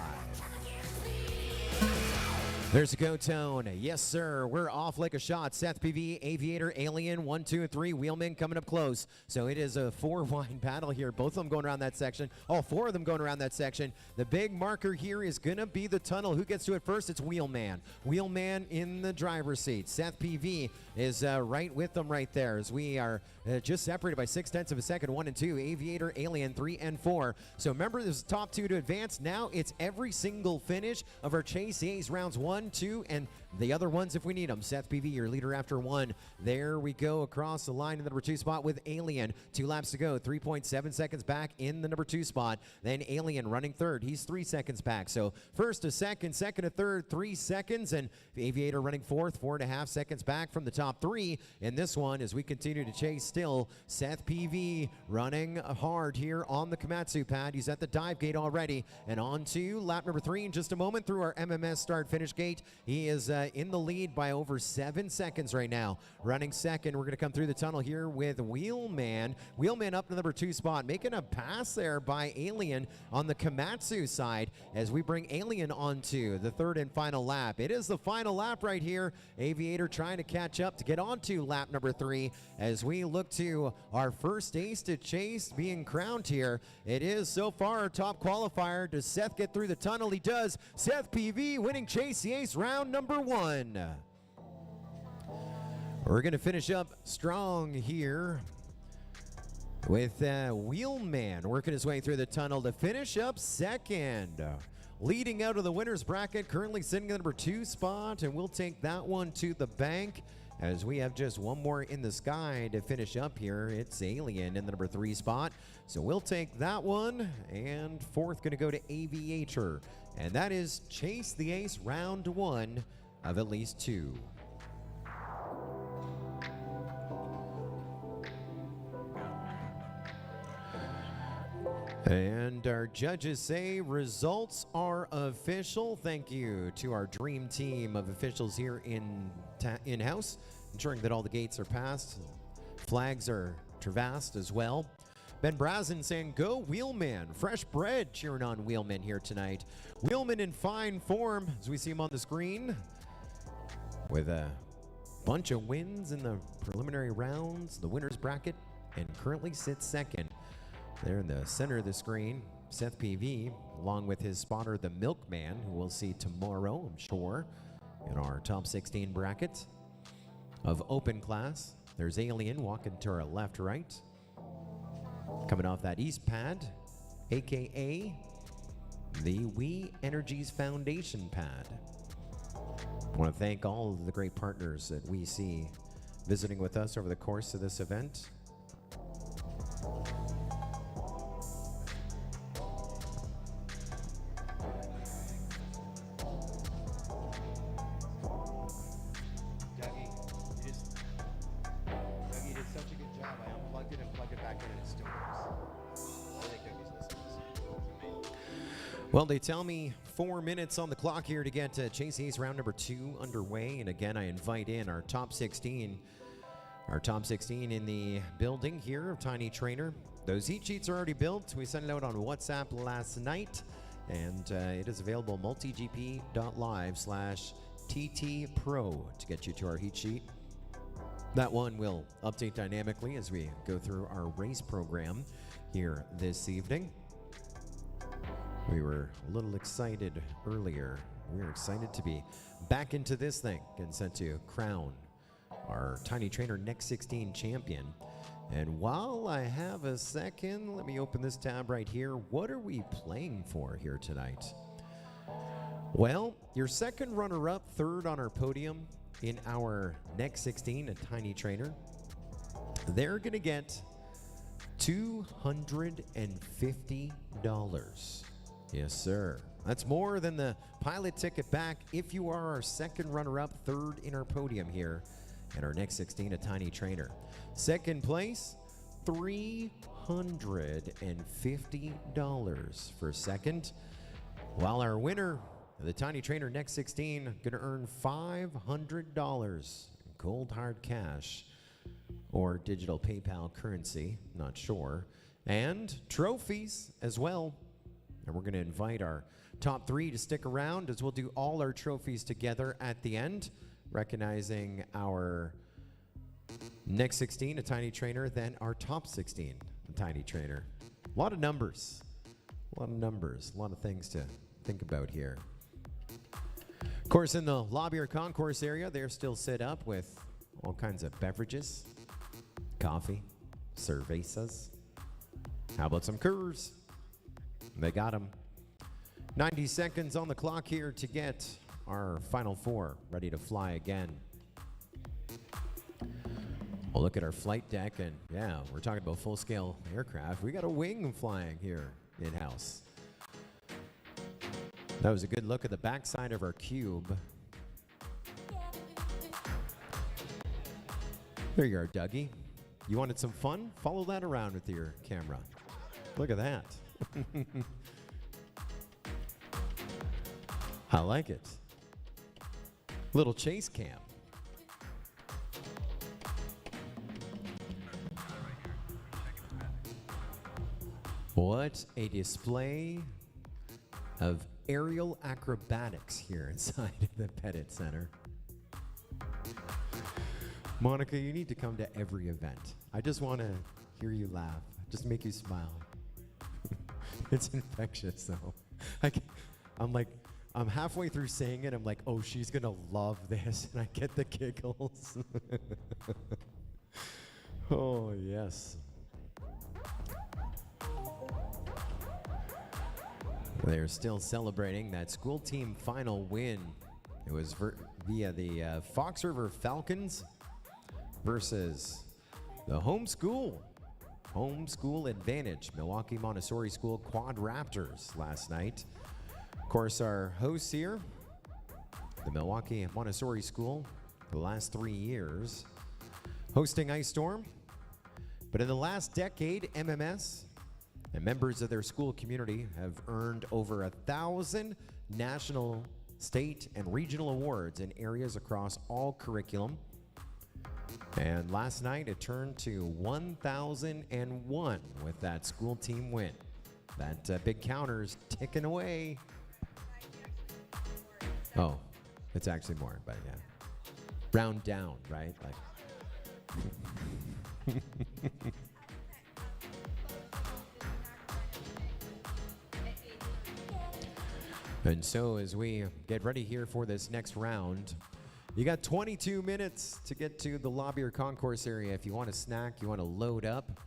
There's a go tone. Yes, sir. We're off like a shot. Seth PV, Aviator, Alien, 1, 2, and 3. Wheelman coming up close. So it is a 4-wide battle here. Both of them going around that section. All 4 of them going around that section. The big marker here is going to be the tunnel. Who gets to it first? It's Wheelman. Wheelman in the driver's seat. Seth PV is right with them right there as we are just separated by 0.6 of a second. 1 and 2. Aviator, Alien, 3 and 4. So remember, this is top 2 to advance. Now it's every single finish of our Chase the Ace rounds 1, 2, and the other ones if we need them. Seth PV, your leader after 1. There we go across the line in the #2 spot with Alien. 2 laps to go. 3.7 seconds back in the #2 spot. Then Alien running third. He's 3 seconds back. So first to second, second to third, 3 seconds. And Aviator running fourth, 4.5 seconds back from the top 3 in this one as we continue to chase still. Seth PV running hard here on the Komatsu pad. He's at the dive gate already. And on to lap number 3 in just a moment through our MMS start finish gate. He is in the lead by over 7 seconds right now. Running second, we're going to come through the tunnel here with Wheelman. Wheelman up to the #2 spot, making a pass there by Alien on the Komatsu side as we bring Alien onto the 3rd and final lap. It is the final lap right here. Aviator trying to catch up to get onto lap number 3 as we look to our first ace to chase being crowned here. It is so far our top qualifier. Does Seth get through the tunnel? He does. Seth PV winning Chase the Ace round number 1. We're going to finish up strong here with Wheelman working his way through the tunnel to finish up second. Leading out of the winner's bracket, currently sitting in the #2 spot, and we'll take that one to the bank as we have just one more in the sky to finish up here. It's Alien in the #3 spot. So we'll take that one, and fourth going to go to Aviator. And that is Chase the Ace round 1 of at least 2. And our judges say results are official. Thank you to our dream team of officials here in-house, ensuring that all the gates are passed. Flags are traversed as well. Ben Brazen saying, go Wheelman. Fresh bread cheering on Wheelman here tonight. Wheelman in fine form as we see him on the screen with a bunch of wins in the preliminary rounds, the winner's bracket, and currently sits second. There in the center of the screen, Seth PV, along with his spotter, the Milkman, who we'll see tomorrow, I'm sure, in our top 16 bracket of open class. There's Alien walking to our left, right. Coming off that east pad, AKA the We Energies Foundation pad. I want to thank all of the great partners that we see visiting with us over the course of this event. Well, they tell me 4 minutes on the clock here to get Chase Ace round number 2 underway. And again, I invite in our top 16. Our top 16 in the building here of Tiny Trainer. Those heat sheets are already built. We sent it out on WhatsApp last night. And it is available multigp.live/TTPro to get you to our heat sheet. That one will update dynamically as we go through our race program here this evening. We were a little excited earlier. We were excited to be back into this thing and set to crown our Tiny Trainer Next 16 champion. And while I have a second, let me open this tab right here. What are we playing for here tonight? Well, your second runner-up, third on our podium in our Next 16, a Tiny Trainer, they're going to get $250. Yes, sir. That's more than the pilot ticket back if you are our second runner-up, third in our podium here at our Next 16, a Tiny Trainer. Second place, $350 for second, while our winner, the Tiny Trainer Next 16, going to earn $500 cold hard cash or digital PayPal currency, not sure, and trophies as well. And we're going to invite our top 3 to stick around as we'll do all our trophies together at the end, recognizing our Next 16, a Tiny Trainer, then our top 16, a Tiny Trainer. A lot of numbers, a lot of things to think about here. Of course, in the lobby or concourse area, they're still set up with all kinds of beverages, coffee, cervezas. How about some Coors? They got them. 90 seconds on the clock here to get our final 4 ready to fly again. We'll look at our flight deck, and yeah, we're talking about full-scale aircraft. We got a wing flying here in-house. That was a good look at the backside of our cube. There you are, Dougie. You wanted some fun? Follow that around with your camera. Look at that. I like it. Little chase cam. What a display of aerial acrobatics here inside of the Pettit Center. Monica, you need to come to every event. I just want to hear you laugh, just make you smile. It's infectious, though. I'm halfway through saying it. I'm like, oh, she's going to love this. And I get the giggles. Oh, yes. They're still celebrating that school team final win. It was via the Fox River Falcons versus the homeschool advantage, Milwaukee Montessori School Quad Raptors last night. Of course, our hosts here, the Milwaukee Montessori School, the last 3 years, hosting Ice Storm. But in the last decade, MMS And members of their school community have earned over 1,000 national, state, and regional awards in areas across all curriculum. And last night it turned to 1,001 with that school team win. That big counter's ticking away. Oh, it's actually more, but yeah. Round down, right? Like. And so as we get ready here for this next round, you got 22 minutes to get to the lobby or concourse area if you want to snack, you want to load up.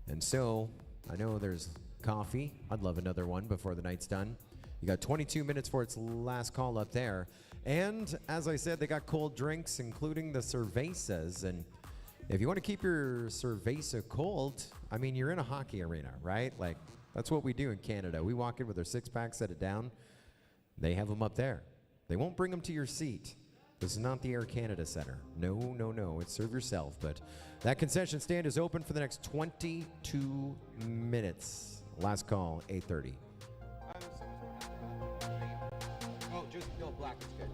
And so I know there's coffee. I'd love another one before the night's done. You got 22 minutes for its last call up there. And as I said, they got cold drinks, including the cervezas. And if you want to keep your cerveza cold, I mean, you're in a hockey arena, right? Like, that's what we do in Canada. We walk in with our six-pack, set it down. They have them up there. They won't bring them to your seat. This is not the Air Canada Center. No, no, no. It's serve yourself. But that concession stand is open for the next 22 minutes. Last call, 8:30. Oh, just no black is good.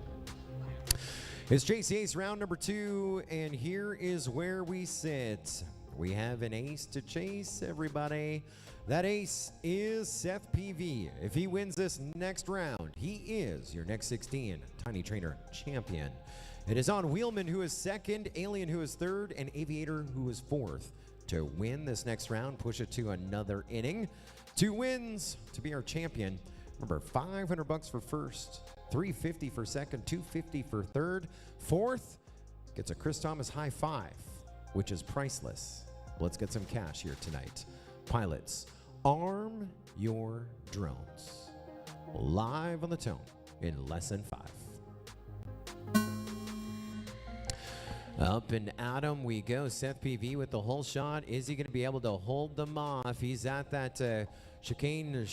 It's JCA's round number 2, and here is where we sit. We have an ace to chase, everybody. That ace is Seth PV. If he wins this next round, he is your next 16 Tiny Trainer champion. It is on Wheelman, who is second, Alien, who is third, and Aviator, who is fourth, to win this next round, push it to another inning. 2 wins to be our champion. Remember, $500 for first, $350 for second, $250 for third. Fourth gets a Chris Thomas high five, which is priceless. Let's get some cash here tonight. Pilots, arm your drones. Live on the tone in less than 5. Up and Adam we go. Seth PV with the whole shot. Is he going to be able to hold them off? He's at that chicane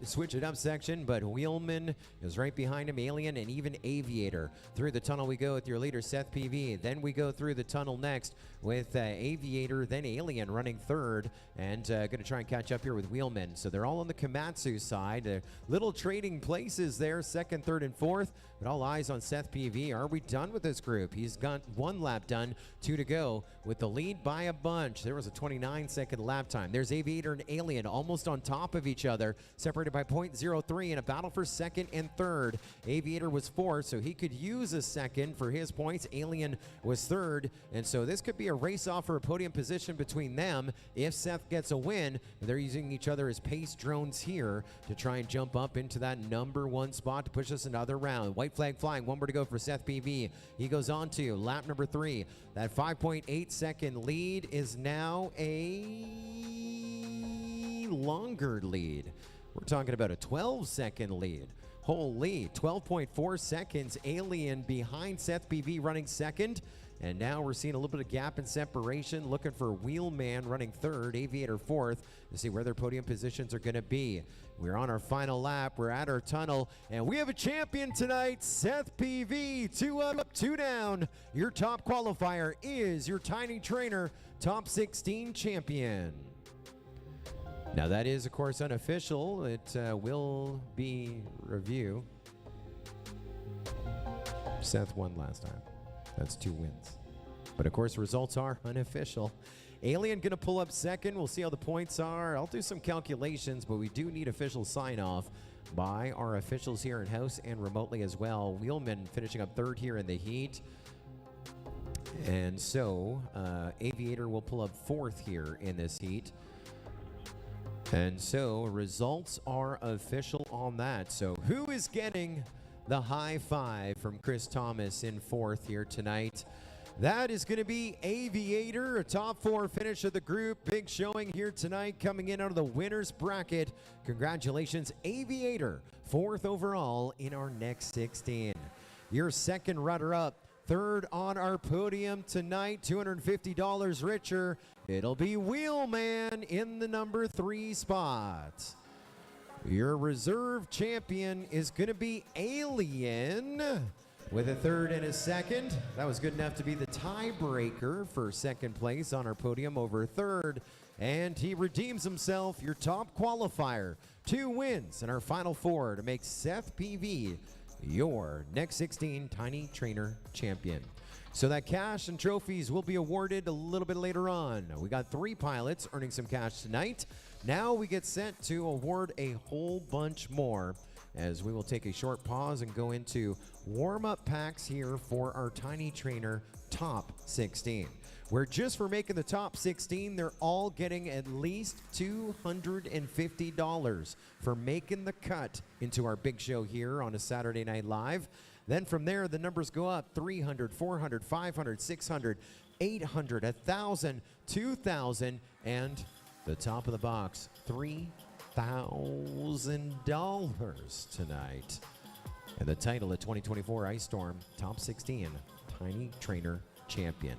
switch it up section, but Wheelman is right behind him, Alien, and even Aviator. Through the tunnel we go with your leader, Seth PV. Then we go through the tunnel next with Aviator, then Alien running third, and going to try and catch up here with Wheelman. So they're all on the Komatsu side. Little trading places there, second, third, and fourth, but all eyes on Seth PV. Are we done with this group? He's got 1 lap done, 2 to go, with the lead by a bunch. There was a 29-second lap time. There's Aviator and Alien almost on top of each other, separated by 0.03 in a battle for second and third. Aviator was fourth, so he could use a second for his points. Alien was third, and so this could be a race-off for a podium position between them. If Seth gets a win, they're using each other as pace drones here to try and jump up into that number 1 spot to push us another round. White flag flying, 1 more to go for Seth PV. He goes on to lap number 3. That 5.8 second lead is now a longer lead. We're talking about a 12-second lead. Holy, 12.4 seconds. Alien behind Seth PV running second. And now we're seeing a little bit of gap in separation, looking for Wheelman running third, Aviator fourth, to see where their podium positions are going to be. We're on our final lap. We're at our tunnel, and we have a champion tonight, Seth PV. 2 up, 2 down. Your top qualifier is your Tiny Trainer Top 16 champion. Now that is, of course, unofficial. It will be review. Seth won last time. That's 2 wins. But of course, results are unofficial. Alien gonna pull up second. We'll see how the points are. I'll do some calculations, but we do need official sign-off by our officials here in-house and remotely as well. Wheelman finishing up third here in the heat. And so, Aviator will pull up fourth here in this heat. And so, results are official on that. So, who is getting the high five from Chris Thomas in fourth here tonight? That is going to be Aviator, a top 4 finish of the group. Big showing here tonight, coming in out of the winner's bracket. Congratulations, Aviator, 4th overall in our next 16. Your second runner-up, third on our podium tonight, $250 richer. It'll be Wheelman in the number 3 spot. Your reserve champion is going to be Alien. with a third and a second. That was good enough to be the tiebreaker for second place on our podium over third. And he redeems himself, your top qualifier. 2 wins in our final 4 to make Seth PV your next 16 Tiny Trainer champion. So that cash and trophies will be awarded a little bit later on. We got 3 pilots earning some cash tonight. Now we get set to award a whole bunch more, as we will take a short pause and go into warm-up packs here for our Tiny Trainer top 16. Where just for making the top 16, they're all getting at least $250 for making the cut into our big show here on a Saturday Night Live. Then from there, the numbers go up: 300, 400, 500, 600, 800, 1,000, 2,000, and the top of the box, $3,000 tonight. And the title of 2024 Ice Storm Top 16 Tiny Trainer Champion.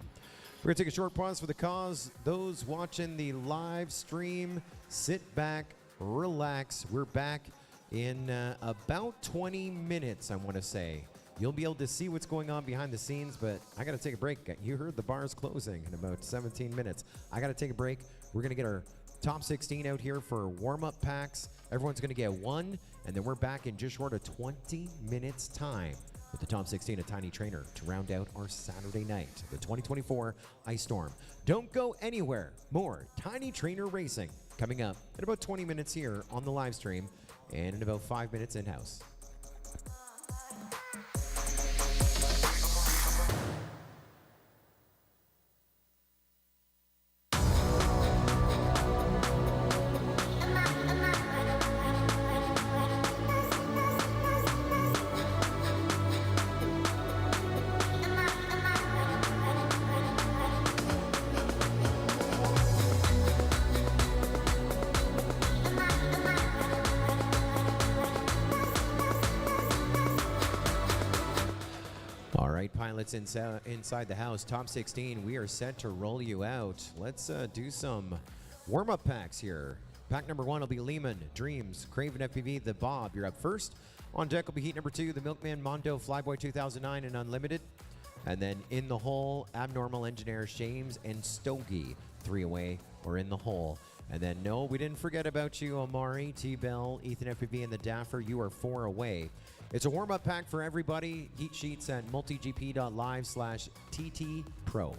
We're going to take a short pause for the cause. Those watching the live stream, sit back, relax. We're back in about 20 minutes, I want to say. You'll be able to see what's going on behind the scenes, but I got to take a break. You heard the bars closing in about 17 minutes. I got to take a break. We're going to get our top 16 out here for warm-up packs. Everyone's going to get 1, and then we're back in just short of 20 minutes time with the top 16 of Tiny Trainer to round out our Saturday night, the 2024 Ice Storm. Don't go anywhere. More Tiny Trainer racing coming up in about 20 minutes here on the live stream, and in about 5 minutes in-house. Pilots inside the house, top 16, we are set to roll you out. Let's do some warm-up packs here. Pack number 1 will be Lehman, Dreams, Craven FPV, the Bob. You're up first. On deck will be heat number 2, the Milkman, Mondo, Flyboy 2009, and Unlimited. And then in the hole, Abnormal Engineer, Shames, and Stogie. 3 away or in the hole. And then, no, we didn't forget about you, Omari, T-Bell, Ethan FPV, and the Daffer. You are 4 away. It's a warm-up pack for everybody. Heat sheets at multigp.live/ttpro.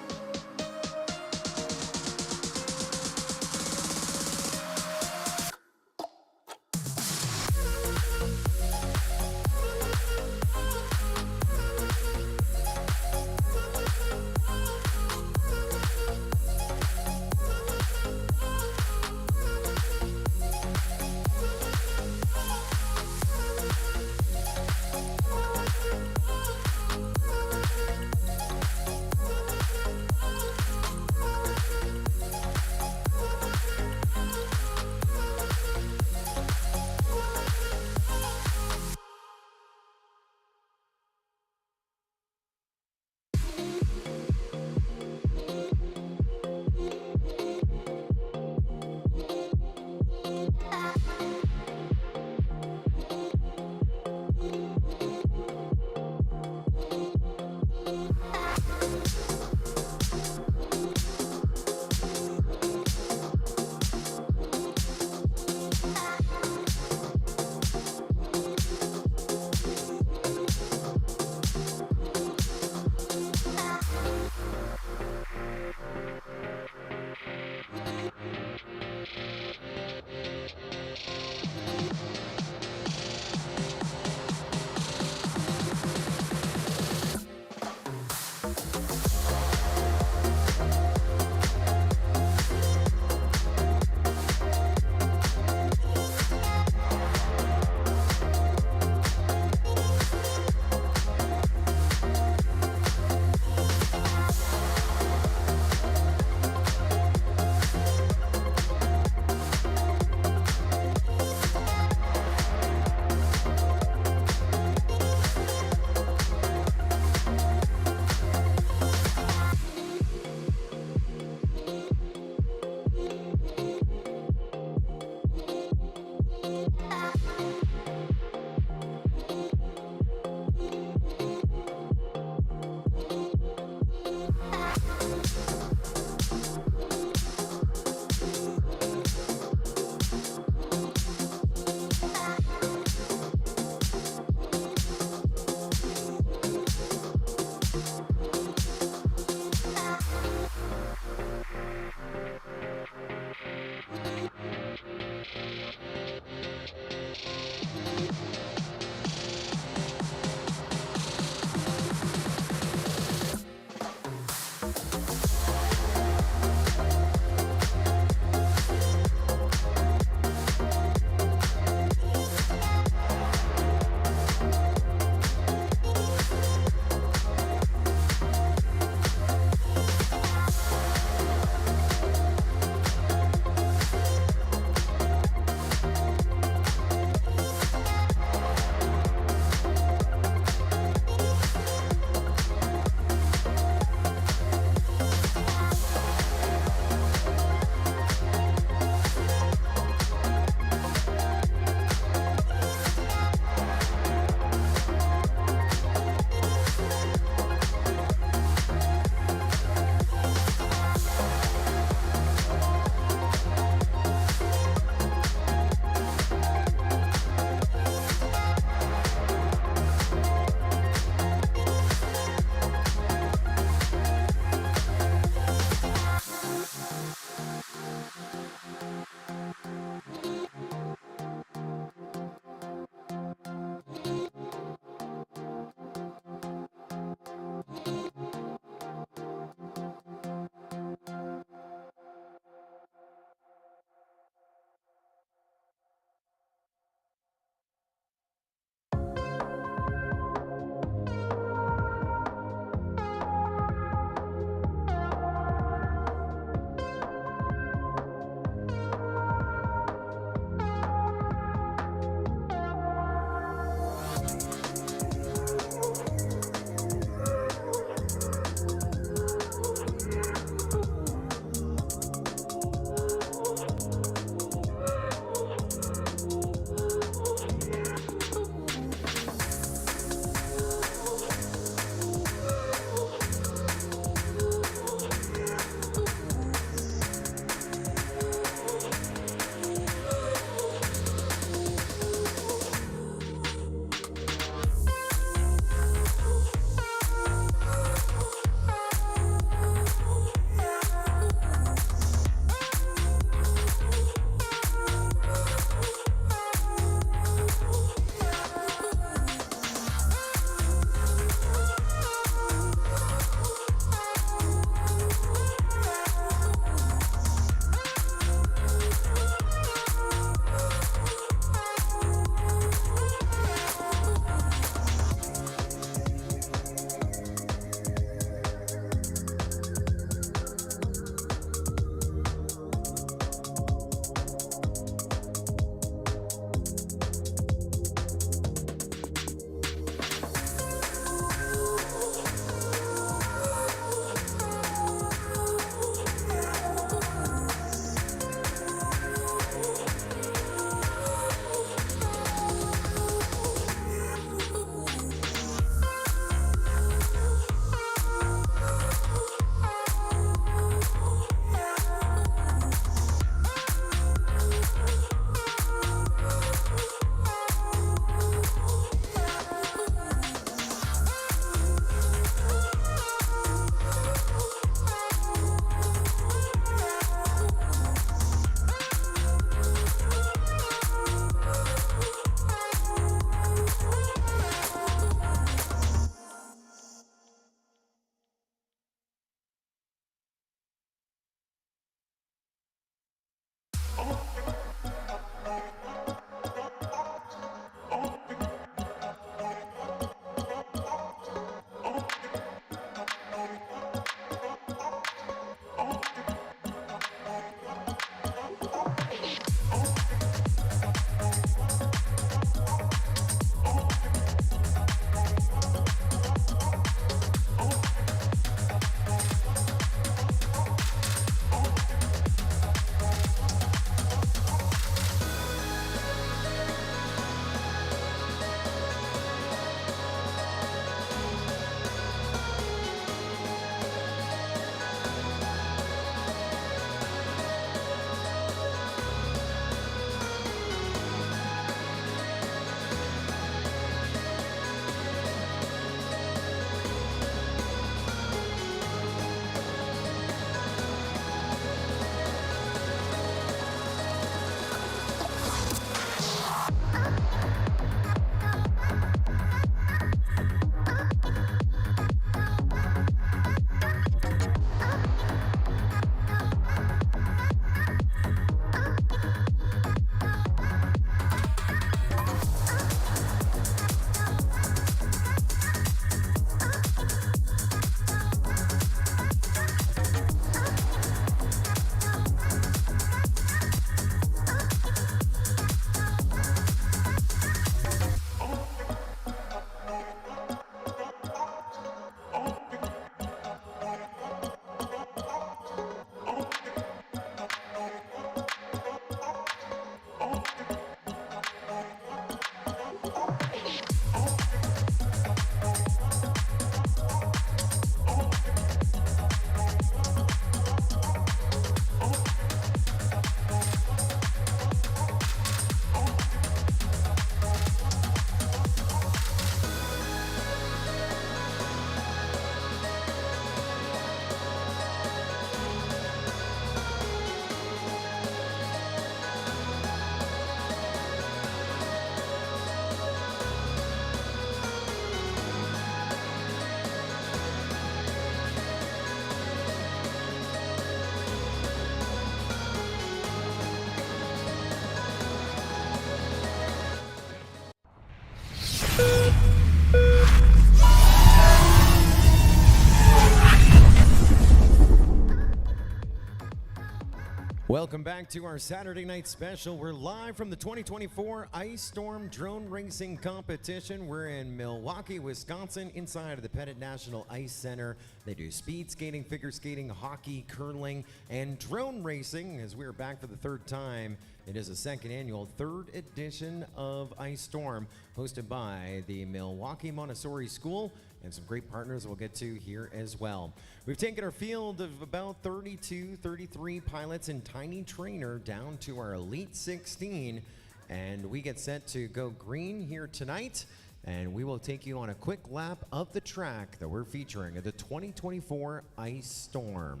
Welcome back to our Saturday night special. We're live from the 2024 Ice Storm Drone Racing Competition. We're in Milwaukee, Wisconsin, inside of the Pettit National Ice Center. They do speed skating, figure skating, hockey, curling, and drone racing. As we're back for the third time, it is a second annual, third edition of Ice Storm, hosted by the Milwaukee Montessori School and some great partners we'll get to here as well. We've taken our field of about 32, 33 pilots and tiny trainer down to our Elite 16, and we get set to go green here tonight, and we will take you on a quick lap of the track that we're featuring at the 2024 Ice Storm.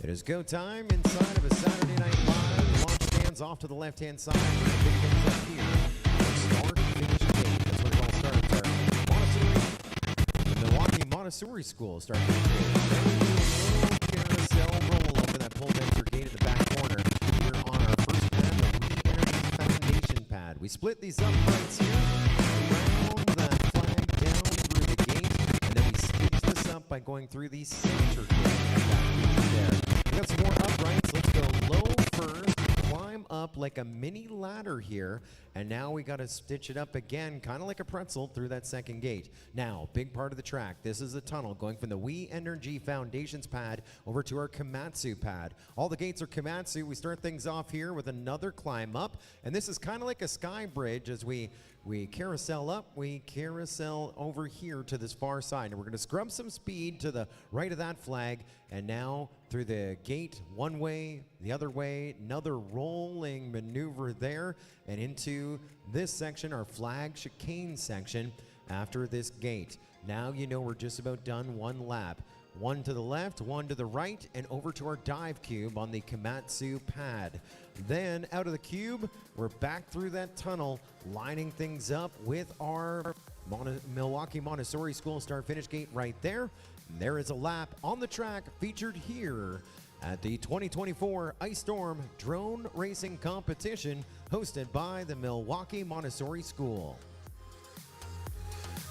It is go time inside of a Saturday Night Live. Launch stands off to the left-hand side. We're gonna pick things up here. Start, finish, gate. That's where it all starts there. Milwaukee Montessori School starting to do a carousel roll over that pole dancer gate in the back corner. We're on our first pad, the re-energy foundation pad. We split these up right here, round that flag down through the gate, and then we stitch this up by going through the center gate. There. We got some more uprights. Let's go low first, climb up like a mini ladder here, and now we got to stitch it up again, kind of like a pretzel through that second gate. Now, big part of the track. This is the tunnel going from the re-energy foundations pad over to our Komatsu pad. All the gates are Komatsu. We start things off here with another climb up, and this is kind of like a sky bridge as we carousel up, we carousel over here to this far side. And we're going to scrub some speed to the right of that flag. And now through the gate, one way, the other way, another rolling maneuver there. And into this section, our flag chicane section after this gate. Now you know we're just about done one lap. One to the left, one to the right, and over to our dive cube on the Komatsu pad. Then out of the cube, we're back through that tunnel, lining things up with our Milwaukee Montessori School start-finish gate right there. And there is a lap on the track featured here at the 2024 Ice Storm Drone Racing Competition hosted by the Milwaukee Montessori School.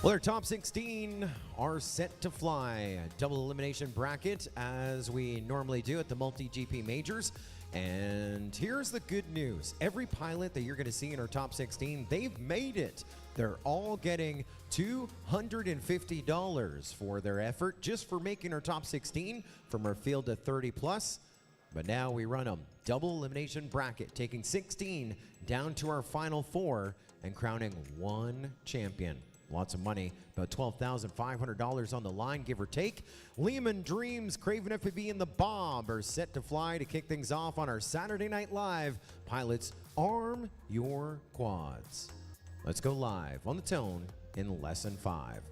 Well, our top 16 are set to fly. Double elimination bracket as we normally do at the MultiGP Majors. And here's the good news. Every pilot that you're going to see in our top 16, they've made it. They're all getting $250 for their effort just for making our top 16 from our field of 30 plus. But now we run them double elimination bracket, taking 16 down to our final 4 and crowning one champion. Lots of money, about $12,500 on the line, give or take. Lehman Dreams, Craven FPV, and the Bob are set to fly to kick things off on our Saturday Night Live. Pilots, arm your quads. Let's go live on the tone in lesson 5.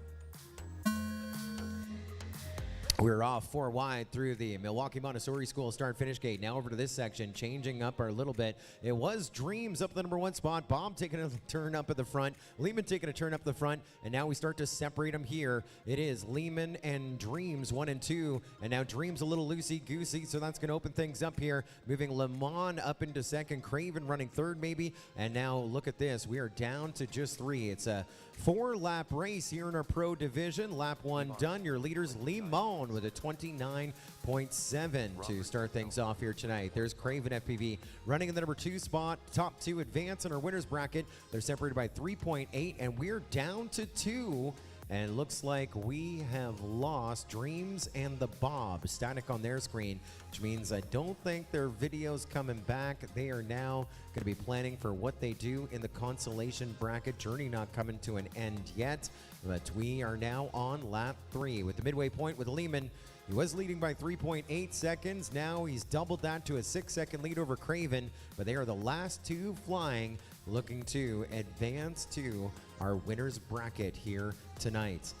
We're off 4 wide through the Milwaukee Montessori School start-finish gate. Now over to this section, changing up a little bit. It was Dreams up the number 1 spot. Bob taking a turn up at the front. Lehman taking a turn up the front. And now we start to separate them here. It is Lehman and Dreams 1 and 2. And now Dreams a little loosey-goosey, so that's going to open things up here. Moving Le Mans up into second. Craven running third maybe. And now look at this. We are down to just 3. It's a 4-lap race here in our pro division. Lap 1 done. Your leaders, Limon with a 29.7 to start things off here tonight. There's Craven FPV running in the number 2 spot. Top 2 advance in our winners bracket. They're separated by 3.8, and we're down to 2. And looks like we have lost Dreams and the Bob static on their screen, which means I don't think their video's coming back. They are now going to be planning for what they do in the Consolation bracket. Journey not coming to an end yet, but we are now on lap 3 with the midway point with Lehman. He was leading by 3.8 seconds. Now he's doubled that to a 6-second lead over Craven, but they are the last 2 flying, looking to advance to our winner's bracket here tonight.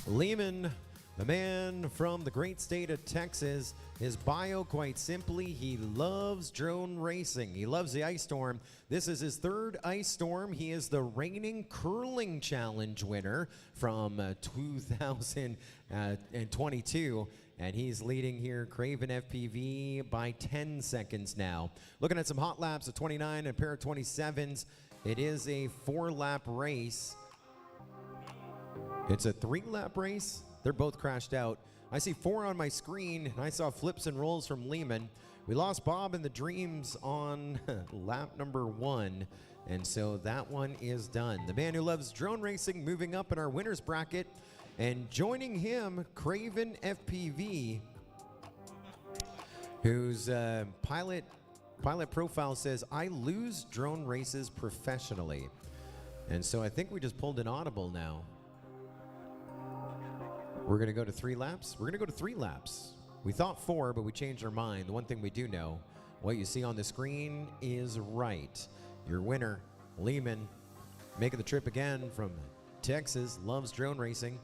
Lehman, the man from the great state of Texas, his bio quite simply, he loves drone racing. He loves the Ice Storm. This is his 3rd Ice Storm. He is the reigning curling challenge winner from 2022. And he's leading here, Craven FPV, by 10 seconds now. Looking at some hot laps of 29 and a pair of 27s. It is a 4-lap race. It's a 3-lap race. They're both crashed out. I see 4 on my screen, and I saw flips and rolls from Lehman. We lost Bob and the Dreams on lap number 1, and so that one is done. The man who loves drone racing moving up in our winners bracket, and joining him, Craven FPV, whose pilot profile says, "I lose drone races professionally." And so I think we just pulled an audible now. We're going to go to 3 laps? We're going to go to 3 laps. We thought 4, but we changed our mind. The one thing we do know, what you see on the screen is right. Your winner, Lehman, making the trip again from Texas, loves drone racing.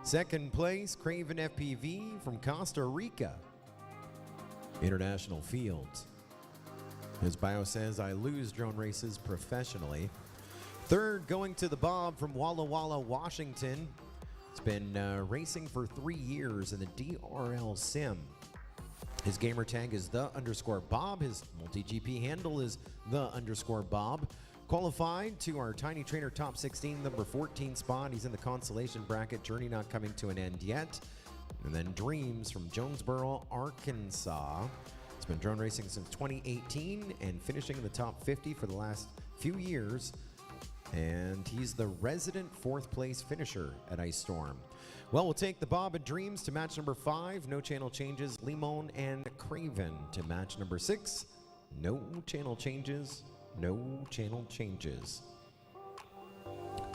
Second place, Craven FPV from Costa Rica. International Fields. His bio says, "I lose drone races professionally." Third, going to the Bob from Walla Walla, Washington. He's been racing for 3 years in the DRL Sim. His gamer tag is _Bob. His MultiGP handle is _Bob. Qualified to our Tiny Trainer Top 16, number 14 spot. He's in the Consolation bracket. Journey not coming to an end yet. And then Dreams from Jonesboro, Arkansas. He's been drone racing since 2018 and finishing in the top 50 for the last few years. And he's the resident 4th place finisher at Ice Storm. Well, we'll take the Bob and Dreams to match number 5. No channel changes. Limon and Craven to match number 6. No channel changes. No channel changes.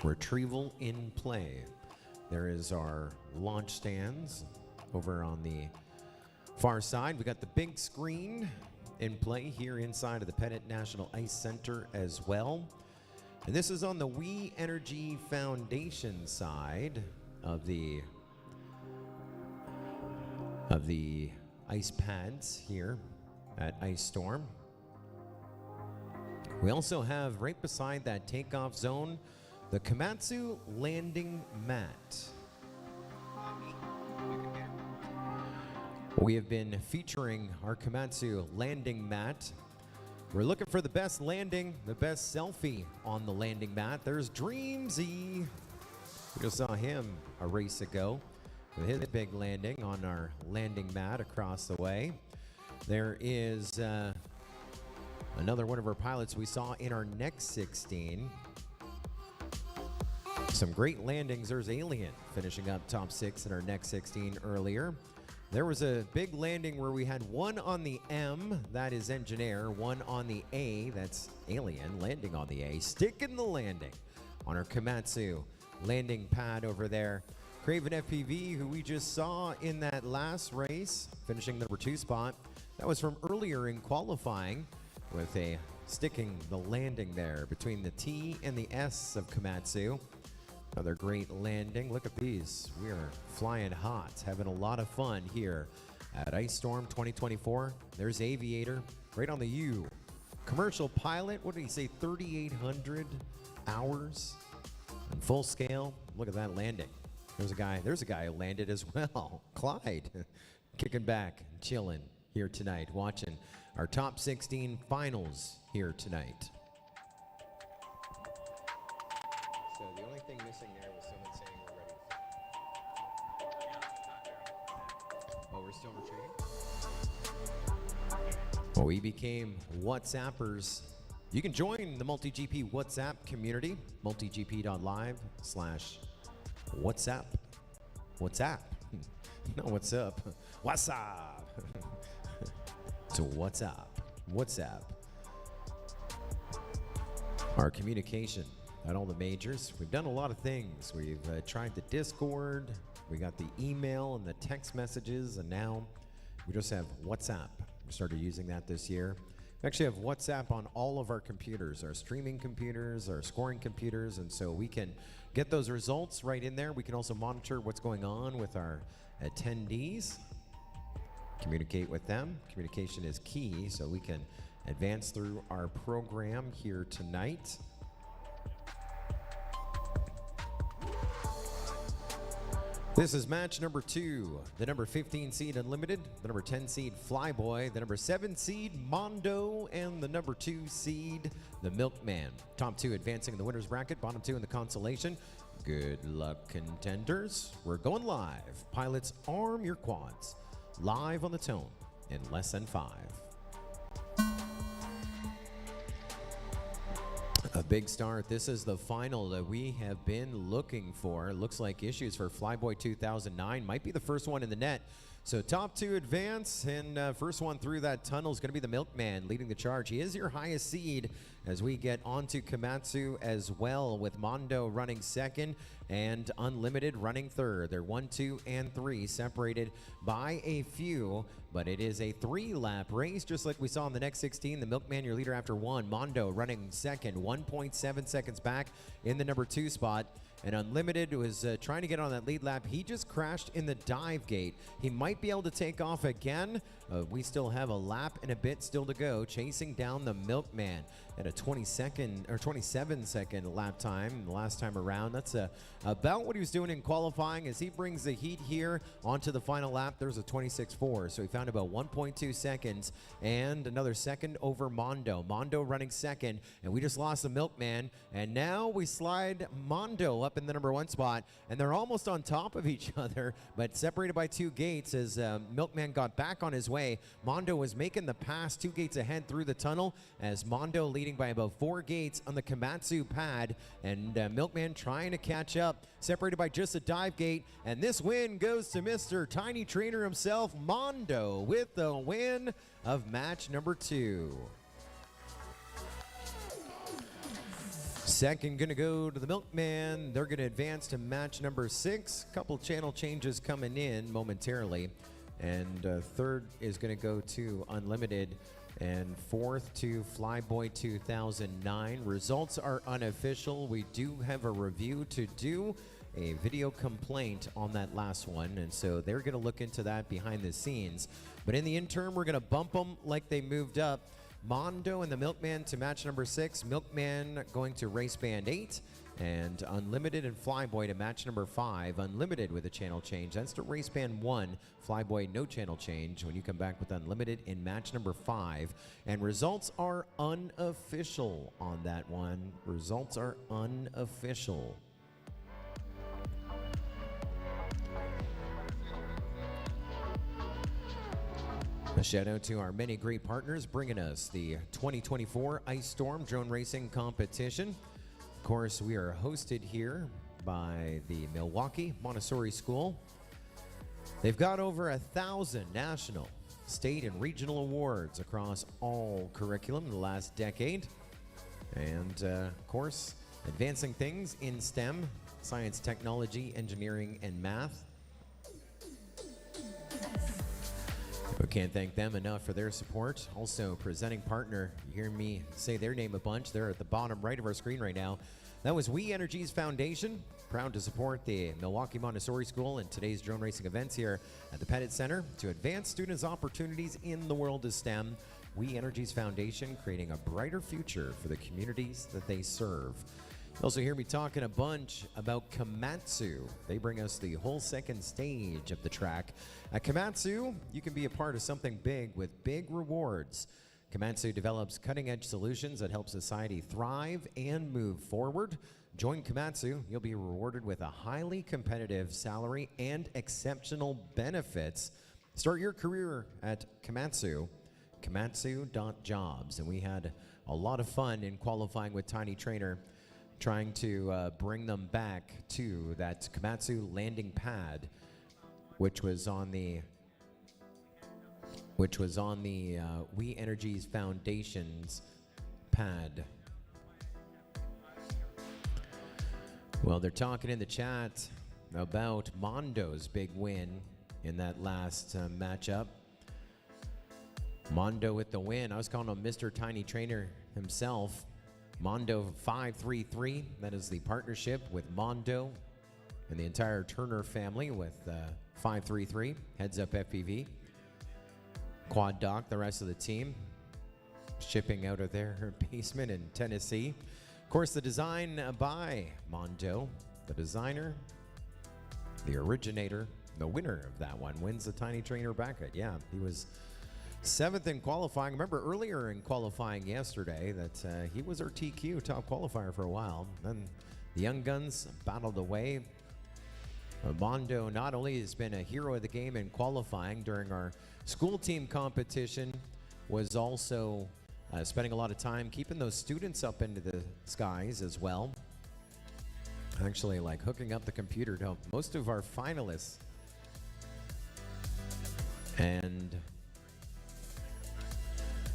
Retrieval in play. There is our launch stands over on the far side. We got the big screen in play here inside of the Pettit National Ice Center as well. And this is on the We Energy Foundation side of the ice pads here at Ice Storm. We also have right beside that takeoff zone the Komatsu landing mat. We have been featuring our Komatsu landing mat. We're looking for the best landing, the best selfie on the landing mat. There's Dreamsy. We just saw him a race ago with his big landing on our landing mat across the way. There is another one of our pilots we saw in our next 16. Some great landings. There's Alien finishing up top 6 in our next 16 earlier. There was a big landing where we had one on the M, that is Engineer, one on the A, that's Alien, landing on the A, sticking the landing on our Komatsu landing pad over there. Craven FPV, who we just saw in that last race, finishing the number 2 spot. That was from earlier in qualifying with a sticking the landing there between the T and the S of Komatsu. Another great landing. Look at these. We are flying hot, having a lot of fun here at Ice Storm 2024. There's Aviator right on the U. Commercial pilot, what did he say, 3,800 hours in full scale. Look at that landing. There's a guy who landed as well. Clyde, kicking back, chilling here tonight, watching our top 16 finals here tonight. So the only thing missing there was someone saying we're ready. Oh, we're still retreating? Well, we became WhatsAppers. You can join the MultiGP WhatsApp community, multigp.live/WhatsApp. WhatsApp. No, what's up? WhatsApp. To WhatsApp. WhatsApp. Our communication at all the majors. We've done a lot of things. We've tried the Discord. We got the email and the text messages, and now we just have WhatsApp. We started using that this year. We actually have WhatsApp on all of our computers, our streaming computers, our scoring computers, and so we can get those results right in there. We can also monitor what's going on with our attendees, communicate with them. Communication is key, so we can advance through our program here tonight. This is match number 2. The number 15 seed Unlimited, the number 10 seed Flyboy, the number 7 seed Mondo, and the number 2 seed the Milkman. Top 2 advancing in the winner's bracket, bottom 2 in the Consolation. Good luck, contenders. We're going live. Pilots, arm your quads. Live on the tone in less than 5, A big start. This is the final that we have been looking for. Looks like issues for Flyboy 2009. Might be the first one in the net. So top two advance, and first one through that tunnel is going to be the Milkman leading the charge. He is your highest seed as we get onto Komatsu as well, with Mondo running second and Unlimited running third. They're 1, 2, and 3 separated by a few, but it is a 3-lap race just like we saw in the next 16. The Milkman, your leader after 1. Mondo running second, 1.7 seconds back in the number 2 spot. And Unlimited was trying to get on that lead lap. He just crashed in the dive gate. He might be able to take off again. We still have a lap and a bit still to go, chasing down the Milkman at a 27-second lap time the last time around. That's about what he was doing in qualifying. As he brings the heat here onto the final lap, there's a 26.4. So he found about 1.2 seconds and another second over Mondo. Mondo running second, and we just lost the Milkman. And now we slide Mondo up in the number 1 spot, and they're almost on top of each other, but separated by 2 gates as Milkman got back on his way. Mondo was making the pass 2 gates ahead through the tunnel, as Mondo leading by about 4 gates on the Komatsu pad, and Milkman trying to catch up, separated by just a dive gate. And this win goes to Mr. Tiny Trainer himself, Mondo, with the win of match number 2. Second going to go to the Milkman. They're going to advance to match number 6. Couple channel changes coming in momentarily. And third is going to go to Unlimited. And fourth to Flyboy 2009. Results are unofficial. We do have a review to do, a video complaint on that last one. And so they're going to look into that behind the scenes. But in the interim, we're going to bump them like they moved up. Mondo and the Milkman to match number 6. Milkman going to race band 8. And Unlimited and Flyboy to match number 5. Unlimited with a channel change. That's to race band 1. Flyboy, no channel change when you come back with Unlimited in match number 5. And results are unofficial on that one. Results are unofficial. A shout out to our many great partners bringing us the 2024 Ice Storm Drone Racing Competition. Of course, we are hosted here by the Milwaukee Montessori School. They've got over 1,000 national, state, and regional awards across all curriculum in the last decade. And, of course, advancing things in STEM, science, technology, engineering, and math. We can't thank them enough for their support. Also, presenting partner, you hear me say their name a bunch. They're at the bottom right of our screen right now. That was We Energies Foundation, proud to support the Milwaukee Montessori School and today's drone racing events here at the Pettit Center to advance students' opportunities in the world of STEM. We Energies Foundation, creating a brighter future for the communities that they serve. You also hear me talking a bunch about Komatsu. They bring us the whole second stage of the track. At Komatsu, you can be a part of something big with big rewards. Komatsu develops cutting-edge solutions that help society thrive and move forward. Join Komatsu, you'll be rewarded with a highly competitive salary and exceptional benefits. Start your career at Komatsu, komatsu.jobs. And we had a lot of fun in qualifying with Tiny Trainer, trying to bring them back to that Komatsu landing pad, which was on the We Energies Foundation's pad. Well, they're talking in the chat about Mondo's big win in that last matchup. Mondo with the win. I was calling him Mr. Tiny Trainer himself. Mondo 533, that is the partnership with Mondo and the entire Turner family with 533, heads up FPV. Quad Doc, the rest of the team, shipping out of their basement in Tennessee. Of course, the design by Mondo, the designer, the originator, the winner of that one, wins the Tiny Trainer bracket. Yeah, he was 7th in qualifying. Remember earlier in qualifying yesterday that he was our TQ top qualifier for a while. Then the Young Guns battled away. Mondo not only has been a hero of the game in qualifying during our school team competition, was also spending a lot of time keeping those students up into the skies as well. Actually, like hooking up the computer to most of our finalists. And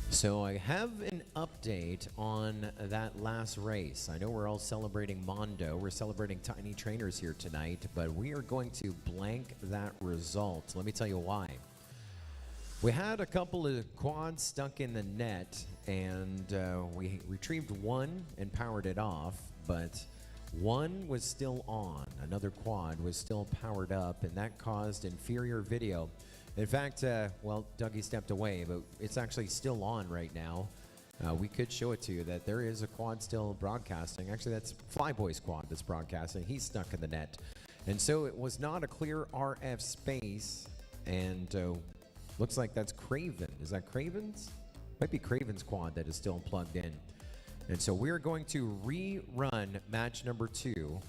so I have an update on that last race. I know we're all celebrating Mondo. We're celebrating Tiny Trainers here tonight, but we are going to blank that result. Let me tell you why. We had a couple of quads stuck in the net, and we retrieved one and powered it off, but one was still on. Another quad was still powered up, and that caused inferior video. In fact, well, Dougie stepped away, but it's actually still on right now. We could show it to you that there is a quad still broadcasting. Actually, that's Flyboy's quad that's broadcasting. He's stuck in the net. And so it was not a clear RF space, and looks like that's Craven. Is that Craven's? Might be Craven's quad that is still plugged in. And so we're going to rerun match number 2.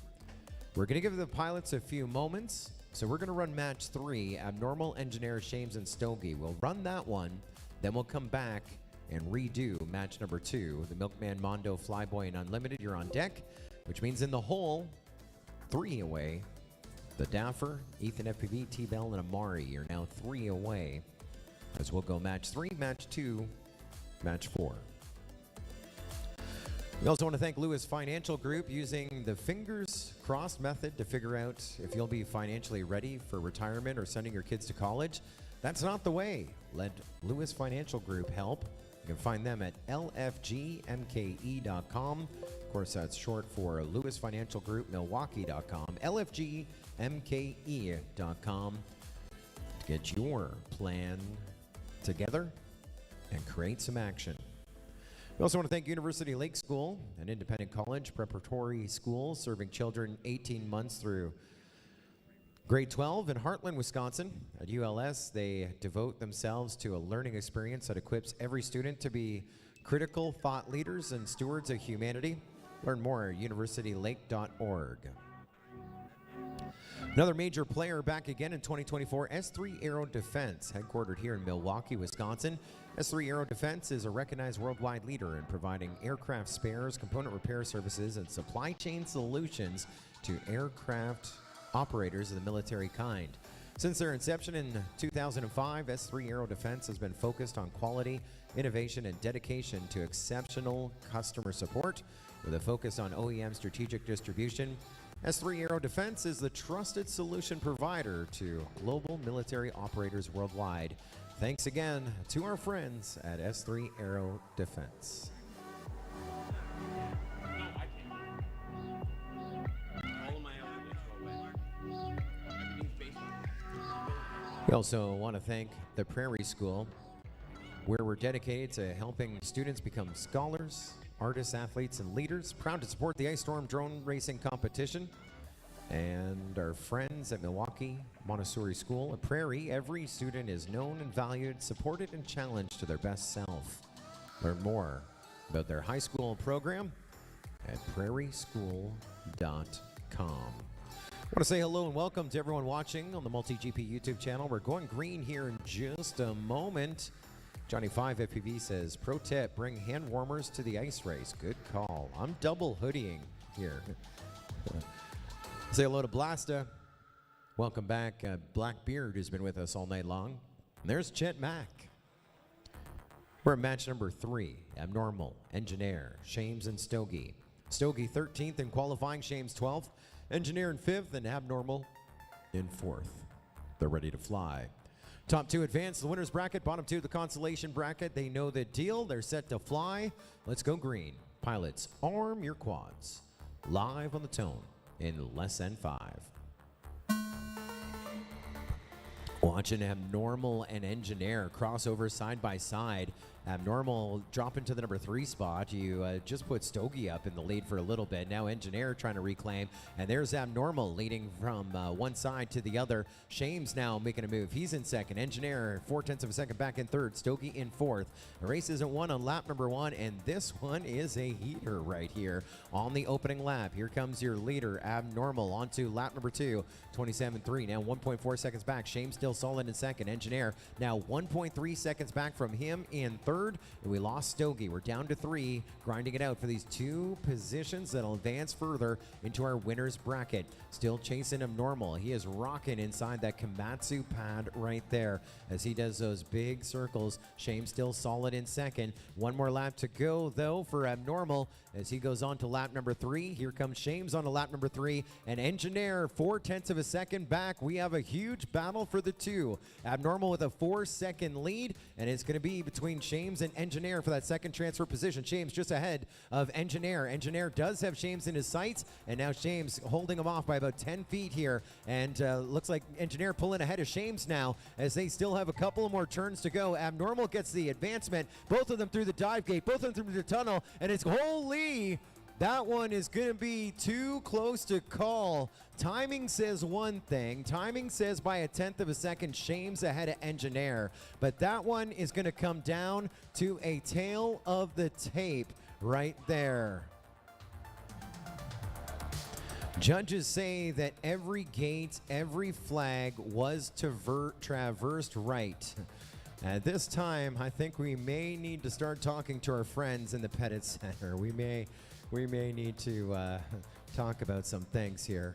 We're going to give the pilots a few moments. So we're going to run match 3, Abnormal, Engineer, Shames, and Stogie. We'll run that one, then we'll come back and redo match number 2. The Milkman, Mondo, Flyboy, and Unlimited, you're on deck, which means in the hole, 3 away. The Daffer, Ethan FPV, T-Bell, and Amari are now 3 away. As we'll go match 3, match 2, match 4. We also want to thank Lewis Financial Group using the fingers crossed method to figure out if you'll be financially ready for retirement or sending your kids to college. That's not the way. Let Lewis Financial Group help. You can find them at lfgmke.com. Of course, that's short for Lewis Financial Group Milwaukee.com. lfgmke.com to get your plan together and create some action. We also want to thank University Lake School, an independent college preparatory school serving children 18 months through grade 12 in Heartland, Wisconsin. At ULS, they devote themselves to a learning experience that equips every student to be critical thought leaders and stewards of humanity. Learn more at universitylake.org. Another major player back again in 2024, S3 Aero Defense, headquartered here in Milwaukee, Wisconsin. S3 Aero Defense is a recognized worldwide leader in providing aircraft spares, component repair services, and supply chain solutions to aircraft operators of the military kind. Since their inception in 2005, S3 Aero Defense has been focused on quality, innovation, and dedication to exceptional customer support with a focus on OEM strategic distribution. S3 Aero Defense is the trusted solution provider to global military operators worldwide. Thanks again to our friends at S3 Aero Defense. We also want to thank the Prairie School, where we're dedicated to helping students become scholars, artists, athletes, and leaders. Proud to support the Ice Storm drone racing competition. And our friends at Milwaukee Montessori School at Prairie, every student is known and valued, supported, and challenged to their best self. Learn more about their high school program at prairieschool.com. I want to say hello and welcome to everyone watching on the MultiGP YouTube channel. We're going green here in just a moment. Johnny5 FPV says, pro tip, bring hand warmers to the ice race. Good call. I'm double hoodieing here. Say hello to Blasta. Welcome back, Blackbeard, who's been with us all night long. And there's Chet Mack. We're at match number 3, Abnormal, Engineer, Shames, and Stogie. Stogie 13th in qualifying, Shames 12th, Engineer in 5th, and Abnormal in 4th. They're ready to fly. Top 2 advance the winner's bracket, bottom 2 the consolation bracket. They know the deal. They're set to fly. Let's go green. Pilots, arm your quads. Live on the tone in less than 5. Watching Abnormal and Engineer crossover side by side. Abnormal drop into the number 3 spot. You just put Stogie up in the lead for a little bit. Now Engineer trying to reclaim. And there's Abnormal leading from one side to the other. Shames now making a move. He's in second. Engineer 0.4 of a second back in third. Stogie in fourth. The race isn't won on lap number 1. And this one is a heater right here on the opening lap. Here comes your leader, Abnormal, onto lap number 2. 27.3. Now 1.4 seconds back. Shames still solid in second. Engineer now 1.3 seconds back from him in third. And we lost Stogie. We're down to 3, grinding it out for these 2 positions that'll advance further into our winner's bracket. Still chasing Abnormal. He is rocking inside that Komatsu pad right there as he does those big circles. Shame still solid in second. 1 more lap to go, though, for Abnormal as he goes on to lap number 3. Here comes Shames on to lap number 3, and Engineer 0.4 of a second back. We have a huge battle for the 2. Abnormal with a 4-second lead, and it's going to be between Shames and Engineer for that second transfer position. Shames just ahead of Engineer. Engineer does have Shames in his sights, and now Shames holding him off by about 10 feet here, and looks like Engineer pulling ahead of Shames now as they still have a couple more turns to go. Abnormal gets the advancement, both of them through the dive gate, both of them through the tunnel, and it's holy. That one is going to be too close to call. Timing says one thing. Timing says by a 1/10 of a second, Shames ahead of Engineer. But that one is going to come down to a tail of the tape right there. Judges say that every gate, every flag was traversed right. At this time, I think we may need to start talking to our friends in the Pettit Center. We may need to talk about some things here,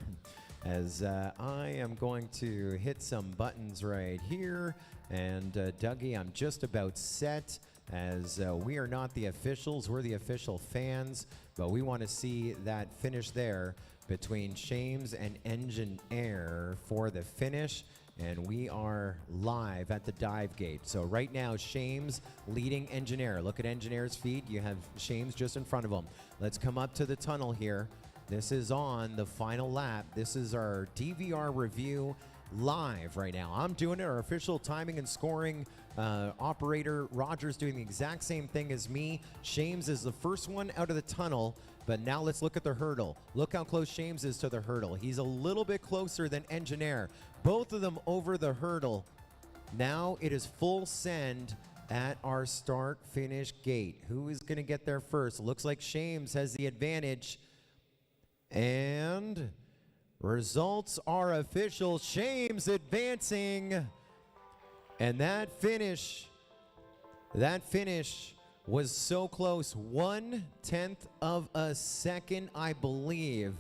as I am going to hit some buttons right here. And Dougie, I'm just about set, as we are not the officials, we're the official fans, but we want to see that finish there between Shames and Engineer for the finish. And we are live at the dive gate. So right now, Shames leading Engineer. Look at Engineer's feet. You have Shames just in front of him. Let's come up to the tunnel here. This is on the final lap. This is our DVR review live right now. I'm doing it. Our official timing and scoring operator, Roger's doing the exact same thing as me. Shames is the first one out of the tunnel. But now let's look at the hurdle. Look how close Shames is to the hurdle. He's a little bit closer than Engineer. Both of them over the hurdle. Now it is full send at our start-finish gate. Who is going to get there first? Looks like Shames has the advantage. And results are official. Shames advancing. And that finish was so close. 1/10 of a second, I believe.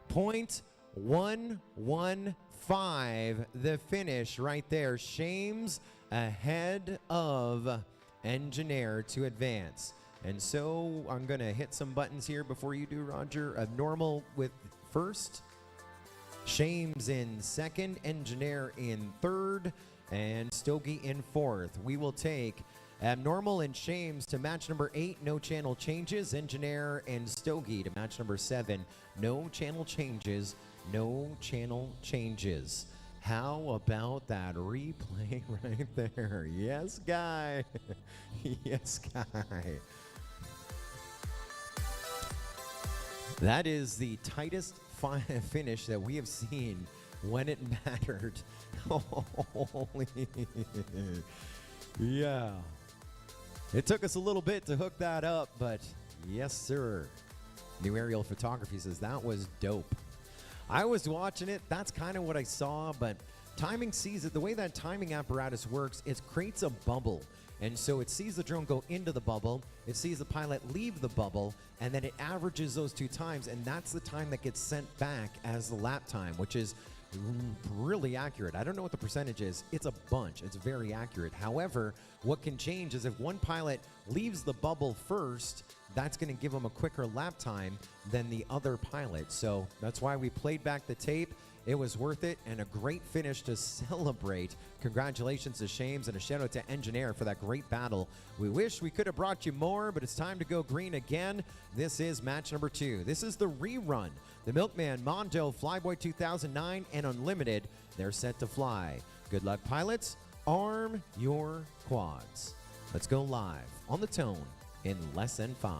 0.115, the finish right there. Shames ahead of Engineer to advance. And so I'm going to hit some buttons here before you do, Roger. Abnormal with first. Shames in second. Engineer in third. And Stogie in fourth. We will take Abnormal and Shames to match number 8, no channel changes. Engineer and Stogie to match number 7, no channel changes, no channel changes. How about that replay right there? Yes, guy. Yes, guy. That is the tightest finish that we have seen when it mattered. Holy. Yeah. It took us a little bit to hook that up, but yes, sir. New Aerial Photography says that was dope. I was watching it. That's kind of what I saw, but timing sees it. The way that timing apparatus works, it creates a bubble. And so it sees the drone go into the bubble, it sees the pilot leave the bubble, and then it averages those 2 times, and that's the time that gets sent back as the lap time, which is really accurate. I don't know what the percentage is. It's a bunch. It's very accurate. However, what can change is if one pilot leaves the bubble first, that's going to give them a quicker lap time than the other pilot. So that's why we played back the tape. It was worth it, and a great finish to celebrate. Congratulations to Shames, and a shout out to Engineer for that great battle. We wish we could have brought you more, but it's time to go green again. This is match number 2. This is the rerun. The Milkman, Mondo, Flyboy 2009, and Unlimited. They're set to fly. Good luck, pilots. Arm your quads. Let's go live on the tone in less than 5.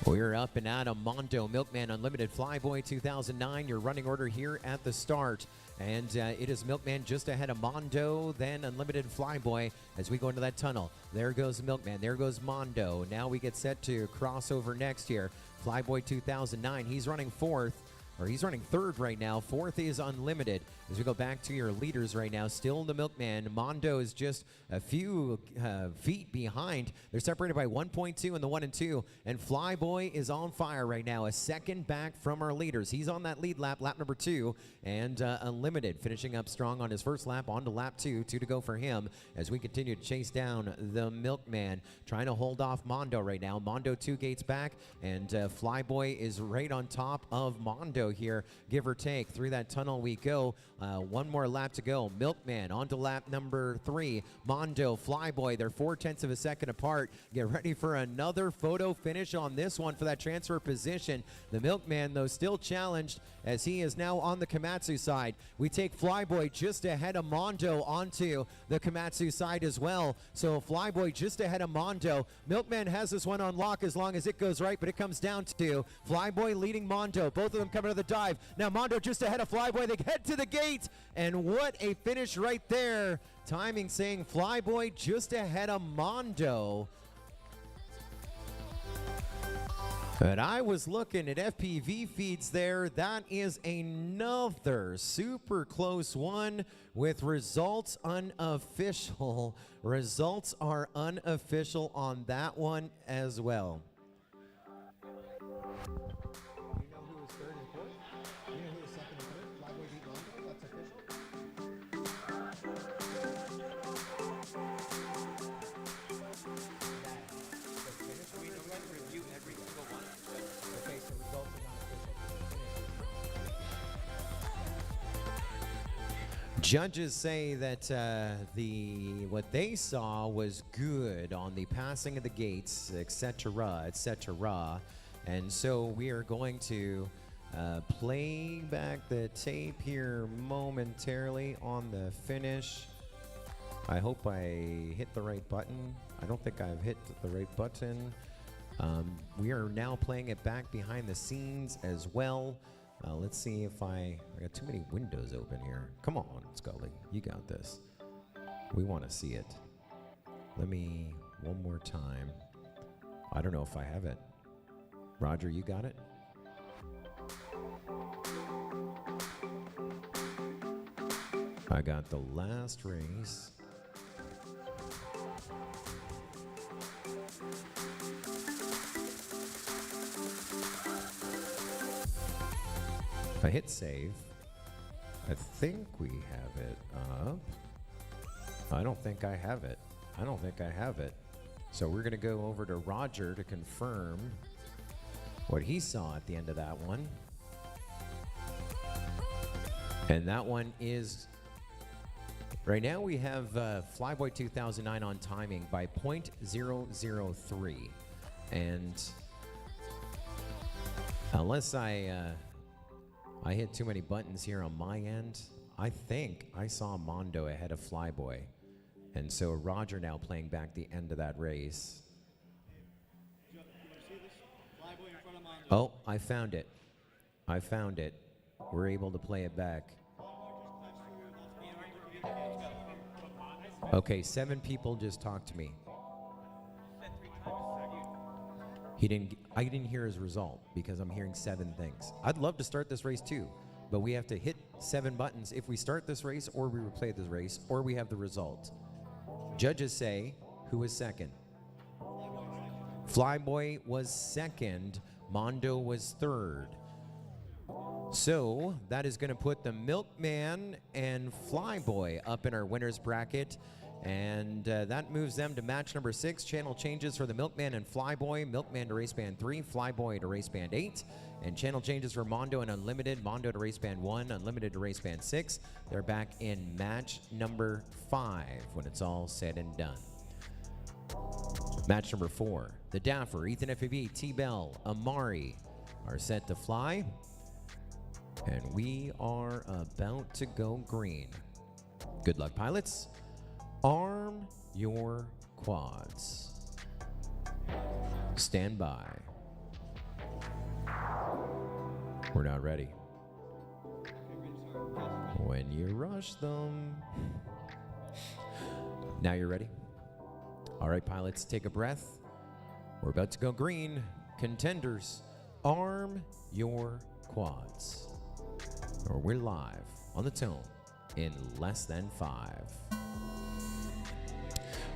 We're up and at a Mondo, Milkman, Unlimited, Flyboy 2009. Your running order here at the start. And it is Milkman just ahead of Mondo, then Unlimited, Flyboy as we go into that tunnel. There goes Milkman. There goes Mondo. Now we get set to cross over next here. Flyboy 2009. He's running fourth. or he's running third right now. Fourth is Unlimited. As we go back to your leaders right now, still the Milkman. Mondo is just a few feet behind. They're separated by 1.2 in the 1 and 2. And Flyboy is on fire right now, a second back from our leaders. He's on that lead lap, lap number 2. And Unlimited finishing up strong on his first lap, on to lap 2. 2 to go for him as we continue to chase down the Milkman. Trying to hold off Mondo right now. Mondo 2 gates back, and Flyboy is right on top of Mondo here, give or take. Through that tunnel we go. One more lap to go. Milkman on to lap number 3. Mondo, Flyboy, they're 0.4 of a second apart. Get ready for another photo finish on this one for that transfer position. The Milkman, though, still challenged as he is now on the Komatsu side. We take Flyboy just ahead of Mondo onto the Komatsu side as well. So Flyboy just ahead of Mondo. Milkman has this one on lock as long as it goes right, but it comes down to Flyboy leading Mondo. Both of them coming to the dive. Now Mondo just ahead of Flyboy. They head to the gate, and what a finish right there. Timing saying Flyboy just ahead of Mondo. And I was looking at FPV feeds there. That is another super close one with results unofficial. Results are unofficial on that one as well. Do you know who was third and fourth? Do you know who was second and third? Flyboy beat Mondo? That's official? We normally review every single one. Okay, so results are not official. Judges say that what they saw was good on the passing of the gates, etc., etc. And so we are going to play back the tape here momentarily on the finish. I hope I hit the right button. I don't think I've hit the right button. We are now playing it back behind the scenes as well. Let's see if I got too many windows open here. Come on, Scully, you got this. We want to see it. Let me, one more time. I don't know if I have it. Roger, you got it? I got the last race. I hit save. I think we have it up. I don't think I have it. I don't think I have it. So we're going to go over to Roger to confirm what he saw at the end of that one. And that one is, right now we have Flyboy 2009 on timing by 0.003. And unless I hit too many buttons here on my end, I think I saw Mondo ahead of Flyboy. And so Roger now playing back the end of that race. Oh, I found it. I found it. We're able to play it back. Okay, 7 people just talked to me. I didn't hear his result because I'm hearing 7 things. I'd love to start this race too, but we have to hit 7 buttons if we start this race or we replay this race or we have the result. Judges say, who was second? Flyboy was second. Mondo was third. So that is going to put the Milkman and Flyboy up in our winners bracket. And that moves them to match number 6. Channel changes for the Milkman and Flyboy. Milkman to race band 3, Flyboy to race band 8. And channel changes for Mondo and Unlimited. Mondo to race band 1, Unlimited to race band 6. They're back in match number 5 when it's all said and done. Match number 4. The Daffer, Ethan FAB, T-Bell, Amari are set to fly. And we are about to go green. Good luck, pilots. Arm your quads. Stand by. We're not ready. When you rush them. Now you're ready? All right, pilots, take a breath. We're about to go green. Contenders, arm your quads. Or we're live on the tone in less than 5.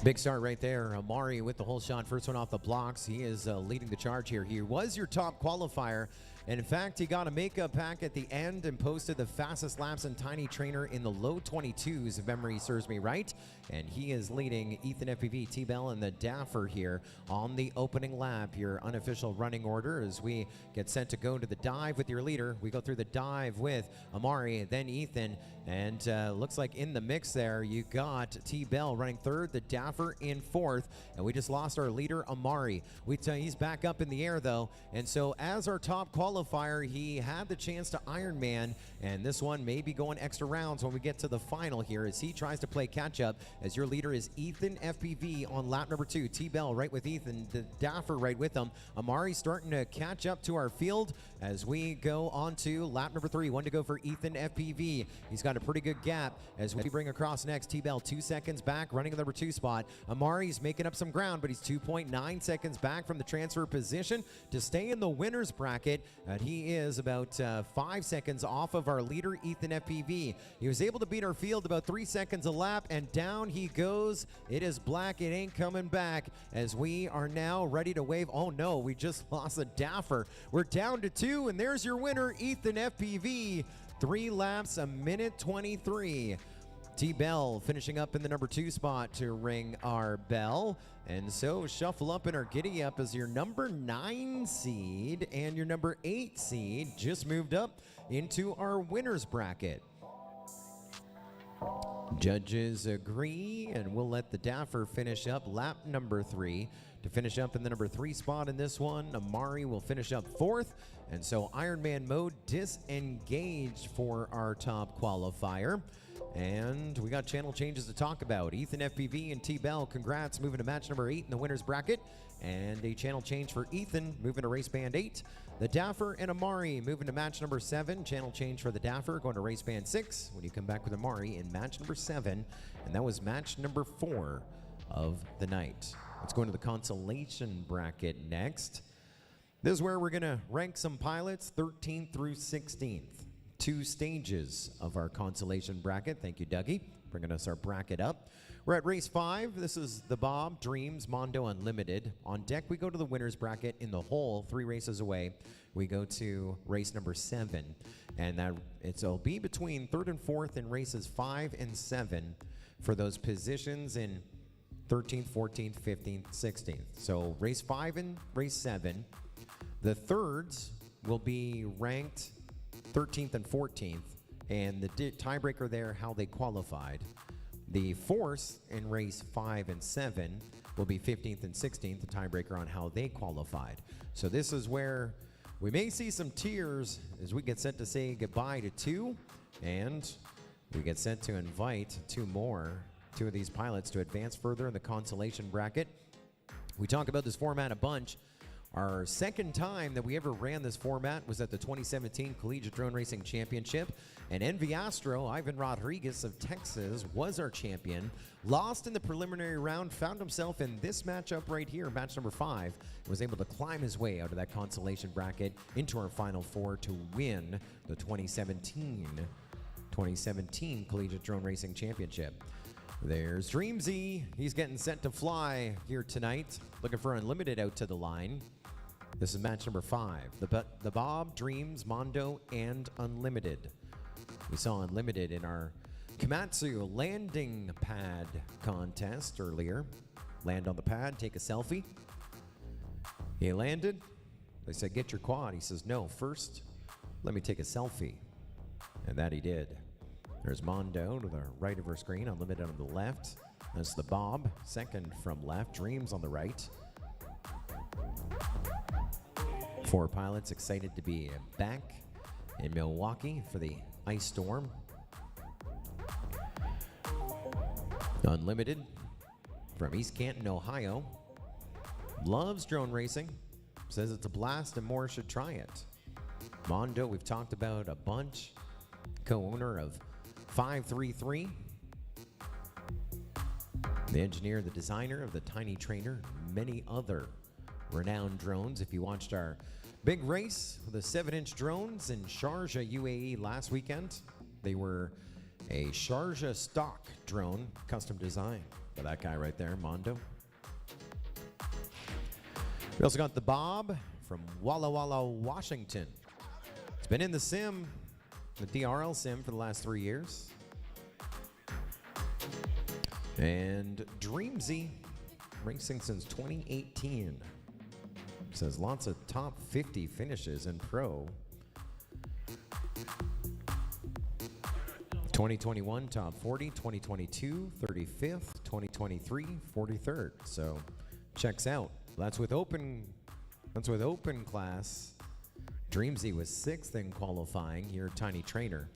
Big start right there. Amari with the hole shot. First one off the blocks. He is leading the charge here. He was your top qualifier. And in fact, he got a makeup pack at the end and posted the fastest laps in Tiny Trainer in the low 22s, if memory serves me right. And he is leading Ethan FPV, T-Bell, and the Daffer here on the opening lap. Your unofficial running order as we get set to go to the dive with your leader. We go through the dive with Amari, then Ethan. And looks like in the mix there, you got T-Bell running third, the Daffer in fourth. And we just lost our leader, Amari. He's back up in the air, though. And so as our top qualifier, he had the chance to Ironman. And this one may be going extra rounds when we get to the final here as he tries to play catch-up. As your leader is Ethan FPV on lap number 2. T-Bell right with Ethan, the Daffer right with him. Amari starting to catch up to our field as we go on to lap number 3. 1 to go for Ethan FPV. He's got a pretty good gap as we bring across next. T-Bell 2 seconds back, running in the number 2 spot. Amari's making up some ground, but he's 2.9 seconds back from the transfer position to stay in the winner's bracket. And he is about 5 seconds off of our leader, Ethan FPV. He was able to beat our field about 3 seconds a lap, and down he goes. It is black. It ain't coming back as we are now ready to wave. Oh no, we just lost a Daffer. We're down to 2, and there's your winner, Ethan FPV. 3 laps, a minute 23. T-Bell finishing up in the number 2 spot to ring our bell. And so shuffle up in our giddy up as your number 9 seed and your number 8 seed just moved up into our winner's bracket. Judges agree, and we'll let the Daffer finish up lap number 3 to finish up in the number 3 spot in this one. Amari will finish up 4th, and so Ironman mode disengaged for our top qualifier. And we got channel changes to talk about. Ethan FPV and T-Bell, congrats, moving to match number 8 in the winner's bracket. And a channel change for Ethan, moving to race band 8. The Daffer and Amari moving to match number 7. Channel change for the Daffer, going to race band 6 when you come back with Amari in match number 7. And that was match number 4 of the night. Let's go into the consolation bracket next. This is where we're going to rank some pilots 13th through 16th. 2 stages of our consolation bracket. Thank you, Dougie, bringing us our bracket up. We're at race 5. This is the Bob, Dreams, Mondo Unlimited. On deck, we go to the winner's bracket in the hole, 3 races away. We go to race number 7, and it'll be between 3rd and 4th in races 5 and 7 for those positions in 13th, 14th, 15th, 16th. So race 5 and race 7, the thirds will be ranked 13th and 14th, and the tiebreaker there, how they qualified. The fourth in race 5 and 7 will be 15th and 16th, the tiebreaker on how they qualified. So this is where we may see some tears as we get set to say goodbye to 2, and we get set to invite 2 of these pilots to advance further in the consolation bracket. We talk about this format a bunch. Our second time that we ever ran this format was at the 2017 Collegiate Drone Racing Championship, and Envy Astro, Ivan Rodriguez of Texas, was our champion. Lost in the preliminary round, found himself in this matchup right here, match number 5, and was able to climb his way out of that consolation bracket into our final 4 to win the 2017 Collegiate Drone Racing Championship. There's Dreamsy. He's getting set to fly here tonight, looking for Unlimited out to the line. This is match number 5. The Bob, Dreams, Mondo, and Unlimited. We saw Unlimited in our Komatsu landing pad contest earlier. Land on the pad, take a selfie. He landed. They said, get your quad. He says, no, first, let me take a selfie. And that he did. There's Mondo to the right of our screen, Unlimited on the left. That's the Bob, second from left. Dreams on the right. 4 pilots excited to be back in Milwaukee for the ice storm. Unlimited from East Canton, Ohio. Loves drone racing. Says it's a blast and more should try it. Mondo, we've talked about a bunch. Co-owner of 533. The engineer, the designer of the Tiny Trainer, many other renowned drones. If you watched our Big race with the 7-inch drones in Sharjah, UAE last weekend. They were a Sharjah stock drone, custom design by that guy right there, Mondo. We also got the Bob from Walla Walla, Washington. It's been in the sim, the DRL sim, for the last 3 years. And Dreamsy, racing since 2018. Says lots of top 50 finishes in pro. 2021 top 40, 2022 35th, 2023 43rd. So checks out. That's with open class. Dreamsy was 6th in qualifying. Your tiny trainer.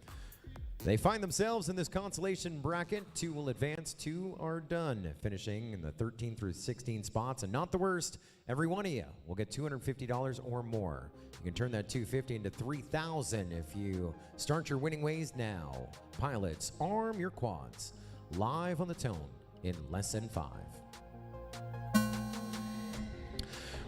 They find themselves in this consolation bracket. 2 will advance, 2 are done, finishing in the 13 through 16 spots. And not the worst, every one of you will get $250 or more. You can turn that $250 into $3,000 if you start your winning ways now. Pilots, arm your quads. Live on the tone in less than 5.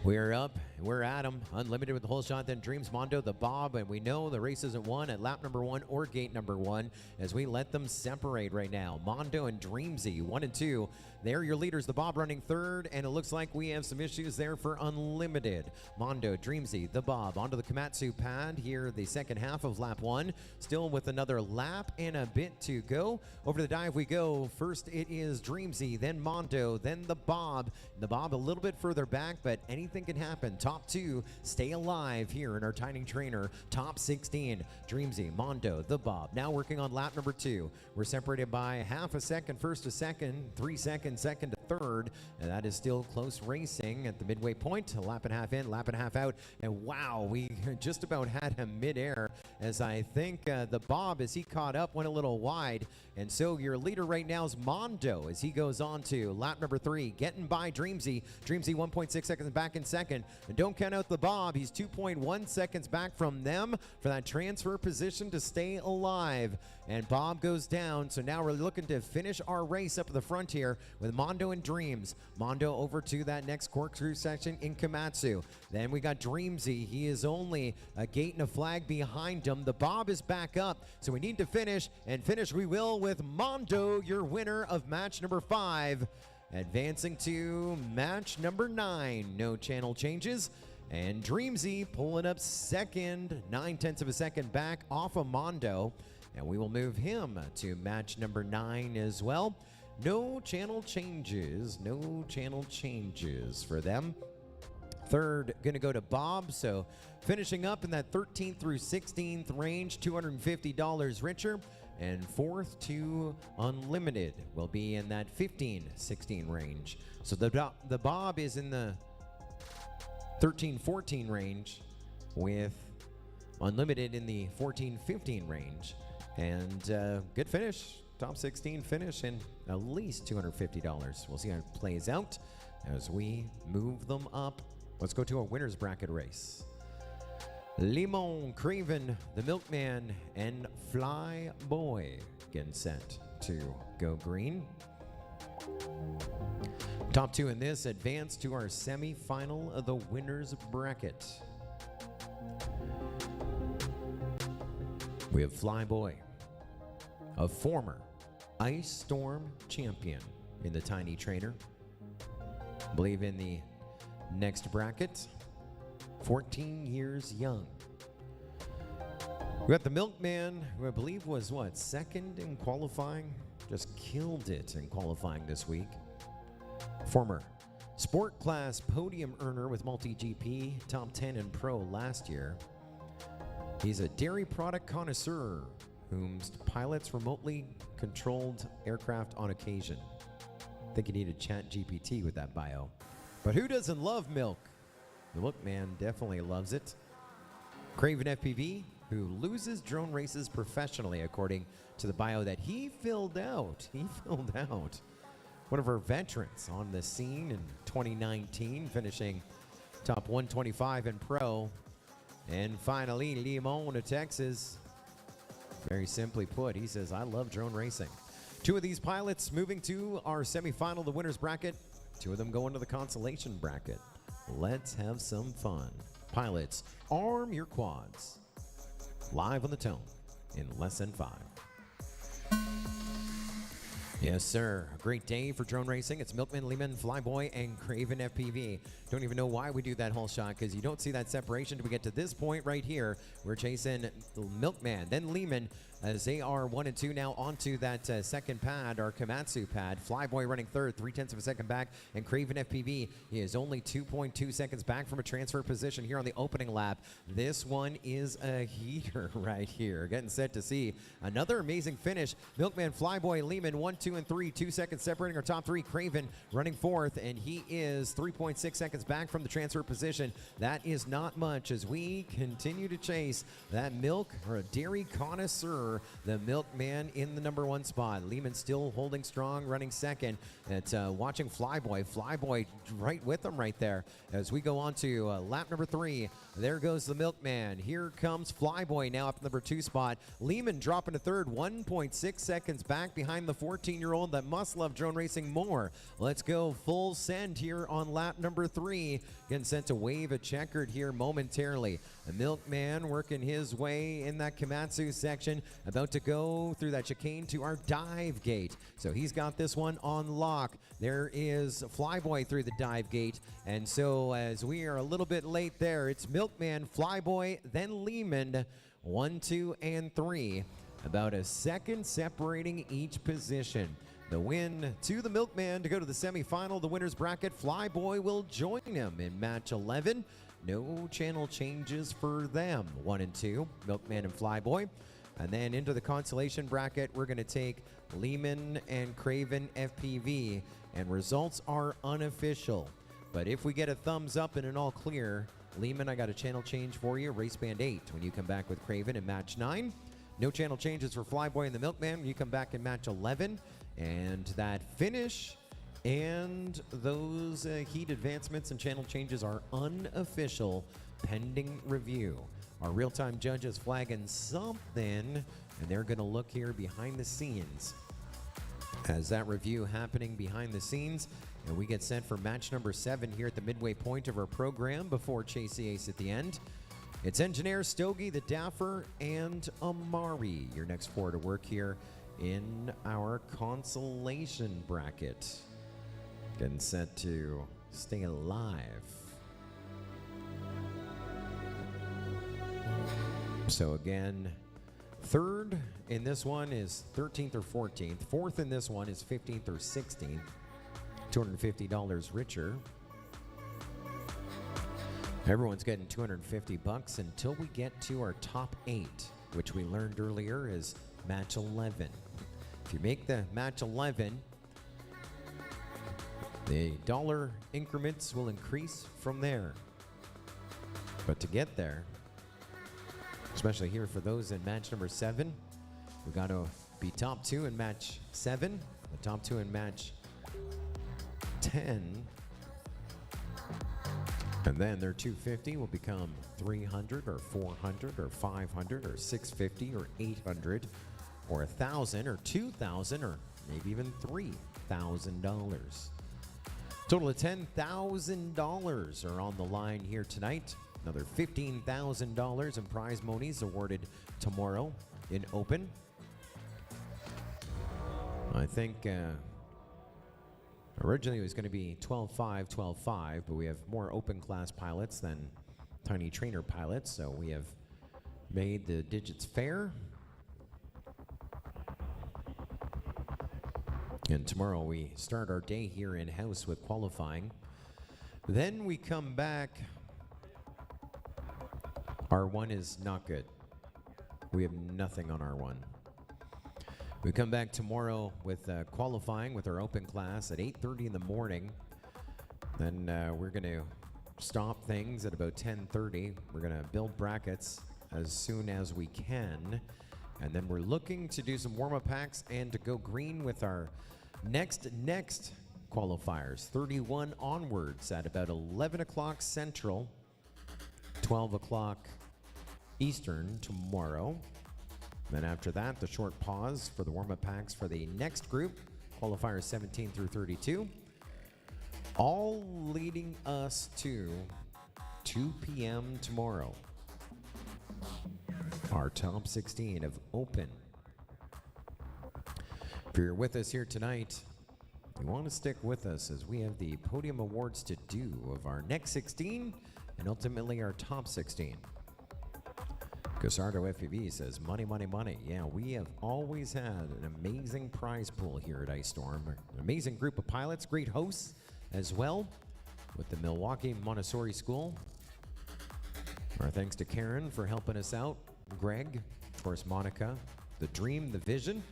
We're up, we're at them. Unlimited with the whole shot, then Dreams, Mondo, the Bob, and we know the race isn't won at lap number 1 or gate number 1 as we let them separate right now. Mondo and Dreamsy, 1 and 2. They're your leaders, the Bob running 3rd, and it looks like we have some issues there for Unlimited. Mondo, Dreamsy, the Bob, onto the Komatsu pad here, the second half of lap 1. Still with another lap and a bit to go. Over the dive we go. First it is Dreamsy, then Mondo, then the Bob. The Bob a little bit further back, but anything can happen. Top 2 stay alive here in our tiny trainer. Top 16, Dreamsy, Mondo, the Bob. Now working on lap number 2. We're separated by half a second, first to second, 3 seconds, second to third, and that is still close racing at the midway point. A lap and a half in, lap and a half out, and wow, we just about had him midair as I think the Bob, as he caught up, went a little wide, and so your leader right now is Mondo as he goes on to lap number 3, getting by Dreamsy. Dreamsy 1.6 seconds back in second, and don't count out the Bob. He's 2.1 seconds back from them for that transfer position to stay alive, and Bob goes down. So now we're looking to finish our race up at the front here with Mondo and Dreams. Mondo over to that next corkscrew section in Komatsu. Then we got Dreamsy. He is only a gate and a flag behind him. The Bob is back up, so we need to finish, and finish we will with Mondo, your winner of match number 5. Advancing to match number 9. No channel changes. And Dreamsy pulling up second, 9/10 of a second back off of Mondo. And we will move him to match number 9 as well. No channel changes. No channel changes for them. Third going to go to Bob. So finishing up in that 13th through 16th range, $250 richer. And fourth to Unlimited will be in that 15-16 range. So the Bob is in the 13-14 range with Unlimited in the 14-15 range. And good finish, top 16 finish, and at least $250. We'll see how it plays out as we move them up. Let's go to a winner's bracket race. Limon, Craven, the Milkman, and Fly Boy getting set to go green. Top 2 in this advance to our semi-final of the winner's bracket. We have Fly Boy, a former Ice Storm champion in the tiny trainer. I believe in the next bracket, 14 years young. We got the Milkman, who I believe was what, second in qualifying? Just killed it in qualifying this week. Former sport class podium earner with MultiGP, top 10 in pro last year. He's a dairy product connoisseur whom pilots remotely controlled aircraft on occasion. I think you need a chat GPT with that bio. But who doesn't love milk? The Milkman definitely loves it. Craven FPV, who loses drone races professionally, according to the bio that he filled out. One of our veterans on the scene in 2019, finishing top 125 in pro. And finally, Limon of Texas. Very simply put, he says, I love drone racing. 2 of these pilots moving to our semifinal, the winner's bracket. 2 of them going to the consolation bracket. Let's have some fun. Pilots, arm your quads. Live on the tone in less than 5. Yes, sir. A great day for drone racing. It's Milkman, Lehman, Flyboy, and Craven FPV. Don't even know why we do that whole shot, because you don't see that separation till we get to this point right here. We're chasing Milkman, then Lehman, as they are 1 and 2 now onto that second pad, our Komatsu pad. Flyboy running third, 0.3 of a second back, and Craven FPV, he is only 2.2 seconds back from a transfer position here on the opening lap. This one is a heater right here. Getting set to see another amazing finish. Milkman, Flyboy, Lehman, 1, 2, and 3, 2 seconds separating our top three. Craven running fourth, and he is 3.6 seconds back from the transfer position. That is not much as we continue to chase that milk, or a dairy connoisseur, the Milkman in the number 1 spot. Lehman still holding strong, running second. It's watching Flyboy. Flyboy right with him right there as we go on to lap number 3. There goes the Milkman. Here comes Flyboy now up number 2 spot. Lehman dropping to third, 1.6 seconds back behind the 14-year-old that must love drone racing more. Let's go full send here on lap number 3. Getting sent to wave a checkered here momentarily. The Milkman working his way in that Komatsu section, about to go through that chicane to our dive gate. So he's got this one on lock. There is Flyboy through the dive gate. And so as we are a little bit late there, it's Milkman, Flyboy, then Lehman, 1, 2, and 3. About a second separating each position. The win to the Milkman to go to the semifinal. The winner's bracket, Flyboy will join him in match 11. No channel changes for them. 1 and 2, Milkman and Flyboy. And then into the consolation bracket, we're going to take Lehman and Craven FPV. And results are unofficial. But if we get a thumbs up and an all clear, Lehman, I got a channel change for you. Race band 8 when you come back with Craven in match 9. No channel changes for Flyboy and the Milkman when you come back in match 11. And that finish and those heat advancements and channel changes are unofficial, pending review. Our real-time judges flagging something, and they're going to look here behind the scenes as that review happening behind the scenes. And we get sent for match number 7 here at the midway point of our program before Chase the Ace at the end. It's Engineer, Stogie, the Daffer, and Amari, your next 4 to work here in our consolation bracket. Getting set to stay alive. So again, third in this one is 13th or 14th. Fourth in this one is 15th or 16th. $250 richer. Everyone's getting $250 until we get to our top 8, which we learned earlier is match 11. If you make the match 11, the dollar increments will increase from there. But to get there, especially here for those in match number 7, we got to be top 2 in match 7, the top 2 in match 10, and then their 250 will become 300 or 400 or 500 or 650 or 800 or 1,000 or 2,000 or maybe even $3,000. Total of $10,000 are on the line here tonight. Another $15,000 in prize monies awarded tomorrow in Open. I think originally it was going to be 12.5, 12.5, but we have more Open class pilots than tiny trainer pilots, so we have made the digits fair. And tomorrow we start our day here in-house with qualifying. Then we come back. R1 is not good. We have nothing on R1. We come back tomorrow with qualifying with our open class at 8:30 in the morning. Then we're going to stop things at about 10:30. We're going to build brackets as soon as we can. And then we're looking to do some warm-up packs and to go green with our next qualifiers, 31 onwards at about 11 o'clock Central, 12 o'clock Eastern tomorrow. Then after that, the short pause for the warm-up packs for the next group, qualifiers 17 through 32, all leading us to 2 p.m. tomorrow. Our top 16 of Open. If you're with us here tonight, you want to stick with us as we have the Podium Awards to do of our next 16 and ultimately our top 16. Casardo FPV says, money, money, money. Yeah, we have always had an amazing prize pool here at Ice Storm. An amazing group of pilots, great hosts as well with the Milwaukee Montessori School. Our thanks to Karen for helping us out, Greg, of course, Monica, the dream, the vision,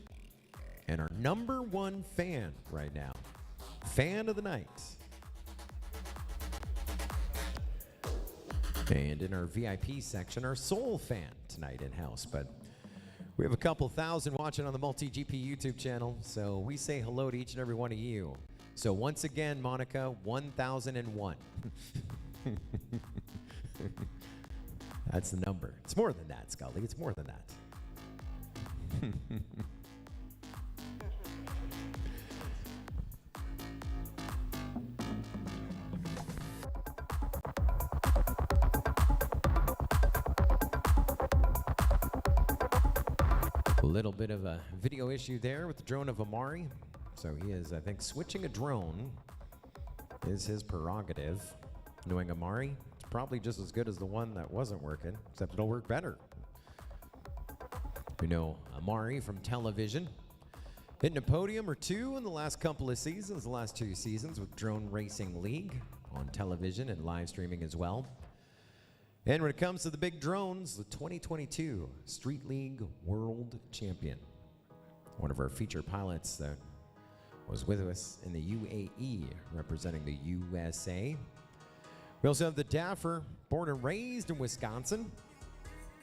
and our #1 fan right now. Fan of the night. And in our VIP section, our sole fan tonight in-house. But we have a couple thousand watching on the MultiGP YouTube channel, so we say hello to each and every one of you. So once again, Monica, 1001. That's the number. It's more than that, Scully. It's more than that. A little bit of a video issue there with the drone of Amari. So he is, I think, switching a drone is his prerogative. Knowing Amari, it's probably just as good as the one that wasn't working, except it'll work better. We know Amari from television. Hitting a podium or two in the last couple of seasons, the last 2 seasons with Drone Racing League on television and live streaming as well. And when it comes to the big drones, the 2022 Street League World Champion. One of our featured pilots that was with us in the UAE, representing the USA. We also have the Daffer, born and raised in Wisconsin.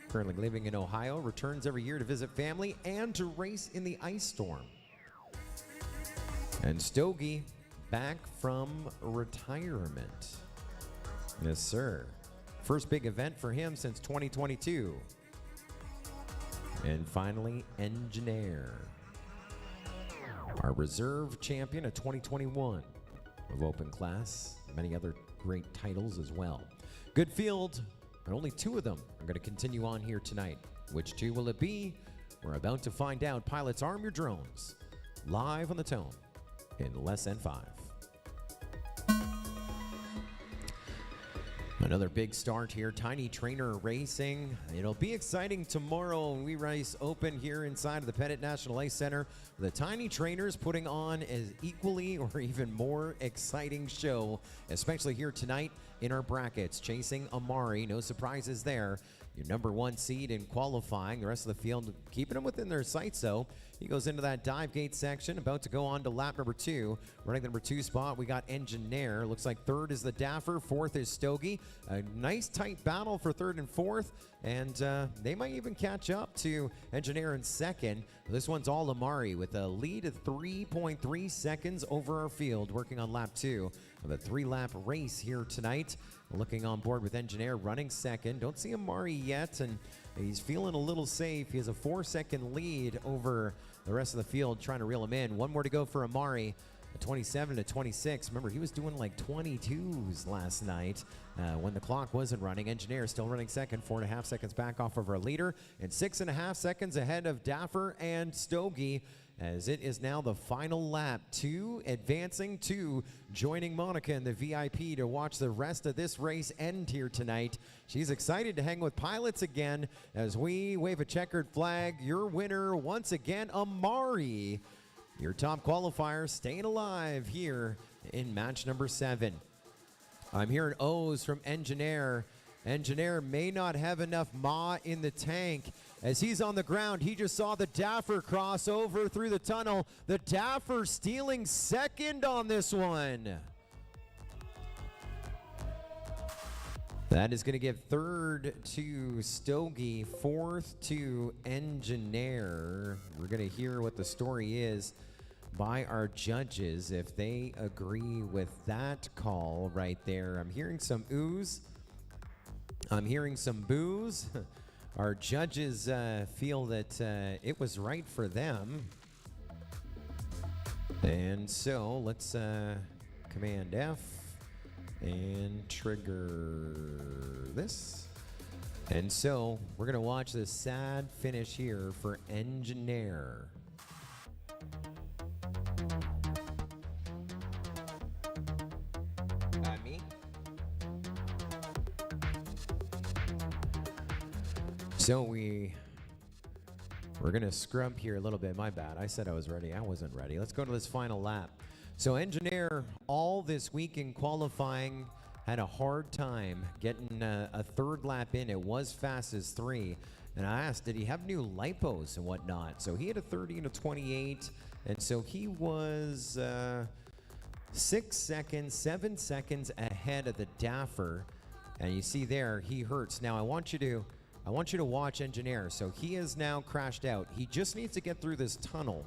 Currently living in Ohio, returns every year to visit family and to race in the Ice Storm. And Stogie, back from retirement. Yes, sir. First big event for him since 2022. And finally, Engineer, our reserve champion of 2021 of Open Class. Many other great titles as well. Good field, and only 2 of them are going to continue on here tonight. Which 2 will it be? We're about to find out. Pilots, arm your drones. Live on the tone in less than 5. Another big start here, Tiny Trainer Racing. It'll be exciting tomorrow when we race Open here inside of the Pettit National Ice Center. The Tiny Trainers putting on an equally or even more exciting show, especially here tonight in our brackets. Chasing Amari, no surprises there. Your #1 seed in qualifying. The rest of the field keeping them within their sights, though. He goes into that dive gate section, about to go on to lap #2. Running the #2 spot, we got Engineer. Looks like 3rd is the Daffer, 4th is Stogie. A nice tight battle for 3rd and 4th, and they might even catch up to Engineer in 2nd. This one's all Amari with a lead of 3.3 seconds over our field, working on lap 2 of a 3-lap race here tonight. Looking on board with Engineer, running 2nd. Don't see Amari yet, and he's feeling a little safe. He has a 4-second lead over the rest of the field, trying to reel him in. 1 more to go for Amari, a 27 to 26. Remember, he was doing like 22s last night when the clock wasn't running. Engineer still running 2nd, 4.5 seconds back off of our leader, and 6.5 seconds ahead of Daffer and Stogie, as it is now the final lap. 2 advancing, 2 joining Monica in the VIP to watch the rest of this race end here tonight. She's excited to hang with pilots again as we wave a checkered flag. Your winner once again, Amari. Your top qualifier staying alive here in match number 7. I'm hearing O's from Engineer. Engineer may not have enough Ma in the tank. As he's on the ground, he just saw the Daffer cross over through the tunnel. The Daffer stealing 2nd on this one. That is going to give 3rd to Stogie, 4th to Engineer. We're going to hear what the story is by our judges, if they agree with that call right there. I'm hearing some oohs. I'm hearing some boos. Our judges feel that it was right for them. And so let's Command F. And trigger this. And so we're going to watch this sad finish here for Engineer. Me? So we're going to scrub here a little bit. My bad. I said I was ready. I wasn't ready. Let's go to this final lap. So Engineer all this week in qualifying had a hard time getting a third lap in. It was fast as 3. And I asked, did he have new lipos and whatnot? So he had a 30 and a 28. And so he was 7 seconds ahead of the Daffer. And you see there, he hurts. Now I want you to watch Engineer. So he is now crashed out. He just needs to get through this tunnel,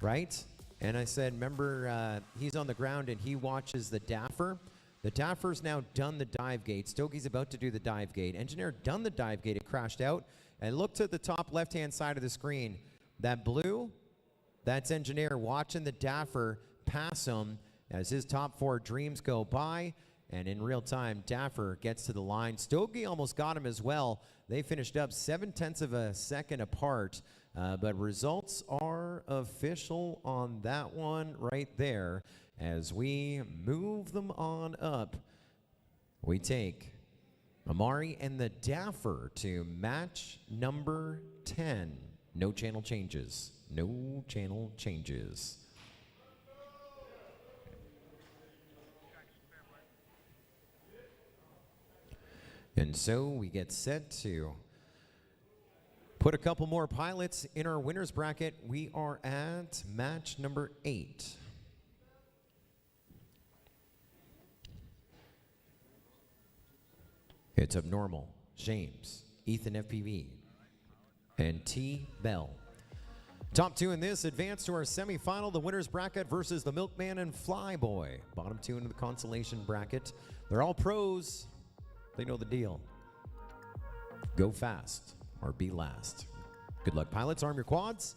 right? And I said, remember, he's on the ground and he watches the Daffer. The Daffer's now done the dive gate. Stokey's about to do the dive gate. Engineer done the dive gate. It crashed out. And look to the top left-hand side of the screen. That blue, that's Engineer watching the Daffer pass him as his top 4 dreams go by. And in real time, Daffer gets to the line. Stokey almost got him as well. They finished up 0.7 of a second apart. But results are official on that one right there. As we move them on up, we take Amari and the Daffer to match number 10. No channel changes. No channel changes. And so we get set to put a couple more pilots in our winners bracket. We are at match number 8. It's Abnormal, James, Ethan FPV, and T. Bell. Top 2 in this advance to our semifinal, the winners bracket versus the Milkman and Flyboy. Bottom 2 into the Consolation bracket. They're all pros. They know the deal. Go fast or be last. Good luck, pilots. Arm your quads.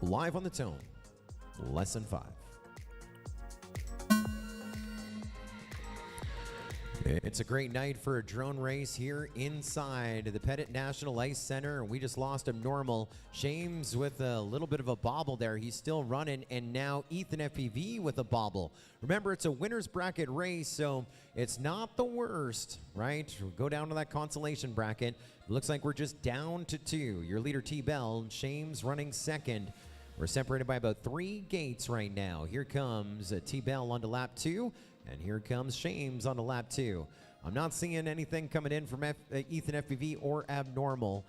Live on the tone. Lesson 5. It's a great night for a drone race here inside the Pettit National Ice Center. We just lost Abnormal. James with a little bit of a bobble there. He's still running. And now Ethan FPV with a bobble. Remember, it's a winner's bracket race, so it's not the worst, right? We'll go down to that consolation bracket. It looks like we're just down to 2. Your leader, T-Bell. James running second. We're separated by about 3 gates right now. Here comes T-Bell onto lap 2. And here comes James on the lap 2. I'm not seeing anything coming in from Ethan FPV or Abnormal.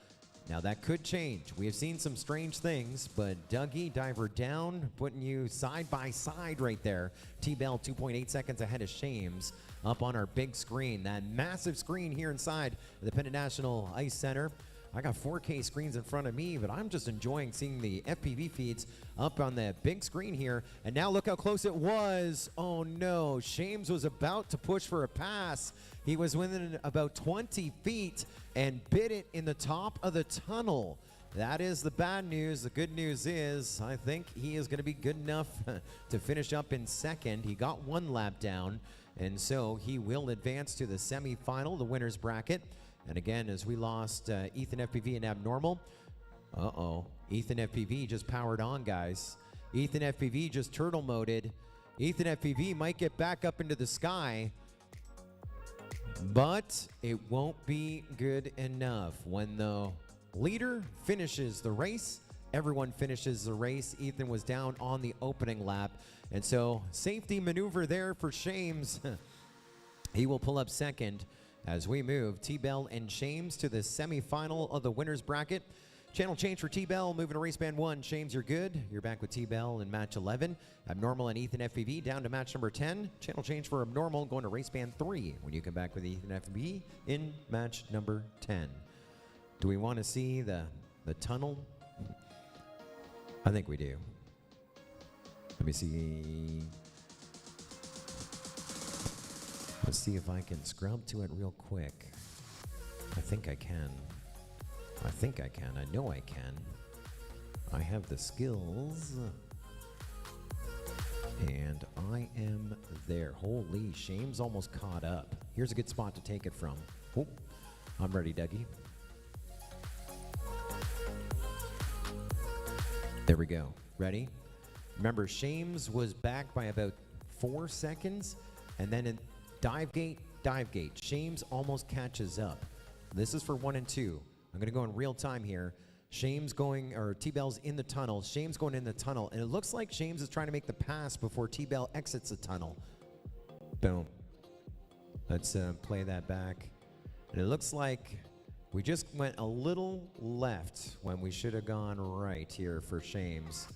Now that could change. We have seen some strange things, but Dougie, diver down, putting you side by side right there. T-Bell 2.8 seconds ahead of James up on our big screen. That massive screen here inside the Pettit National Ice Center. I got 4K screens in front of me, but I'm just enjoying seeing the FPV feeds up on the big screen here. And now look how close it was. Oh no, James was about to push for a pass. He was within about 20 feet and bit it in the top of the tunnel. That is the bad news. The good news is I think he is going to be good enough to finish up in second. He got 1 lap down, and so he will advance to the semifinal, the winner's bracket. And again, as we lost Ethan FPV and Abnormal, Ethan FPV just powered on, guys. Ethan FPV just turtle moded. Ethan FPV might get back up into the sky, but it won't be good enough. When the leader finishes the race, everyone finishes the race. Ethan was down on the opening lap, and so safety maneuver there for James. He will pull up second as we move T-Bell and James to the semifinal of the winner's bracket. Channel change for T-Bell, moving to race band 1. James, you're good. You're back with T-Bell in match 11. Abnormal and Ethan FPV down to match number 10. Channel change for Abnormal, going to race band 3 when you come back with Ethan FPV in match number 10. Do we want to see the tunnel? I think we do. Let me see. Let's see if I can scrub to it real quick. I think I can. I think I can. I know I can. I have the skills. And I am there. Holy, Shame's almost caught up. Here's a good spot to take it from. Oh, I'm ready, Dougie. There we go. Ready? Remember, Shames was back by about 4 seconds, and then in dive gate. Shames almost catches up. This is for 1 and 2. I'm going to go in real time here. Shames going, or T-Bell's in the tunnel. Shames going in the tunnel, and it looks like Shames is trying to make the pass before T-Bell exits the tunnel. Boom. Let's play that back. And it looks like we just went a little left when we should have gone right here for Shames.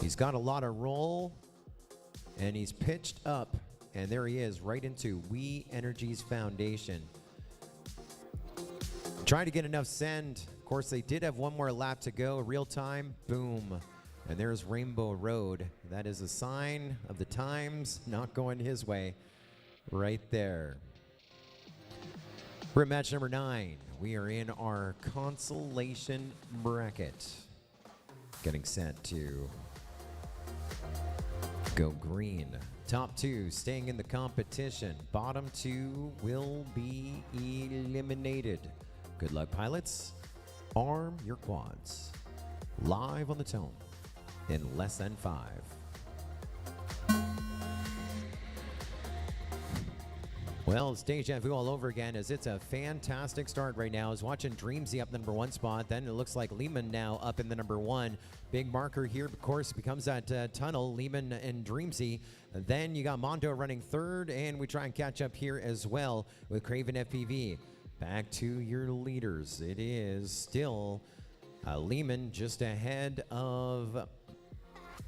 He's got a lot of roll, and he's pitched up, and there he is, right into We Energy's foundation. Trying to get enough send. Of course, they did have one more lap to go. Real time, boom. And there's Rainbow Road. That is a sign of the times not going his way right there. We're at match number 9. We are in our consolation bracket. Getting set to go green. Top 2 staying in the competition. Bottom 2 will be eliminated. Good luck, pilots. Arm your quads. Live on the tone in less than 5. Well, it's deja vu all over again, as it's a fantastic start right now. I was watching Dreamsy up the number 1 spot. Then it looks like Lehman now up in the number 1. Big marker here, of course, becomes that tunnel, Lehman and Dreamsy. Then you got Mondo running 3rd, and we try and catch up here as well with Craven FPV. Back to your leaders. It is still Lehman just ahead of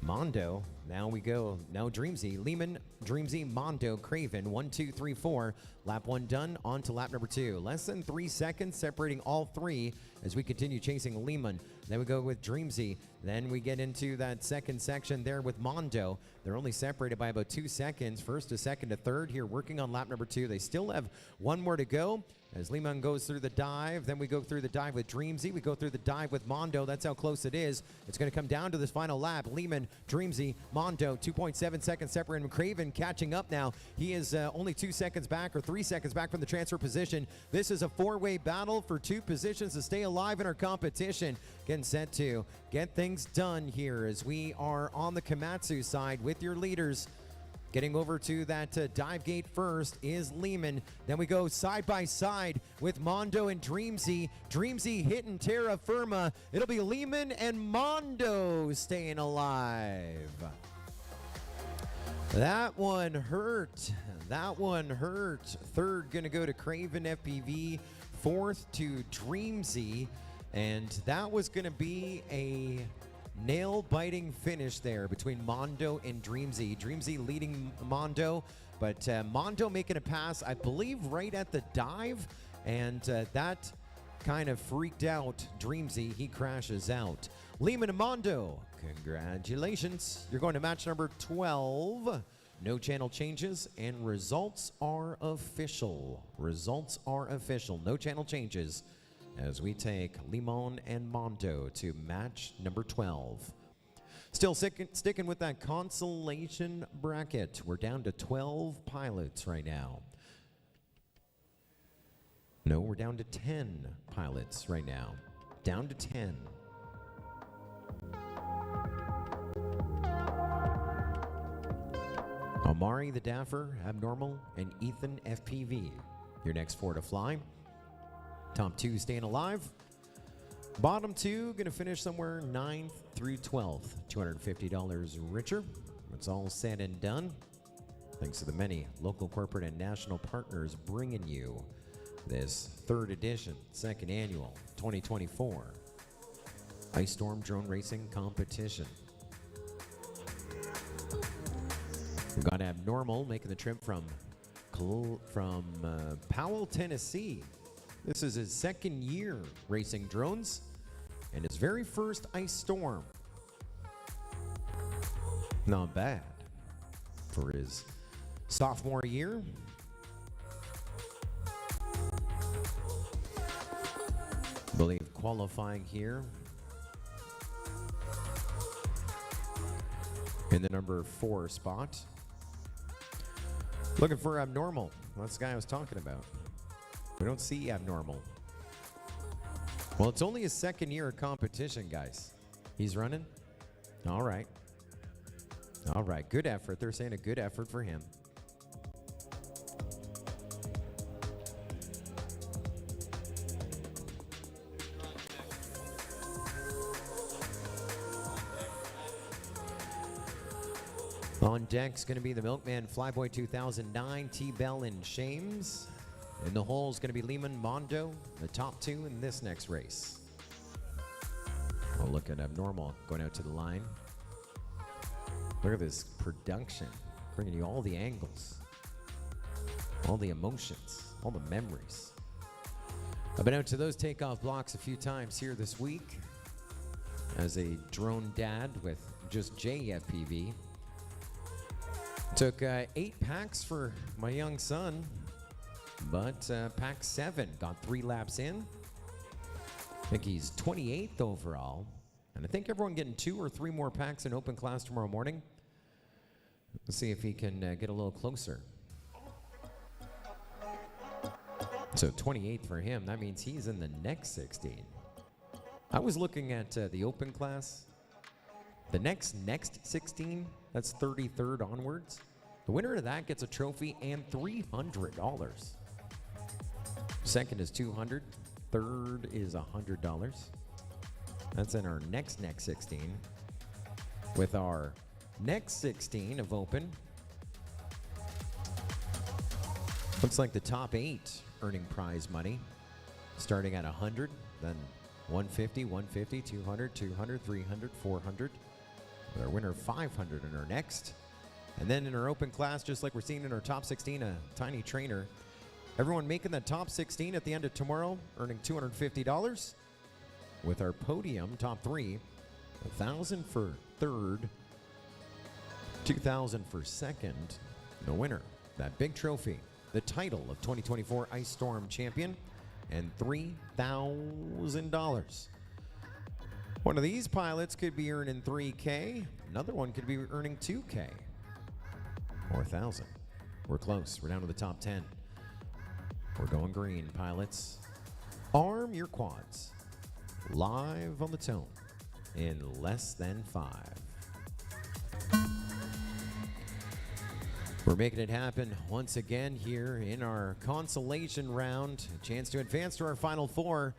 Mondo. Now we go. Now Dreamsy. Lehman, Dreamsy, Mondo, Craven. 1, 2, 3, 4. Lap 1 done. On to lap number 2. Less than 3 seconds separating all 3 as we continue chasing Lehman. Then we go with Dreamsy. Then we get into that second section there with Mondo. They're only separated by about 2 seconds. First to second to third here, working on lap number 2. They still have 1 more to go. As Lehman goes through the dive, then we go through the dive with Dreamsy. We go through the dive with Mondo. That's how close it is. It's going to come down to this final lap. Lehman, Dreamsy, Mondo, 2.7 seconds separating. Craven catching up now. He is only 2 seconds back or 3 seconds back from the transfer position. This is a 4-way battle for 2 positions to stay alive in our competition. Getting set to get things done here as we are on the Komatsu side with your leaders. Getting over to that dive gate first is Lehman. Then we go side by side with Mondo and Dreamsy. Dreamsy hitting terra firma. It'll be Lehman and Mondo staying alive. That one hurt. That one hurt. 3rd going to go to Craven FPV. 4th to Dreamsy. And that was going to be a nail-biting finish there between Mondo and Dreamsy. Dreamsy leading Mondo, but Mondo making a pass, I believe, right at the dive, and that kind of freaked out Dreamsy. He crashes out. Lehman and Mondo, congratulations. You're going to match number 12. No channel changes, and results are official. Results are official. No channel changes as we take Lehman and Mondo to match number 12. Still sticking with that consolation bracket. We're down to 12 pilots right now. No, we're down to 10 pilots right now. Down to 10. Amari the Daffer, Abnormal, and Ethan FPV. Your next 4 to fly. Top 2 staying alive. Bottom 2 going to finish somewhere 9th through 12th. $250 richer. It's all said and done. Thanks to the many local, corporate, and national partners bringing you this 3rd edition, 2nd annual 2024 Ice Storm Drone Racing Competition. We've got Abnormal making the trip from Powell, Tennessee. This is his 2nd year racing drones and his very first Ice Storm. Not bad for his sophomore year. I believe qualifying here in the number 4 spot. Looking for Abnormal. That's the guy I was talking about. We don't see Abnormal. Well, it's only his second year of competition, guys. He's running? All right. All right, good effort. They're saying a good effort for him. On deck's going to be the Milkman Flyboy 2009, T-Bell and Shames. In the hole is going to be Lehman Mondo, the top 2 in this next race. We'll look at Abnormal going out to the line. Look at this production, bringing you all the angles, all the emotions, all the memories. I've been out to those takeoff blocks a few times here this week as a drone dad with just JFPV. Took 8 packs for my young son, but pack 7 got 3 laps in. I think he's 28th overall. And I think everyone getting 2 or 3 more packs in open class tomorrow morning. Let's see if he can get a little closer. So 28th for him. That means he's in the next 16. I was looking at the open class. The next 16, that's 33rd onwards. The winner of that gets a trophy and $300. Second is $200. Third is $100. That's in our next 16. With our next 16 of open, looks like the top 8 earning prize money, starting at 100, then 150, 150, 200, 200, 300, 400. With our winner 500 in our next. And then in our open class, just like we're seeing in our top 16, a tiny trainer. Everyone making the top 16 at the end of tomorrow, earning $250. With our podium top 3, $1,000 for third, $2,000 for second. The winner, that big trophy, the title of 2024 Ice Storm champion, and $3,000. One of these pilots could be earning $3K. Another one could be earning $2K or $1,000. We're close. We're down to the top 10. We're going green, pilots. Arm your quads. Live on the tone in less than 5. We're making it happen once again here in our consolation round. A chance to advance to our final 4.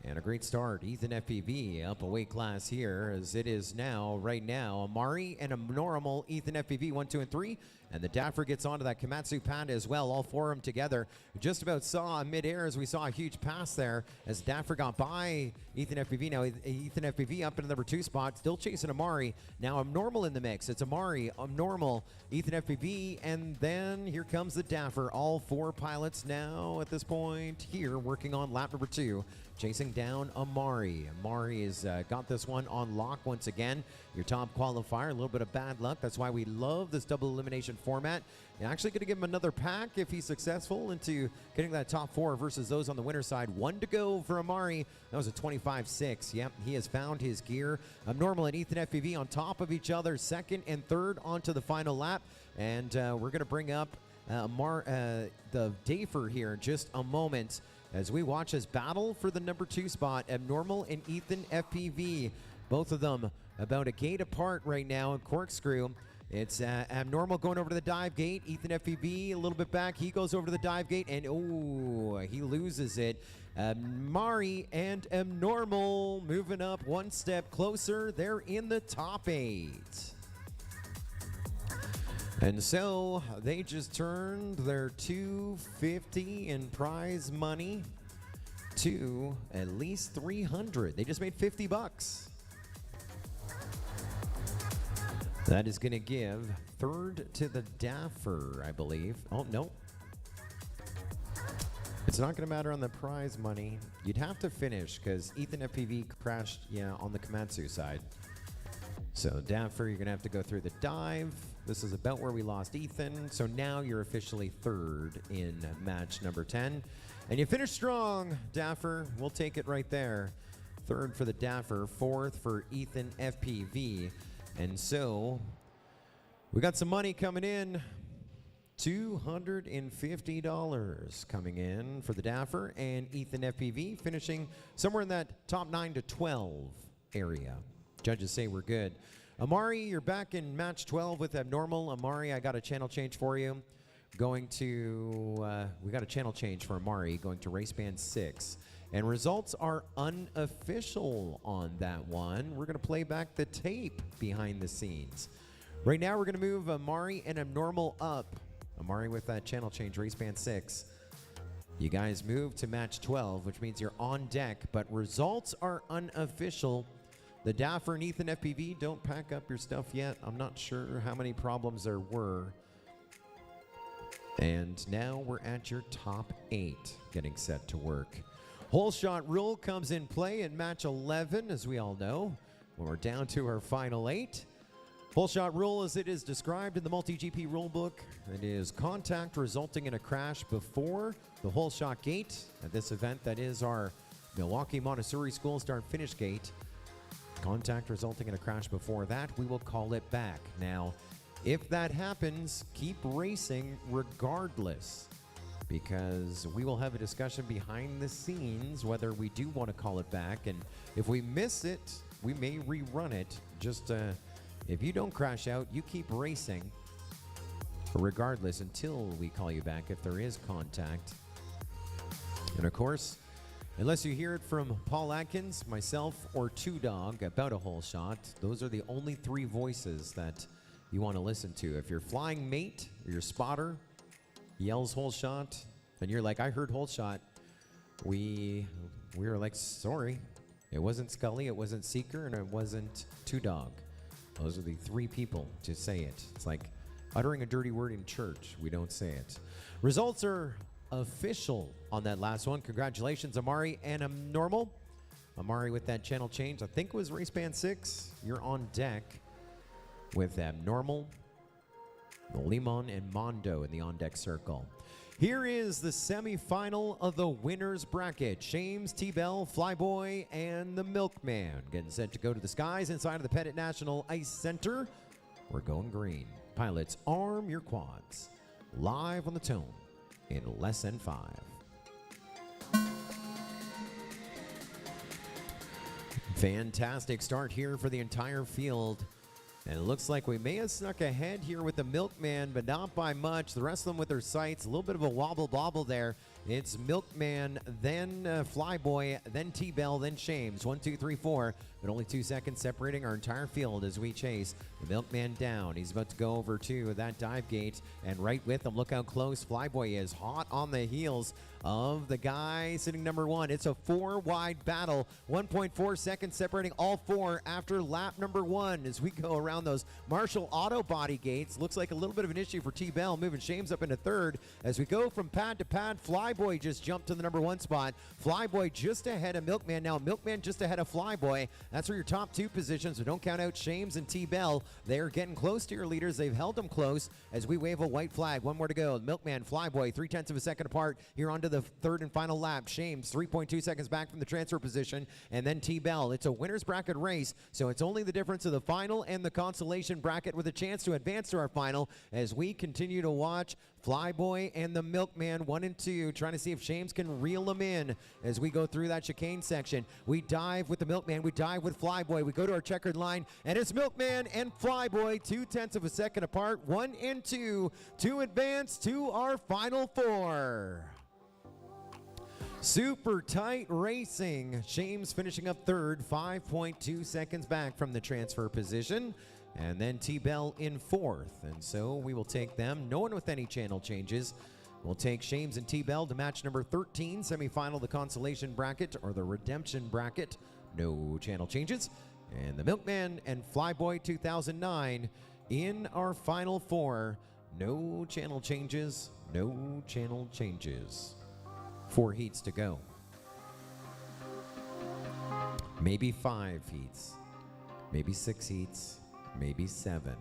And a great start. Ethan FPV up a weight class here, as it is now, right now, Amari and a normal Ethan FPV 1, 2, and 3. And the Daffer gets onto that Komatsu Panda as well, all 4 of them together. Just about saw midair as we saw a huge pass there as Daffer got by Ethan FPV. Now Ethan FPV up in the number 2 spot, still chasing Amari. Now Abnormal in the mix. It's Amari, Abnormal, Ethan FPV, and then here comes the Daffer. All 4 pilots now at this point here working on lap number 2. Chasing down Amari. Amari has got this one on lock once again. Your top qualifier, a little bit of bad luck. That's why we love this double elimination format. You're actually going to give him another pack if he's successful into getting that top 4 versus those on the winner's side. 1 to go for Amari. That was a 25-6. Yep, he has found his gear. Abnormal and Ethan FPV on top of each other, second and third onto the final lap. And we're going to bring up the Dafer here in just a moment, as we watch his battle for the number 2 spot, Abnormal and Ethan FPV. Both of them about a gate apart right now in Corkscrew. It's Abnormal going over to the dive gate. Ethan FPV a little bit back. He goes over to the dive gate, and oh, he loses it. Mari and Abnormal moving up 1 step closer. They're in the top 8. And so they just turned their $250 in prize money to at least $300. They just made $50. That is going to give third to the Daffer, I believe. Oh, no. It's not going to matter on the prize money. You'd have to finish because Ethan FPV crashed, on the Komatsu side. So Daffer, you're going to have to go through the dive. This is about where we lost Ethan. So now you're officially third in match number 10. And you finished strong, Daffer. We'll take it right there. Third for the Daffer, fourth for Ethan FPV. And so We got some money coming in. $250 coming in for the Daffer and Ethan FPV, finishing somewhere in that top 9 to 12 area. Judges say we're good. Amari, you're back in match 12 with Abnormal. Amari, I got a channel change for you. Going to, we got a channel change for Amari, going to race band 6. And results are unofficial on that one. We're going to play back the tape behind the scenes. Right now, we're going to move Amari and Abnormal up. Amari with that channel change, race band 6. You guys move to match 12, which means you're on deck, but results are unofficial. The Daffer and Ethan FPV, don't pack up your stuff yet. I'm not sure how many problems there were. And now we're at your top 8, getting set to work. Hole shot rule comes in play in match 11, as we all know, when we're down to our final 8. Hole shot rule as it is described in the MultiGP rulebook. It is contact resulting in a crash before the hole shot gate. At this event, that is our Milwaukee Montessori School start finish gate. Contact resulting in a crash before that, we will call it back. Now, if that happens, keep racing regardless, because we will have a discussion behind the scenes whether we do want to call it back. And if we miss it, we may rerun it. Just if you don't crash out, you keep racing regardless until we call you back if there is contact. And of course, unless you hear it from Paul Atkins, myself, or Two Dog about a hole shot, those are the only 3 voices that you want to listen to. If your flying mate or your spotter yells hole shot, and you're like, I heard hole shot, we were like, sorry, it wasn't Scully, it wasn't Seeker, and it wasn't Two Dog. Those are the 3 people to say it. It's like uttering a dirty word in church. We don't say it. Results are official on that last one. Congratulations, Amari and Abnormal. Amari with that channel change, I think it was race band 6. You're on deck with Abnormal, Limon, and Mondo in the on-deck circle. Here is the semifinal of the winner's bracket. Shames, T-Bell, Flyboy, and the Milkman getting set to go to the skies inside of the Pettit National Ice Center. We're going green. Pilots, arm your quads. Live on the tone in less than 5. Fantastic start here for the entire field. And it looks like we may have snuck ahead here with the Milkman, but not by much. The rest of them with their sights, a little bit of a wobble-bobble there. It's Milkman, then Flyboy, then T-Bell, then Shames. 1, 2, 3, 4, but only 2 seconds separating our entire field as we chase the Milkman down. He's about to go over to that dive gate, and right with him, look how close Flyboy is. Hot on the heels of the guy sitting number 1. It's a 4-wide battle. 1.4 seconds separating all 4 after lap number 1 as we go around those Marshall auto body gates. Looks like a little bit of an issue for T-Bell, moving Shames up into 3rd. As we go from pad to pad, Flyboy just jumped to the number 1 spot. Flyboy just ahead of Milkman. Now Milkman just ahead of Flyboy. That's for your top 2 positions, so don't count out Shames and T-Bell. They're getting close to your leaders. They've held them close as we wave a white flag. 1 more to go. Milkman, Flyboy, 0.3 of a second apart here onto the 3rd and final lap. Shames 3.2 seconds back from the transfer position, and then T-Bell. It's a winner's bracket race, so it's only the difference of the final and the consolation bracket with a chance to advance to our final as we continue to watch Flyboy and the Milkman 1 and 2, trying to see if Shames can reel them in as we go through that chicane section. We dive with the Milkman, we dive with Flyboy, we go to our checkered line, and it's Milkman and Flyboy 0.2 of a second apart, 1 and 2 to advance to our final 4. Super tight racing. Shames finishing up 3rd, 5.2 seconds back from the transfer position. And then T-Bell in 4th. And so we will take them. No one with any channel changes. We'll take Shames and T-Bell to match number 13, semifinal, the consolation bracket or the redemption bracket. No channel changes. And the Milkman and Flyboy 2009 in our final 4. No channel changes. No channel changes. 4 heats to go. Maybe 5 heats. Maybe 6 heats. Maybe 7.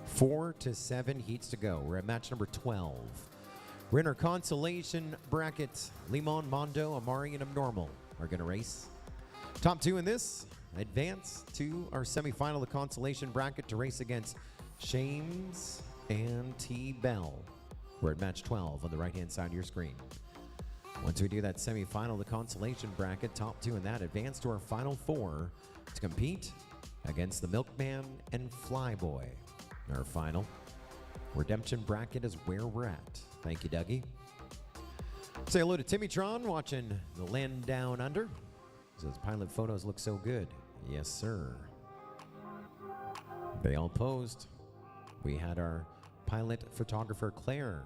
4 to 7 heats to go. We're at match number 12. We're in our consolation bracket. Limon, Mondo, Amari, and Abnormal are going to race. Top 2 in this advance to our semifinal, the consolation bracket, to race against Shames and T. Bell. We're at match 12 on the right-hand side of your screen. Once we do that semifinal, the consolation bracket, top two in that advance to our final four to compete against the Milkman and Flyboy. Our final redemption bracket is where we're at. Thank you, Dougie. Say hello to Timmytron watching the land down under. Says pilot photos look so good. Yes, sir. They all posed. We had our pilot photographer Claire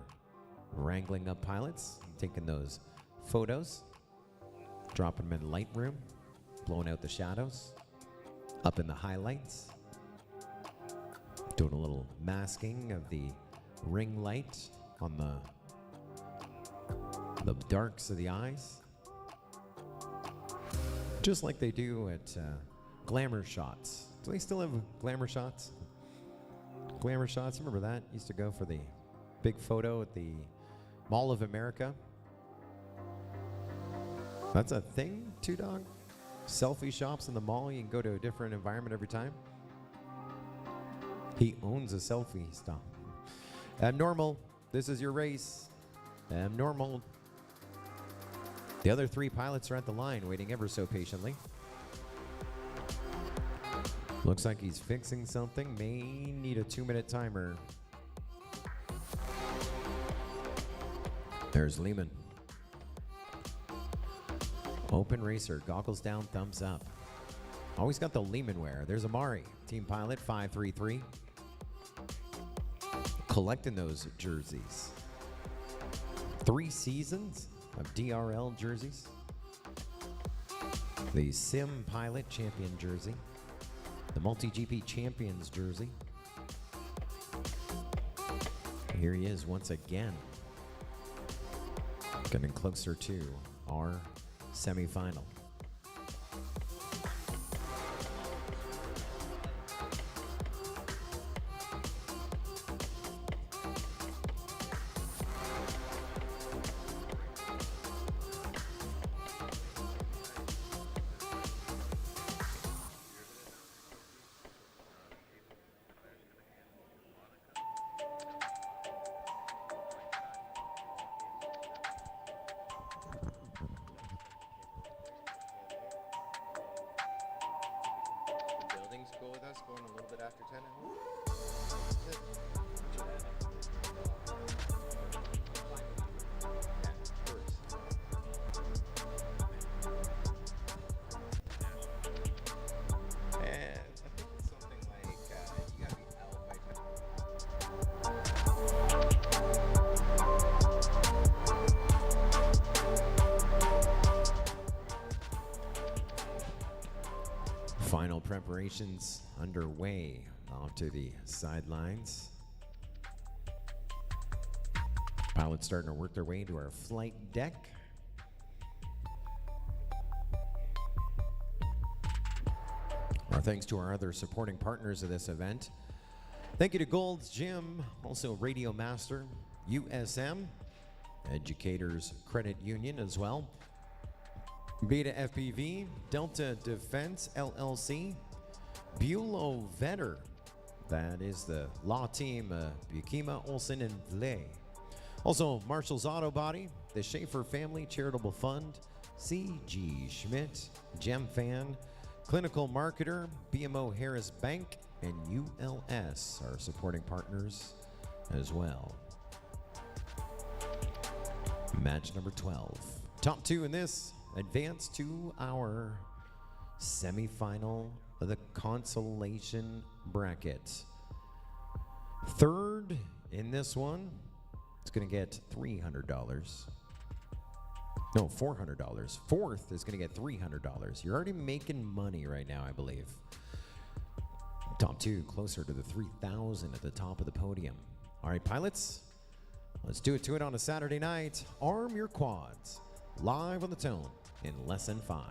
wrangling up pilots, taking those photos, dropping them in Lightroom, blowing out the shadows, up in the highlights, doing a little masking of the ring light on the darks of the eyes, just like they do at Glamour Shots. Do they still have Glamour Shots? Glamour Shots, remember that? Used to go for the big photo at the Mall of America. That's a thing, Two Dog? Selfie shops in the mall, you can go to a different environment every time. He owns a selfie stop. Abnormal, this is your race. Abnormal. The other three pilots are at the line, waiting ever so patiently. Looks like he's fixing something. May need a 2-minute timer. There's Lehman. Open racer, goggles down, thumbs up. Always got the Lehman wear. There's Amari, team pilot 533. Collecting those jerseys. 3 seasons of DRL jerseys. The Sim Pilot champion jersey. The MultiGP champions jersey. Here he is once again. Getting closer to our semifinal. Go with us, going a little bit after 10 and I think it's something like you gotta be out by 10. Final preparations underway off to the sidelines. Pilots starting to work their way into our flight deck. Our thanks to our other supporting partners of this event. Thank you to Gold's Gym, also Radio Master, USM, Educators Credit Union as well. Beta FPV, Delta Defense LLC, Bulow Vetter, that is the law team, Bukima, Olson, and Vley. Also, Marshall's Auto Body, the Schaefer Family Charitable Fund, C.G. Schmidt, GemFan, Clinical Marketer, BMO Harris Bank, and ULS are supporting partners as well. Match number 12. Top 2 in this advance to our semifinal of the consolation bracket. Third in this one, it's going to get $300. No, $400. Fourth is going to get $300. You're already making money right now, I believe. Top 2 closer to the 3,000 at the top of the podium. All right, pilots, let's do it to it on a Saturday night. Arm your quads. Live on the tone in less than 5.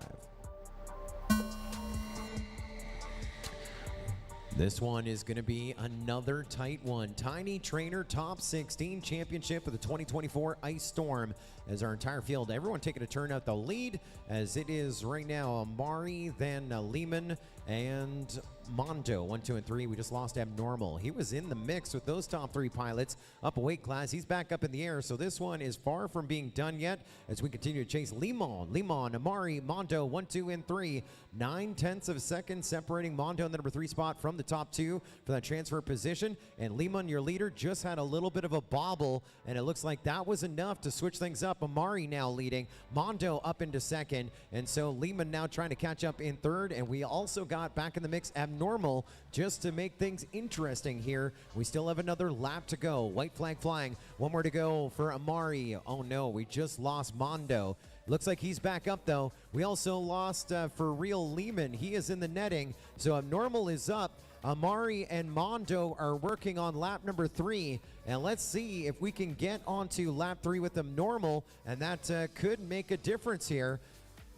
This one is going to be another tight one. Tiny Trainer Top 16 Championship of the 2024 Ice Storm as our entire field. Everyone taking a turn out the lead as it is right now Amari, then Lehman, and Mondo, 1, 2, and 3. We just lost Abnormal. He was in the mix with those top 3 pilots up a weight class. He's back up in the air, so this one is far from being done yet as we continue to chase Limon, Amari, Mondo, 1, 2, and 3. 9/10 of a second separating Mondo in the number 3 spot from the top 2 for that transfer position. And Limon, your leader, just had a little bit of a bobble, and it looks like that was enough to switch things up. Amari now leading, Mondo up into second, and so Limon now trying to catch up in third. And we also got back in the mix Abnormal just to make things interesting here. We still have another lap to go. White flag flying. One more to go for Amari. Oh no, we just lost Mondo. Looks like he's back up though. We also lost for real Lehman. He is in the netting. So Abnormal is up. Amari and Mondo are working on lap number 3. And let's see if we can get onto lap 3 with Abnormal. And that could make a difference here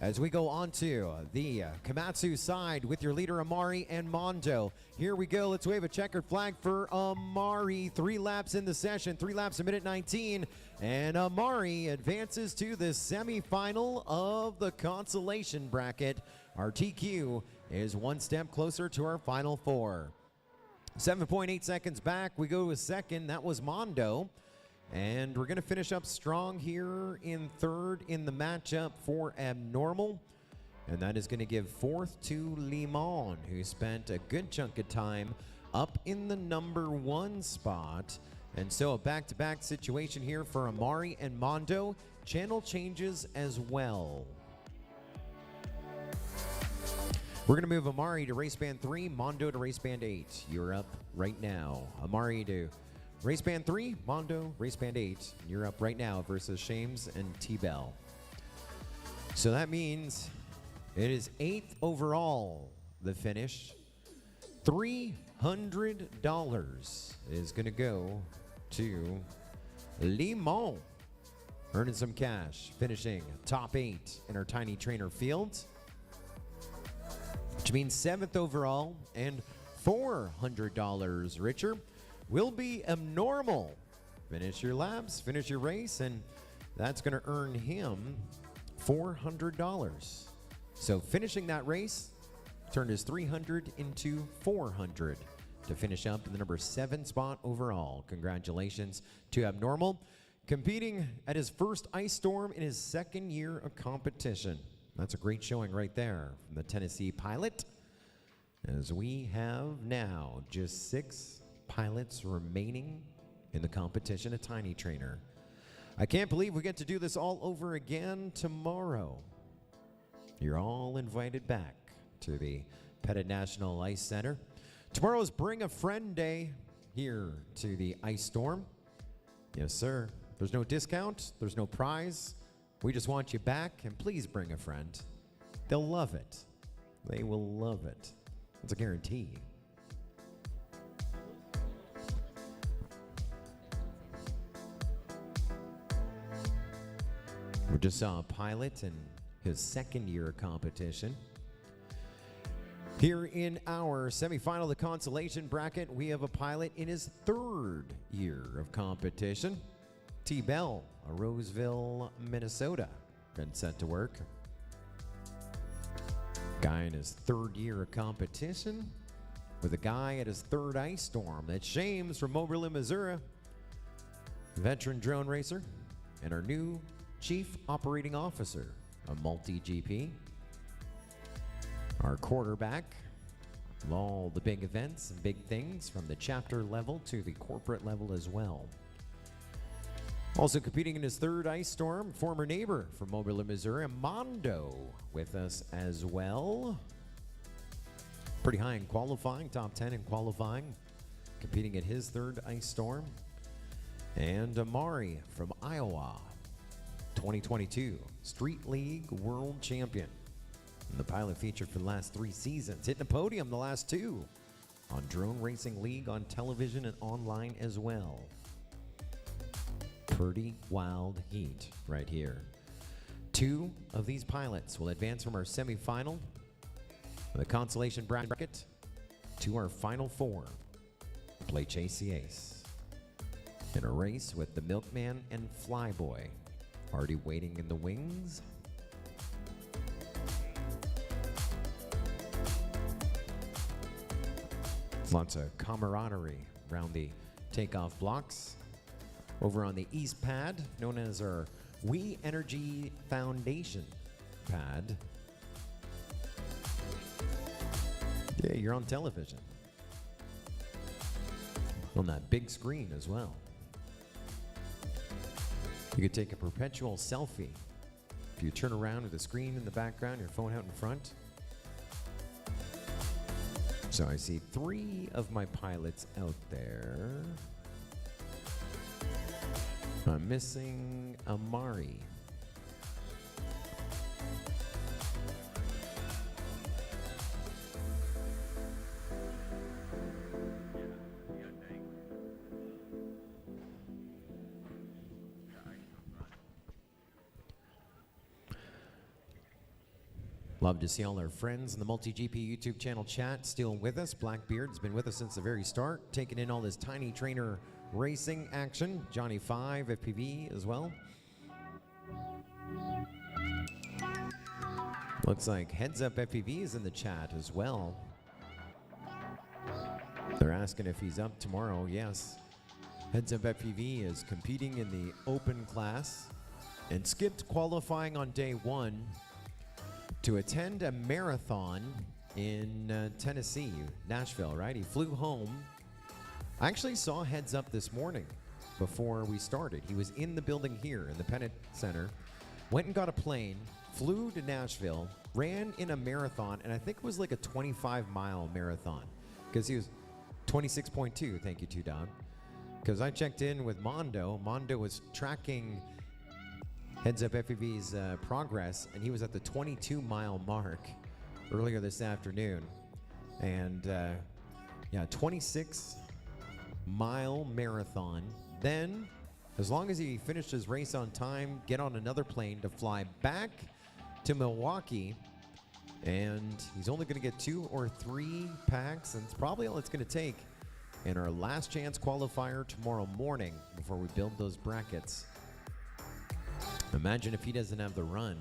as we go on to the Komatsu side with your leader Amari and Mondo. Here we go. Let's wave a checkered flag for Amari. 3 laps in the session, 3 laps a minute 19. And Amari advances to the semifinal of the Consolation bracket. Our TQ is 1 step closer to our final 4. 7.8 seconds back. We go to second. That was Mondo. And we're going to finish up strong here in third in the matchup for Abnormal. And that is going to give fourth to Limon, who spent a good chunk of time up in the number 1 spot. And so a back-to-back situation here for Amari and Mondo. Channel changes as well. We're going to move Amari to race band 3, Mondo to race band 8. You're up right now. Amari to race band 3, Mondo, race band 8. You're up right now versus Shames and T-Bell. So that means it is 8th overall, the finish. $300 is going to go to Limon, earning some cash, finishing top 8 in our Tiny Trainer field, which means 7th overall and $400 richer will be Abnormal. Finish your laps, finish your race, and that's going to earn him $400. So finishing that race turned his 300 into 400 to finish up in the number 7 spot overall. Congratulations to Abnormal, competing at his first ice storm in his 2nd year of competition. That's a great showing right there from the Tennessee pilot, as we have now just 6 pilots remaining in the competition at Tiny Trainer. I can't believe we get to do this all over again tomorrow. You're all invited back to the Pettit National Ice Center. Tomorrow is Bring a Friend Day here to the Ice Storm. Yes, sir. There's no discount. There's no prize. We just want you back, and please bring a friend. They'll love it. They will love it. It's a guarantee. We just saw a pilot in his 2nd year of competition. Here in our semifinal of the Consolation bracket, we have a pilot in his 3rd year of competition. T-Bell, of Roseville, Minnesota, been set to work. Guy in his 3rd year of competition with a guy at his 3rd ice storm. That's Shames from Moberly, Missouri, veteran drone racer, and our new Chief Operating Officer of MultiGP. Our quarterback of all the big events and big things from the chapter level to the corporate level as well. Also competing in his 3rd ice storm, former neighbor from Moberly, Missouri, Mondo, with us as well. Pretty high in qualifying, top 10 in qualifying, competing at his 3rd ice storm. And Amari from Iowa, 2022 Street League World Champion. And the pilot featured for the last 3 seasons, hitting a podium the last 2 on Drone Racing League on television and online as well. Pretty wild heat right here. 2 of these pilots will advance from our semifinal of the Consolation bracket to our final 4. Play Chase the Ace in a race with the Milkman and Flyboy already waiting in the wings. Lots of camaraderie around the takeoff blocks. Over on the east pad, known as our We Energy Foundation pad. Yeah, you're on television. On that big screen as well. You could take a perpetual selfie if you turn around with the screen in the background, your phone out in front. So I see 3 of my pilots out there. I'm missing Amari. Love to see all our friends in the MultiGP YouTube channel chat still with us. Blackbeard's been with us since the very start, taking in all this tiny trainer racing action. Johnny 5, FPV as well. Looks like Heads Up FPV is in the chat as well. They're asking if he's up tomorrow. Yes. Heads Up FPV is competing in the open class and skipped qualifying on day 1 to attend a marathon in Tennessee, Nashville, right? He flew home. I actually saw Heads Up this morning before we started. He was in the building here in the Pennant Center, went and got a plane, flew to Nashville, ran in a marathon, and I think it was like a 25-mile marathon because he was 26.2, thank you, 2Dog. Because I checked in with Mondo. Mondo was tracking Heads Up FPV's progress, and he was at the 22-mile mark earlier this afternoon. And yeah, 26-mile marathon. Then, as long as he finished his race on time, get on another plane to fly back to Milwaukee. And he's only going to get 2 or 3 packs, and it's probably all it's going to take in our last chance qualifier tomorrow morning before we build those brackets. Imagine if he doesn't have the run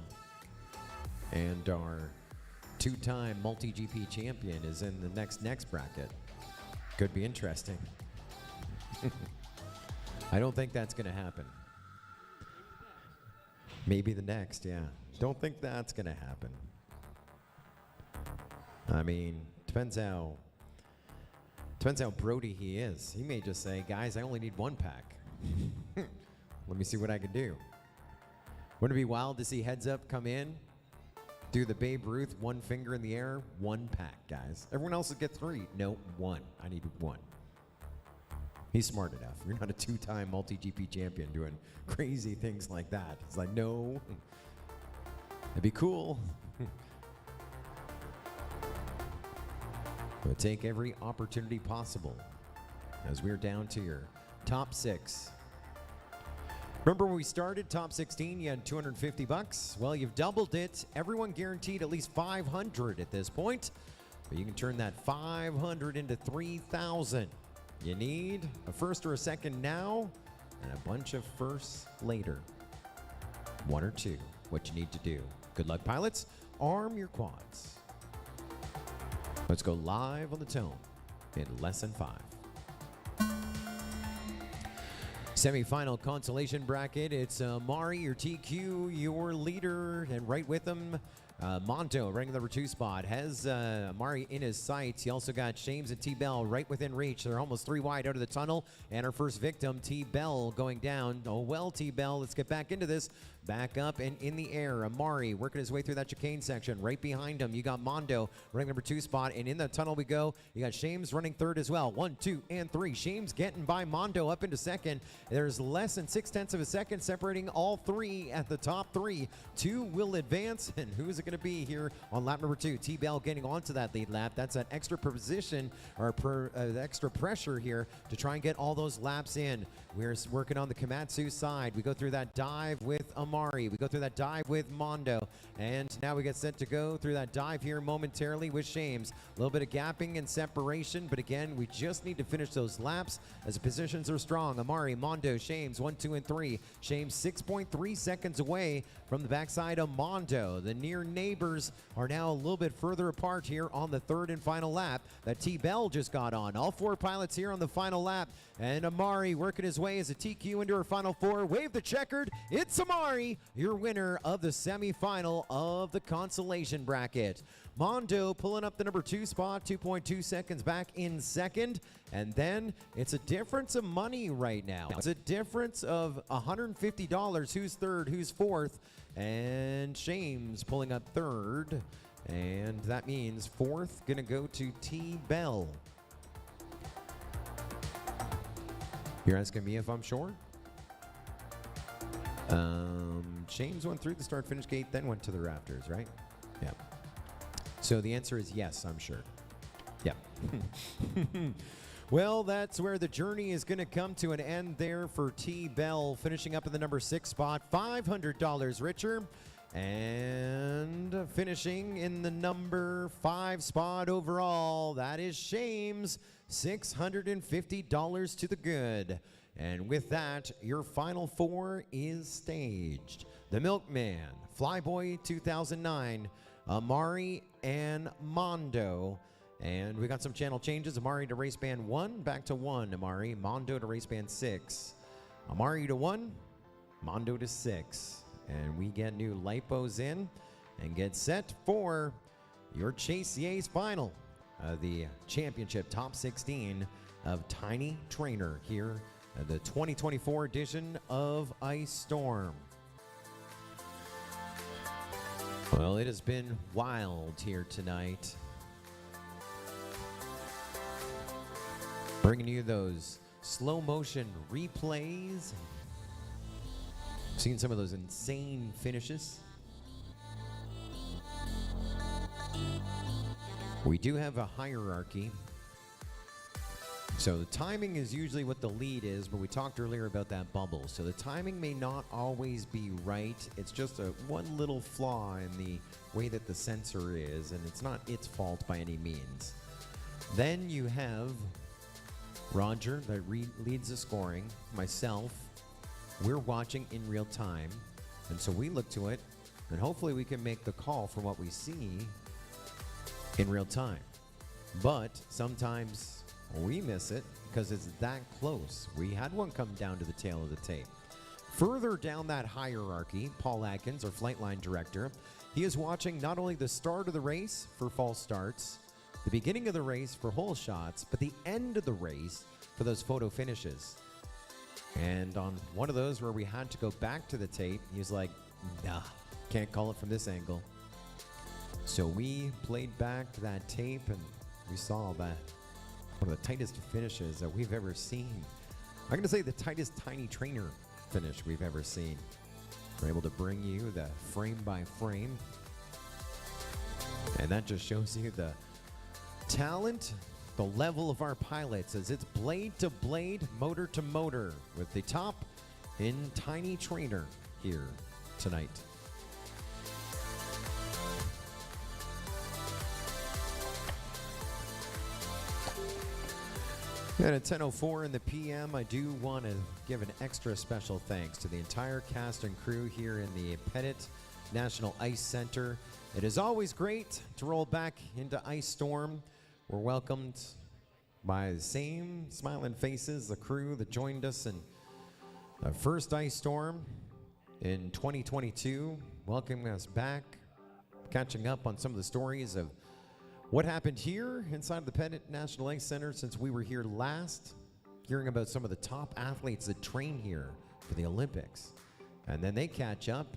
and our 2-time MultiGP champion is in the next bracket. Could be interesting. I don't think that's going to happen. Maybe the next, yeah. Don't think that's going to happen. I mean, depends how Brody he is. He may just say, guys, I only need 1 pack. Let me see what I can do. Wouldn't it be wild to see Heads Up come in, do the Babe Ruth, 1 finger in the air, 1 pack, guys. Everyone else would get 3. No, 1. I need 1. He's smart enough. You're not a 2-time MultiGP champion doing crazy things like that. It's like, no. It'd be cool. We'll take every opportunity possible as we're down to your top 6. Remember when we started top 16, you had 250 bucks? Well, you've doubled it. Everyone guaranteed at least 500 at this point. But you can turn that 500 into 3,000. You need a first or a second now and a bunch of firsts later. 1 or 2, what you need to do. Good luck, pilots. Arm your quads. Let's go live on the tone in less than 5. Semifinal consolation bracket. It's Mari, your TQ, your leader, and right with him, Monto, running the number 2 spot, has Mari in his sights. He also got Shames and T-Bell right within reach. They're almost 3 wide out of the tunnel, and our first victim, T-Bell, going down. Oh, well, T-Bell, let's get back into this. Back up and in the air. Amari working his way through that chicane section. Right behind him, you got Mondo running number 2 spot, and in the tunnel we go. You got Shames running 3rd as well. 1, 2, and 3. Shames getting by Mondo up into 2nd. There's less than 0.6 of a second separating all 3 at the top 3. 2 will advance, and who's it going to be here on lap number 2? T-Bell getting onto that lead lap. That's that extra position or extra pressure here to try and get all those laps in. We're working on the Komatsu side. We go through that dive with Amari. Amari. We go through that dive with Mondo. And now we get set to go through that dive here momentarily with Shames. A little bit of gapping and separation, but again, we just need to finish those laps as the positions are strong. Amari, Mondo, Shames, 1, 2, and 3. Shames 6.3 seconds away from the backside of Mondo. The near neighbors are now a little bit further apart here on the third and final lap that T-Bell just got on. All 4 pilots here on the final lap, and Amari working his way as a TQ into her final 4. Wave the checkered. It's Amari, your winner of the semifinal of the consolation bracket. Mondo pulling up the number 2 spot, 2.2 seconds back in second. And then it's a difference of money right now. It's a difference of $150. Who's third, who's fourth? And Shames pulling up third. And that means fourth gonna go to T-Bell. You're asking me if I'm sure? Shames went through the start-finish gate, then went to the rafters, right? Yeah. So the answer is yes, I'm sure. Yeah. Well, that's where the journey is going to come to an end there for T-Bell, finishing up in the number 6 spot, $500 richer. And finishing in the number 5 spot overall, that is Shames, $650 to the good. And with that, your final 4 is staged. The Milkman, Flyboy 2009, Amari, and Mondo. And we got some channel changes. Amari to race band 1, back to 1, Amari. Mondo to race band 6. Amari to 1, Mondo to 6. And we get new lipos in and get set for your Chase Yea's final of the championship top 16 of Tiny Trainer here at the 2024 edition of Ice Storm. Well, it has been wild here tonight. Bringing you those slow motion replays. Seen some of those insane finishes. We do have a hierarchy. So the timing is usually what the lead is, but we talked earlier about that bubble. So the timing may not always be right. It's just one little flaw in the way that the sensor is, and it's not its fault by any means. Then you have Roger that leads the scoring, myself. We're watching in real time, and so we look to it, and hopefully we can make the call from what we see in real time. But sometimes we miss it because it's that close. We had one come down to the tail of the tape. Further down that hierarchy, Paul Atkins, our flight line director, he is watching not only the start of the race for false starts, the beginning of the race for hole shots, but the end of the race for those photo finishes. And on one of those where we had to go back to the tape, he was like, nah, can't call it from this angle. So we played back that tape and we saw that one of the tightest finishes that we've ever seen. I'm going to say the tightest Tiny Trainer finish we've ever seen. We're able to bring you the frame by frame. And that just shows you the talent, the level of our pilots as it's blade to blade, motor to motor with the top in Tiny Trainer here tonight. And at 10:04 in the PM, I do want to give an extra special thanks to the entire cast and crew here in the Pettit National Ice Center. It is always great to roll back into Ice Storm. We're welcomed by the same smiling faces, the crew that joined us in the first Ice Storm in 2022, welcoming us back, catching up on some of the stories of what happened here inside of the Pettit National Ice Center since we were here last, hearing about some of the top athletes that train here for the Olympics. And then they catch up.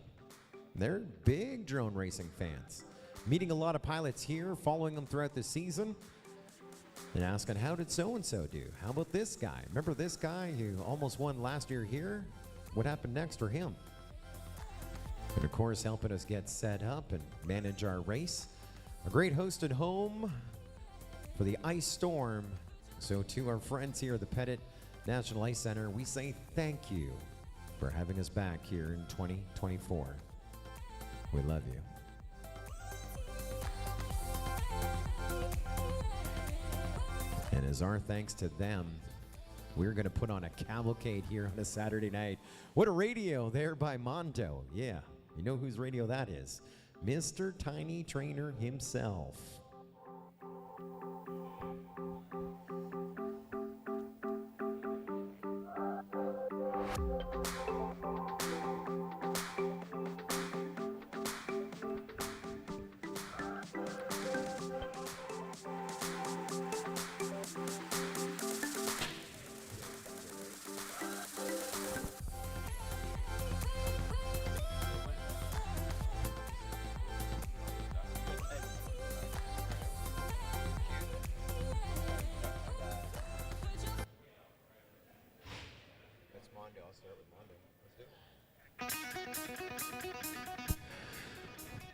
They're big drone racing fans. Meeting a lot of pilots here, following them throughout the season, and asking, how did so-and-so do? How about this guy? Remember this guy who almost won last year here? What happened next for him? And of course, helping us get set up and manage our race. A great hosted home for the Ice Storm. So to our friends here at the Pettit National Ice Center, we say thank you for having us back here in 2024. We love you. And as our thanks to them, we're going to put on a cavalcade here on a Saturday night. What a radio there by Mondo. Yeah, you know whose radio that is. Mr. Tiny Trainer himself.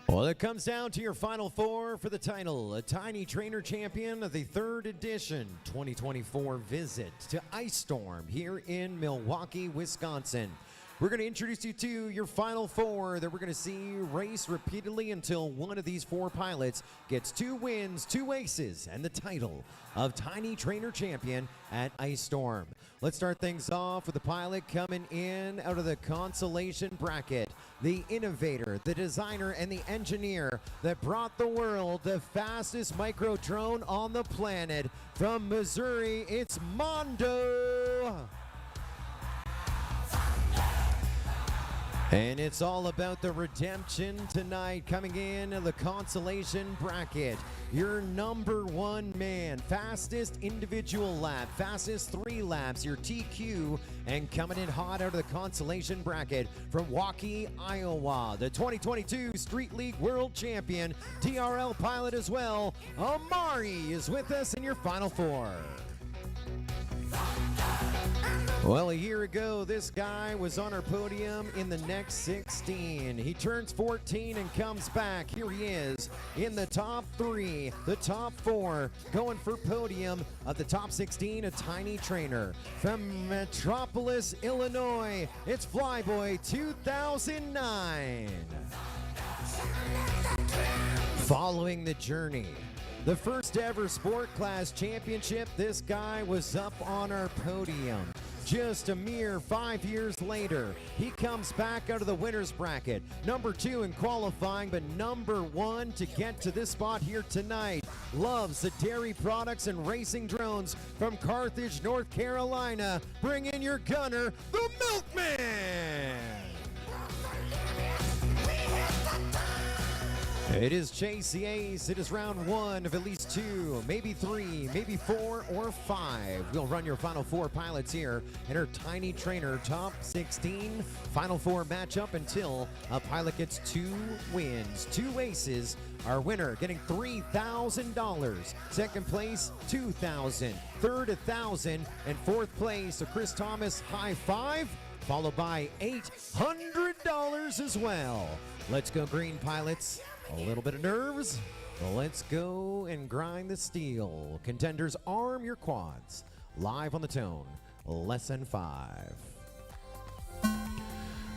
Well, it comes down to your final four for the title. A Tiny Trainer champion of the third edition 2024 visit to Ice Storm here in Milwaukee, Wisconsin. We're going to introduce you to your final four that we're going to see race repeatedly until one of these four pilots gets 2 wins, 2 aces, and the title of Tiny Trainer champion at Ice Storm. Let's start things off with the pilot coming in out of the Consolation bracket. The innovator, the designer, and the engineer that brought the world the fastest micro drone on the planet. From Missouri, it's Mondo. And it's all about the redemption tonight, coming in the Consolation bracket. Your number 1 man, fastest individual lap, fastest 3 laps, your TQ, and coming in hot out of the Consolation bracket from Milwaukee, Iowa. The 2022 Street League World Champion, TRL pilot as well, Amari is with us in your final four. Well, a year ago, this guy was on our podium in the next 16. He turns 14 and comes back. Here he is in the top 3, the top 4, going for podium of the top 16, a Tiny Trainer. From Metropolis, Illinois, it's Flyboy 2009. Following the journey, the first ever Sport Class Championship, this guy was up on our podium. Just a mere 5 years later, he comes back out of the winner's bracket. Number 2 in qualifying, but number 1 to get to this spot here tonight. Loves the dairy products and racing drones from Carthage, North Carolina. Bring in your gunner, the Milkman! It is Chase the Ace. It is round 1 of at least 2, maybe 3, maybe 4 or 5. We'll run your final 4 pilots here in our Tiny Trainer top 16 final 4 matchup until a pilot gets 2 wins, 2 aces. Our winner getting $3,000. Second place, $2,000. Third, $1,000. And fourth place, a Chris Thomas high five, followed by $800 as well. Let's go green, pilots. A little bit of nerves. Let's go and grind the steel. Contenders, arm your quads. Live on the tone, lesson 5.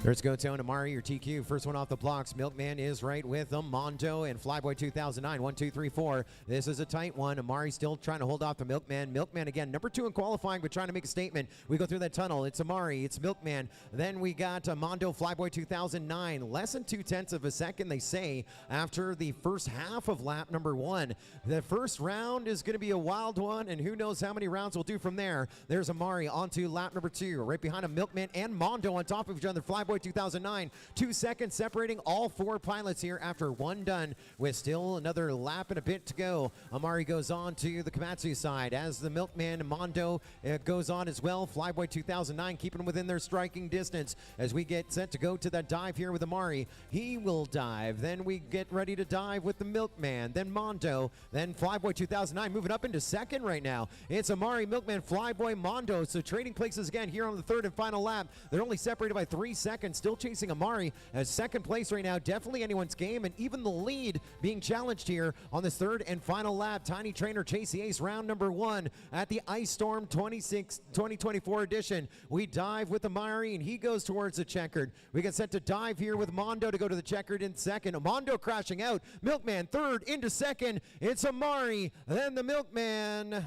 Let's go tone Amari, your TQ. First one off the blocks. Milkman is right with them. Mondo and Flyboy 2009. 1, 2, 3, 4. This is a tight one. Amari still trying to hold off the Milkman. Milkman again, number 2 in qualifying, but trying to make a statement. We go through that tunnel. It's Amari. It's Milkman. Then we got Mondo, Flyboy 2009. Less than 0.2 of a second, they say, after the first half of lap number 1. The first round is going to be a wild one, and who knows how many rounds we'll do from there. There's Amari onto lap number 2. Right behind him, Milkman and Mondo on top of each other. Flyboy 2009, 2 seconds separating all 4 pilots here after 1 done, with still another lap and a bit to go. Amari goes on to the Komatsu side as the Milkman Mondo goes on as well. Flyboy 2009 keeping within their striking distance as we get set to go to that dive here with Amari. He will dive, then we get ready to dive with the Milkman, then Mondo, then Flyboy 2009 moving up into second right now. It's Amari, Milkman, Flyboy, Mondo, so trading places again here on the third and final lap. They're only separated by 3 seconds. second, still chasing Amari as second place right now. Definitely anyone's game, and even the lead being challenged here on this third and final lap. Tiny Trainer Chase the Ace, round number 1 at the Ice Storm 2024 edition. We dive with Amari, and he goes towards the checkered. We get set to dive here with Mondo to go to the checkered in second. Mondo crashing out. Milkman third into second. It's Amari, then the Milkman,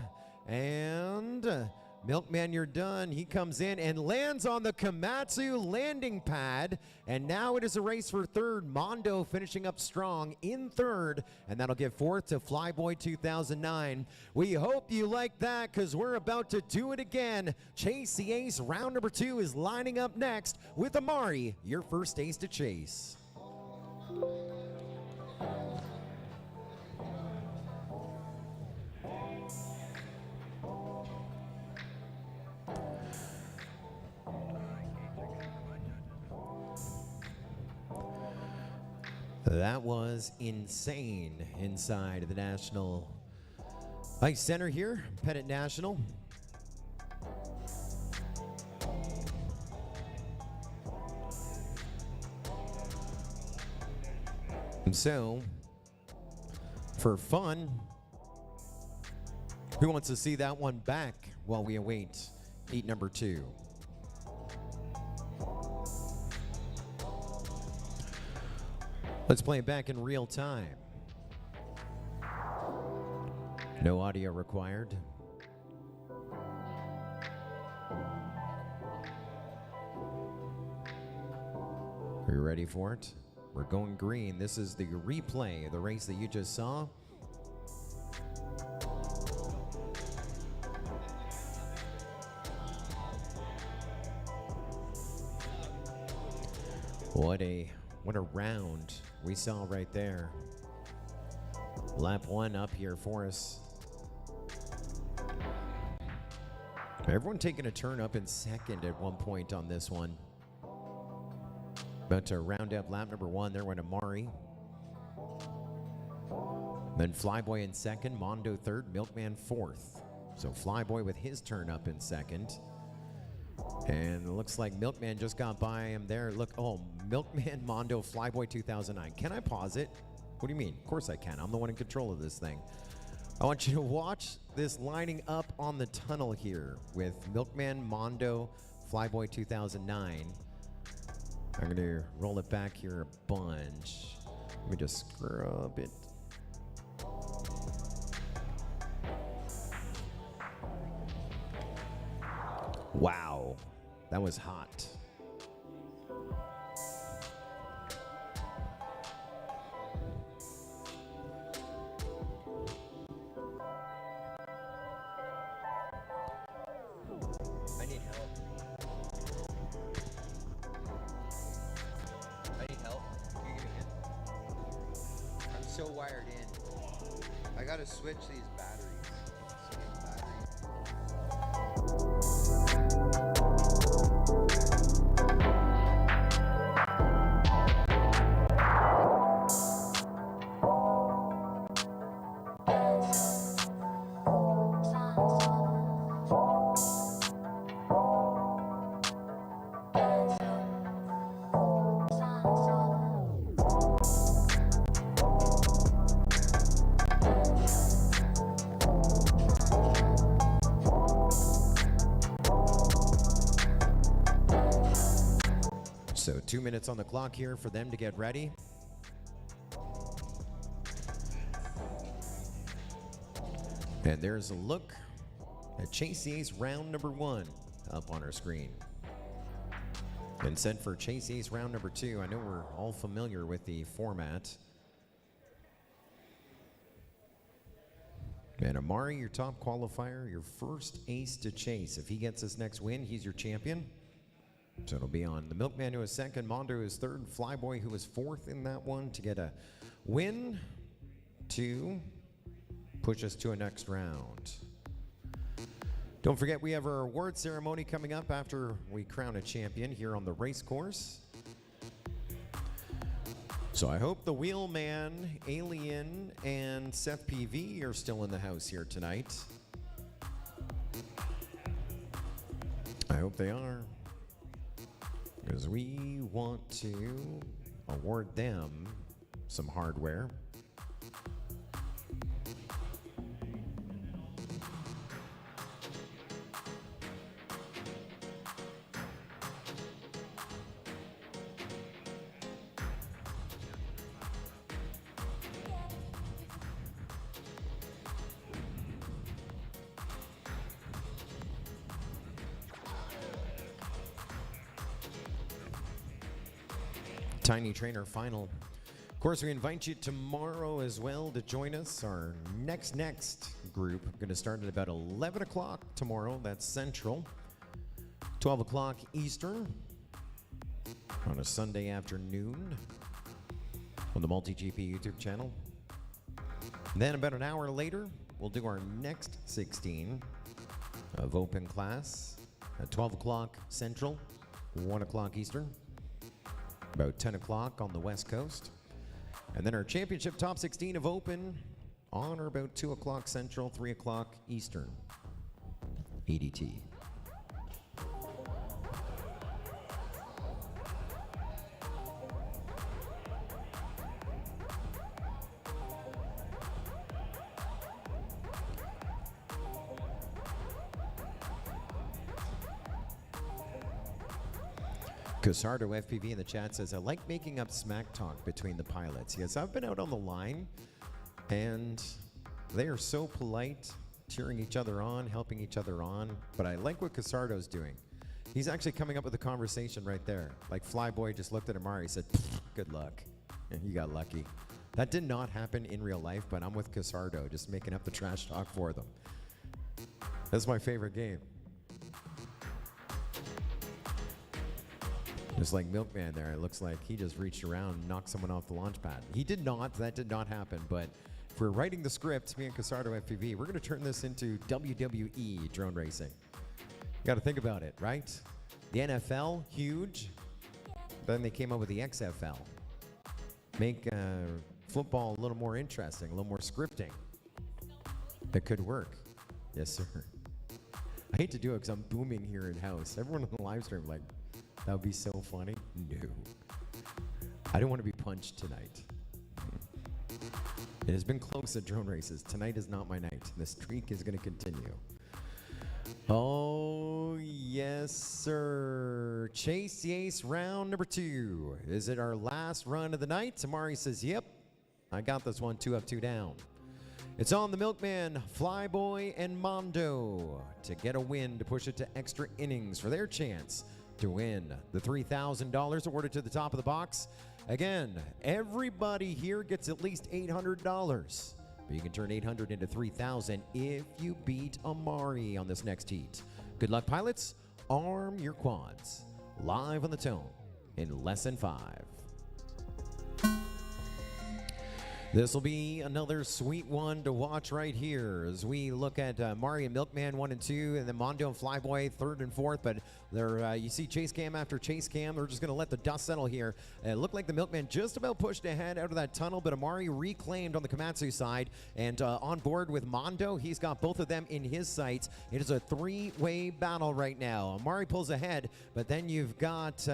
and Milkman, you're done. He comes in and lands on the Komatsu landing pad, and now it is a race for third. Mondo finishing up strong in third, and that'll give fourth to Flyboy 2009. We hope you like that, because we're about to do it again. Chase the Ace, round number 2 is lining up next with Amari, your first ace to chase. That was insane inside the National Ice Center here, Pettit National. And so, for fun, who wants to see that one back while we await heat number 2? Let's play it back in real time. No audio required. Are you ready for it? We're going green. This is the replay of the race that you just saw. What a round we saw right there. Lap 1 up here for us. Everyone taking a turn up in second at one point on this one. About to round up lap number 1. There went Amari. Then Flyboy in second, Mondo third, Milkman fourth. So Flyboy with his turn up in second. And it looks like Milkman just got by him there. Look, oh, Milkman, Mondo, Flyboy 2009. Can I pause it? What do you mean? Of course I can. I'm the one in control of this thing. I want you to watch this lining up on the tunnel here with Milkman, Mondo, Flyboy 2009. I'm going to roll it back here a bunch. Let me just scrub it. Wow, that was hot. I need help. Can you give me a hand? I'm so wired in. I gotta switch these batteries. So 2 minutes on the clock here for them to get ready. And there's a look at Chase the Ace round number 1 up on our screen. And set for Chase the Ace round number 2. I know we're all familiar with the format. And Amari, your top qualifier, your first ace to chase. If he gets his next win, he's your champion. So it'll be on the Milkman, who is second, Mondo is third, Flyboy, who is fourth in that one, to get a win to push us to a next round. Don't forget, we have our award ceremony coming up after we crown a champion here on the race course. So I hope the Wheelman, Alien, and Seth PV are still in the house here tonight. I hope they are. Because we want to award them some hardware. Tiny Trainer Final. Of course, we invite you tomorrow as well to join us. Our next group going to start at about 11 o'clock tomorrow. That's Central. 12 o'clock Eastern on a Sunday afternoon on the MultiGP YouTube channel. And then about an hour later, we'll do our next 16 of open class at 12 o'clock Central, 1 o'clock Eastern. About 10 o'clock on the West Coast. And then our championship top 16 of Open on or about 2 o'clock Central, 3 o'clock Eastern. EDT. Casardo FPV in the chat says, I like making up smack talk between the pilots. Yes, I've been out on the line, and they are so polite, cheering each other on, helping each other on. But I like what Casardo's doing. He's actually coming up with a conversation right there. Like Flyboy just looked at Amari, said, good luck. And you got lucky. That did not happen in real life, but I'm with Casardo, just making up the trash talk for them. That's my favorite game. Just like Milkman there, it looks like he just reached around and knocked someone off the launch pad. He did not, that did not happen, but if we're writing the script, me and Casardo FPV, we're gonna turn this into WWE drone racing. You gotta think about it, right? The NFL, huge. Then they came up with the XFL. Make football a little more interesting, a little more scripting. That could work. Yes, sir. I hate to do it because I'm booming here in-house. Everyone on the live stream like, that would be so funny. No. I don't want to be punched tonight. It has been close at drone races. Tonight is not my night. The streak is going to continue. Oh, yes, sir. Chase the Ace round number 2. Is it our last run of the night? Tamari says, yep. I got this one, 2 up, 2 down. It's on the Milkman, Flyboy, and Mondo to get a win to push it to extra innings for their chance to win the $3,000 awarded to the top of the box. Again, everybody here gets at least $800, but you can turn 800 into 3,000 if you beat Amari on this next heat. Good luck, pilots. Arm your quads. Live on the tone in less than 5. This will be another sweet one to watch right here as we look at Mari and Milkman 1 and 2, and then Mondo and Flyboy 3rd and 4th. But they're, you see chase cam after chase cam. They're just going to let the dust settle here. It looked like the Milkman just about pushed ahead out of that tunnel, but Amari reclaimed on the Komatsu side and on board with Mondo. He's got both of them in his sights. It is a 3-way battle right now. Amari pulls ahead, but then you've got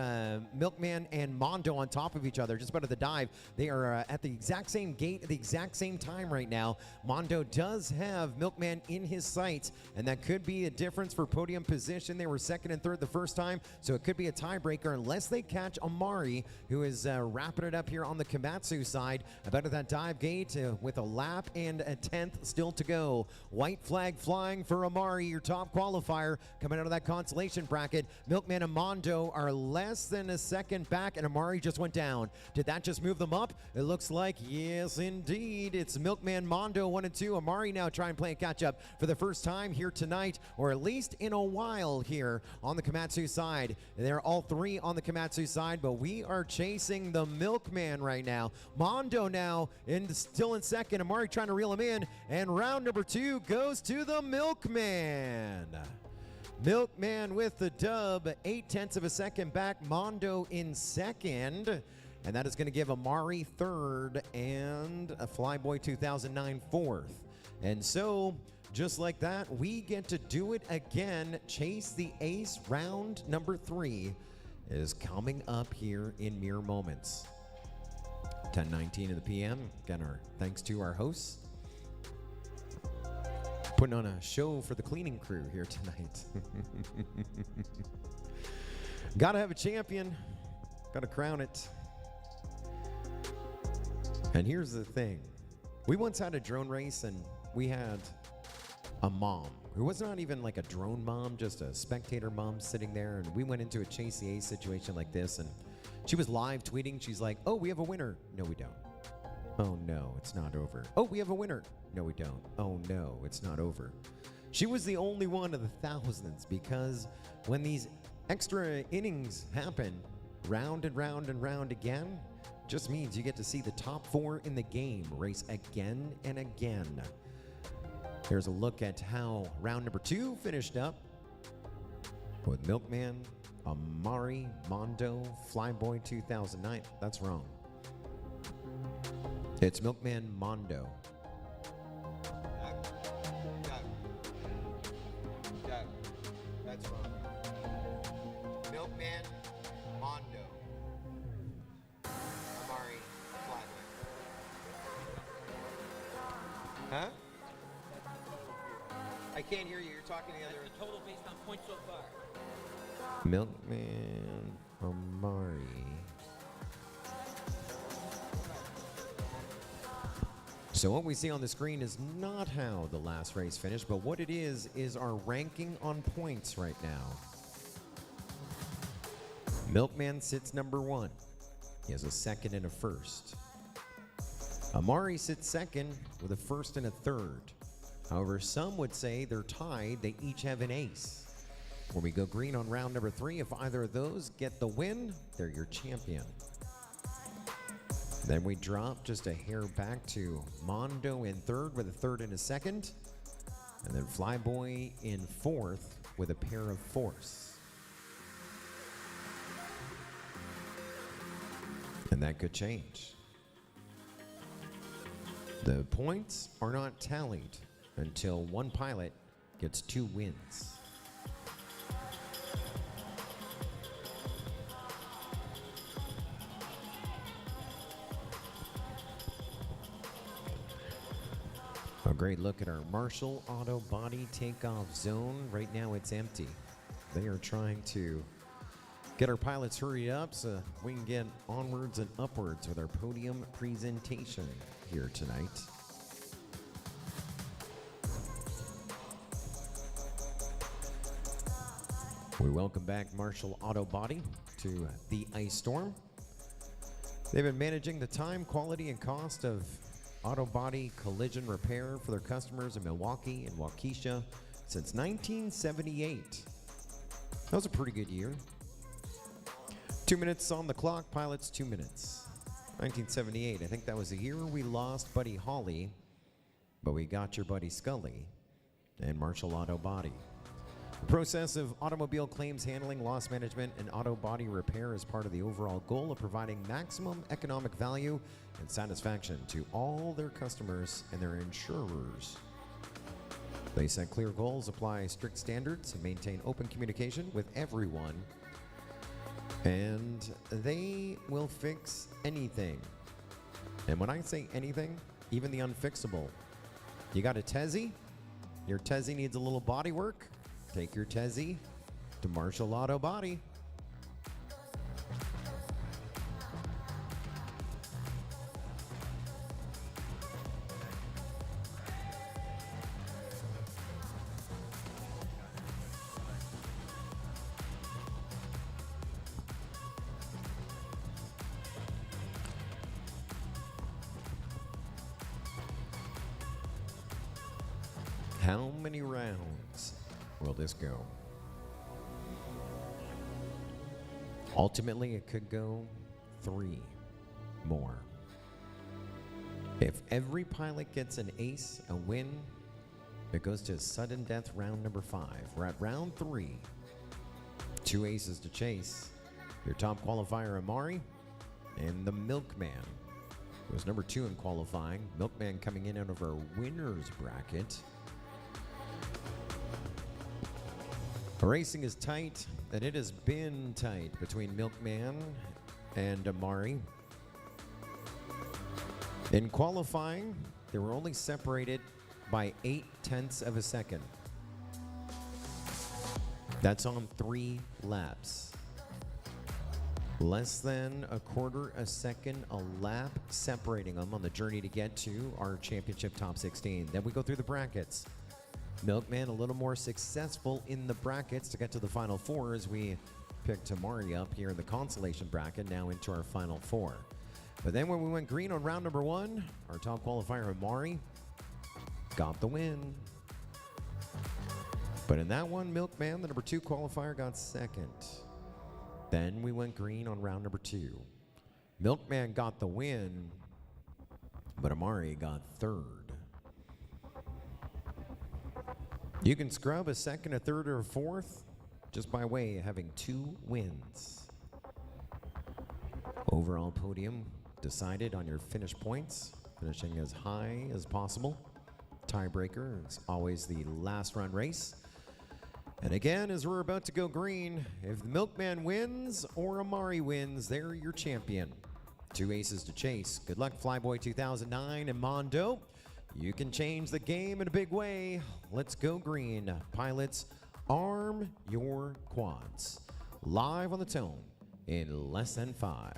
Milkman and Mondo on top of each other just about at the dive. They are at the exact same gate at the exact same time right now. Mondo does have Milkman in his sights, and that could be a difference for podium position. They were 2nd and 3rd the first time, so it could be a tiebreaker unless they catch Amari, who is wrapping it up here on the Komatsu side, about at that dive gate with a lap and a 10th still to go. White flag flying for Amari, your top qualifier coming out of that consolation bracket. Milkman and Mondo are less than a second back, and Amari just went down. Did that just move them up? It looks like yes, indeed. It's Milkman, Mondo 1 and 2. Amari now trying to play catch up for the first time here tonight, or at least in a while here on the Komatsu side. They're all 3 on the Komatsu side, but we are chasing the Milkman right now. Mondo now still in 2nd. Amari trying to reel him in, and round number 2 goes to the Milkman. Milkman with the dub, 0.8 of a second back. Mondo in 2nd. And that is going to give Amari 3rd and a Flyboy 2009 4th. And so, just like that, we get to do it again. Chase the Ace round number 3. is coming up here in mere moments. 10:19 of the PM. Again, our thanks to our hosts. Putting on a show for the cleaning crew here tonight. Gotta have a champion. Gotta crown it. And here's the thing. We once had a drone race and we had a mom who was not even like a drone mom, just a spectator mom sitting there. And we went into a Chase the Ace situation like this, and she was live tweeting. She's like, oh, we have a winner. No, we don't. Oh, no, it's not over. Oh, we have a winner. No, we don't. Oh, no, it's not over. She was the only one of the thousands, because when these extra innings happen, round and round and round again, just means you get to see the top 4 in the game race again and again. Here's a look at how round number 2 finished up with Milkman, Amari, Mondo, Flyboy 2009. That's wrong. It's Milkman Mondo. That's wrong. Milkman Mondo. Amari Flyboy. Huh? I can't hear you. You're talking the other. That's the total based on points so far. Milkman, Amari. So what we see on the screen is not how the last race finished, but what it is our ranking on points right now. Milkman sits number 1. He has a second and a first. Amari sits second with a first and a third. However, some would say they're tied. They each have an ace. When we go green on round number 3, if either of those get the win, they're your champion. Then we drop just a hair back to Mondo in third with a third and a second. And then Flyboy in fourth with a pair of fourths. And that could change. The points are not tallied until one pilot gets 2 wins. A great look at our Marshall Auto Body takeoff zone. Right now it's empty. They are trying to get our pilots hurried up so we can get onwards and upwards with our podium presentation here tonight. We welcome back Marshall Auto Body to the Ice Storm. They've been managing the time, quality, and cost of auto body collision repair for their customers in Milwaukee and Waukesha since 1978. That was a pretty good year. 2 minutes on the clock, pilots 2 minutes. 1978, I think that was the year we lost Buddy Holly, but we got your buddy Scully and Marshall Auto Body. The process of automobile claims handling, loss management, and auto body repair is part of the overall goal of providing maximum economic value and satisfaction to all their customers and their insurers. They set clear goals, apply strict standards, and maintain open communication with everyone. And they will fix anything. And when I say anything, even the unfixable. You got a Tezzy? Your Tezzy needs a little body work? Take your Tezzy to Marshall Auto Body. How many rounds will this go? Ultimately, it could go 3 more. If every pilot gets an ace, a win, it goes to sudden death round number 5. We're at round 3. 2 aces to chase. Your top qualifier, Amari, and the Milkman, who was number 2 in qualifying. Milkman coming in out of our winner's bracket. Racing is tight, and it has been tight between Milkman and Amari. In qualifying, they were only separated by 0.8 of a second. That's on 3 laps. Less than a quarter a second a lap separating them on the journey to get to our championship top 16. Then we go through the brackets. Milkman a little more successful in the brackets to get to the final 4 as we picked Amari up here in the Consolation bracket, now into our final 4. But then when we went green on round number 1, our top qualifier Amari got the win. But in that one, Milkman, the number 2 qualifier, got second. Then we went green on round number 2. Milkman got the win, but Amari got third. You can scrub a second, a third, or a fourth just by way of having 2 wins. Overall podium decided on your finish points, finishing as high as possible. Tiebreaker is always the last run race. And again, as we're about to go green, if the Milkman wins or Amari wins, they're your champion. 2 aces to chase. Good luck, Flyboy 2009 and Mondo. You can change the game in a big way. Let's go green. Pilots, arm your quads. Live on the tone in less than 5.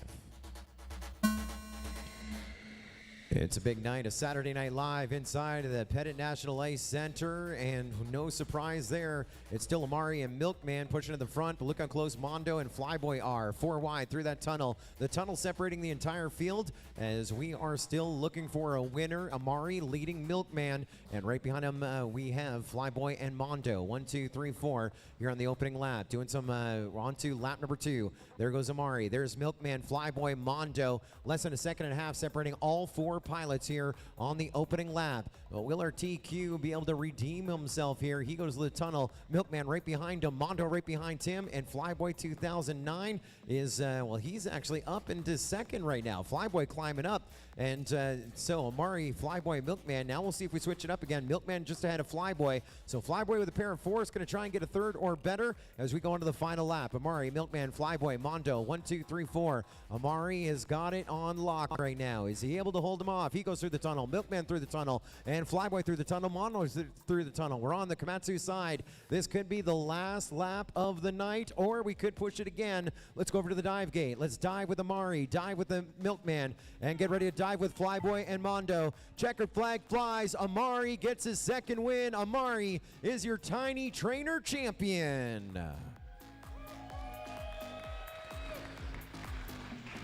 It's a big night, a Saturday Night Live inside of the Pettit National Ice Center, and no surprise there. It's still Amari and Milkman pushing to the front, but look how close Mondo and Flyboy are. 4 wide through that tunnel. The tunnel separating the entire field as we are still looking for a winner. Amari leading Milkman, and right behind him we have Flyboy and Mondo. 1, 2, 3, 4 here on the opening lap. Doing some on to lap number 2. There goes Amari. There's Milkman, Flyboy, Mondo. Less than a second and a half separating all 4 pilots here on the opening lap. Will our TQ be able to redeem himself here? He goes to the tunnel. Milkman right behind him. Mondo right behind him. And Flyboy 2009 is, well, he's actually up into second right now. Flyboy climbing up. And so Amari, Flyboy, Milkman. Now we'll see if we switch it up again. Milkman just ahead of Flyboy. So Flyboy with a pair of 4 is going to try and get a third or better as we go into the final lap. Amari, Milkman, Flyboy, Mondo. 1, 2, 3, 4. Amari has got it on lock right now. Is he able to hold him off? He goes through the tunnel. Milkman through the tunnel. And Flyboy through the tunnel. Mondo through the tunnel. We're on the Komatsu side. This could be the last lap of the night, or we could push it again. Let's go over to the dive gate. Let's dive with Amari. Dive with the Milkman. And get ready to dive with Flyboy and Mondo. Checkered flag flies. Amari gets his second win. Amari is your Tiny Trainer champion.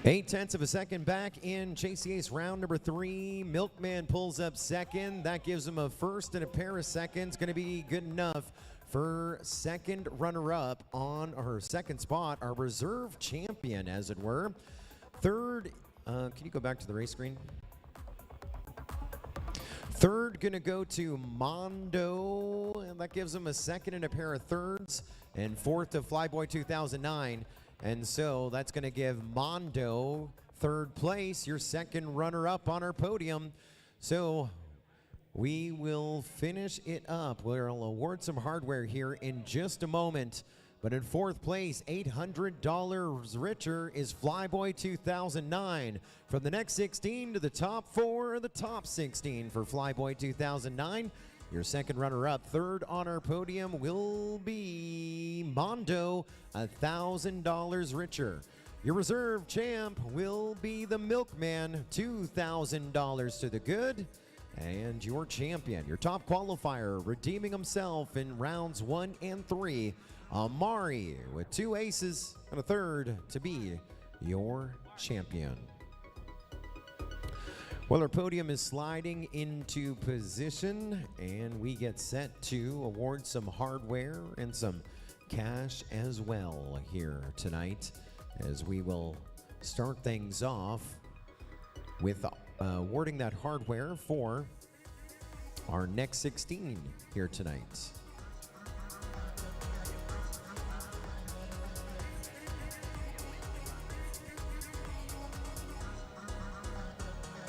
0.8 of a second back in Chase the Ace round number 3. Milkman pulls up second. That gives him a first and a pair of seconds. Going to be good enough for second runner-up on her second spot, our reserve champion, as it were. Third, can you go back to the race screen? Third going to go to Mondo, and that gives him a second and a pair of thirds. And fourth to Flyboy 2009. And so that's going to give Mondo third place, your second runner-up on our podium. So we will finish it up. We'll award some hardware here in just a moment. But in fourth place, $800 richer is Flyboy 2009. From the next 16 to the top 4, the top 16 for Flyboy 2009. Your second runner-up, third on our podium, will be Mondo, $1,000 richer. Your reserve champ will be the Milkman, $2,000 to the good. And your champion, your top qualifier, redeeming himself in rounds 1 and 3, Amari, with 2 aces and a third to be your champion. Well, our podium is sliding into position, and we get set to award some hardware and some cash as well here tonight, as we will start things off with awarding that hardware for our next 16 here tonight.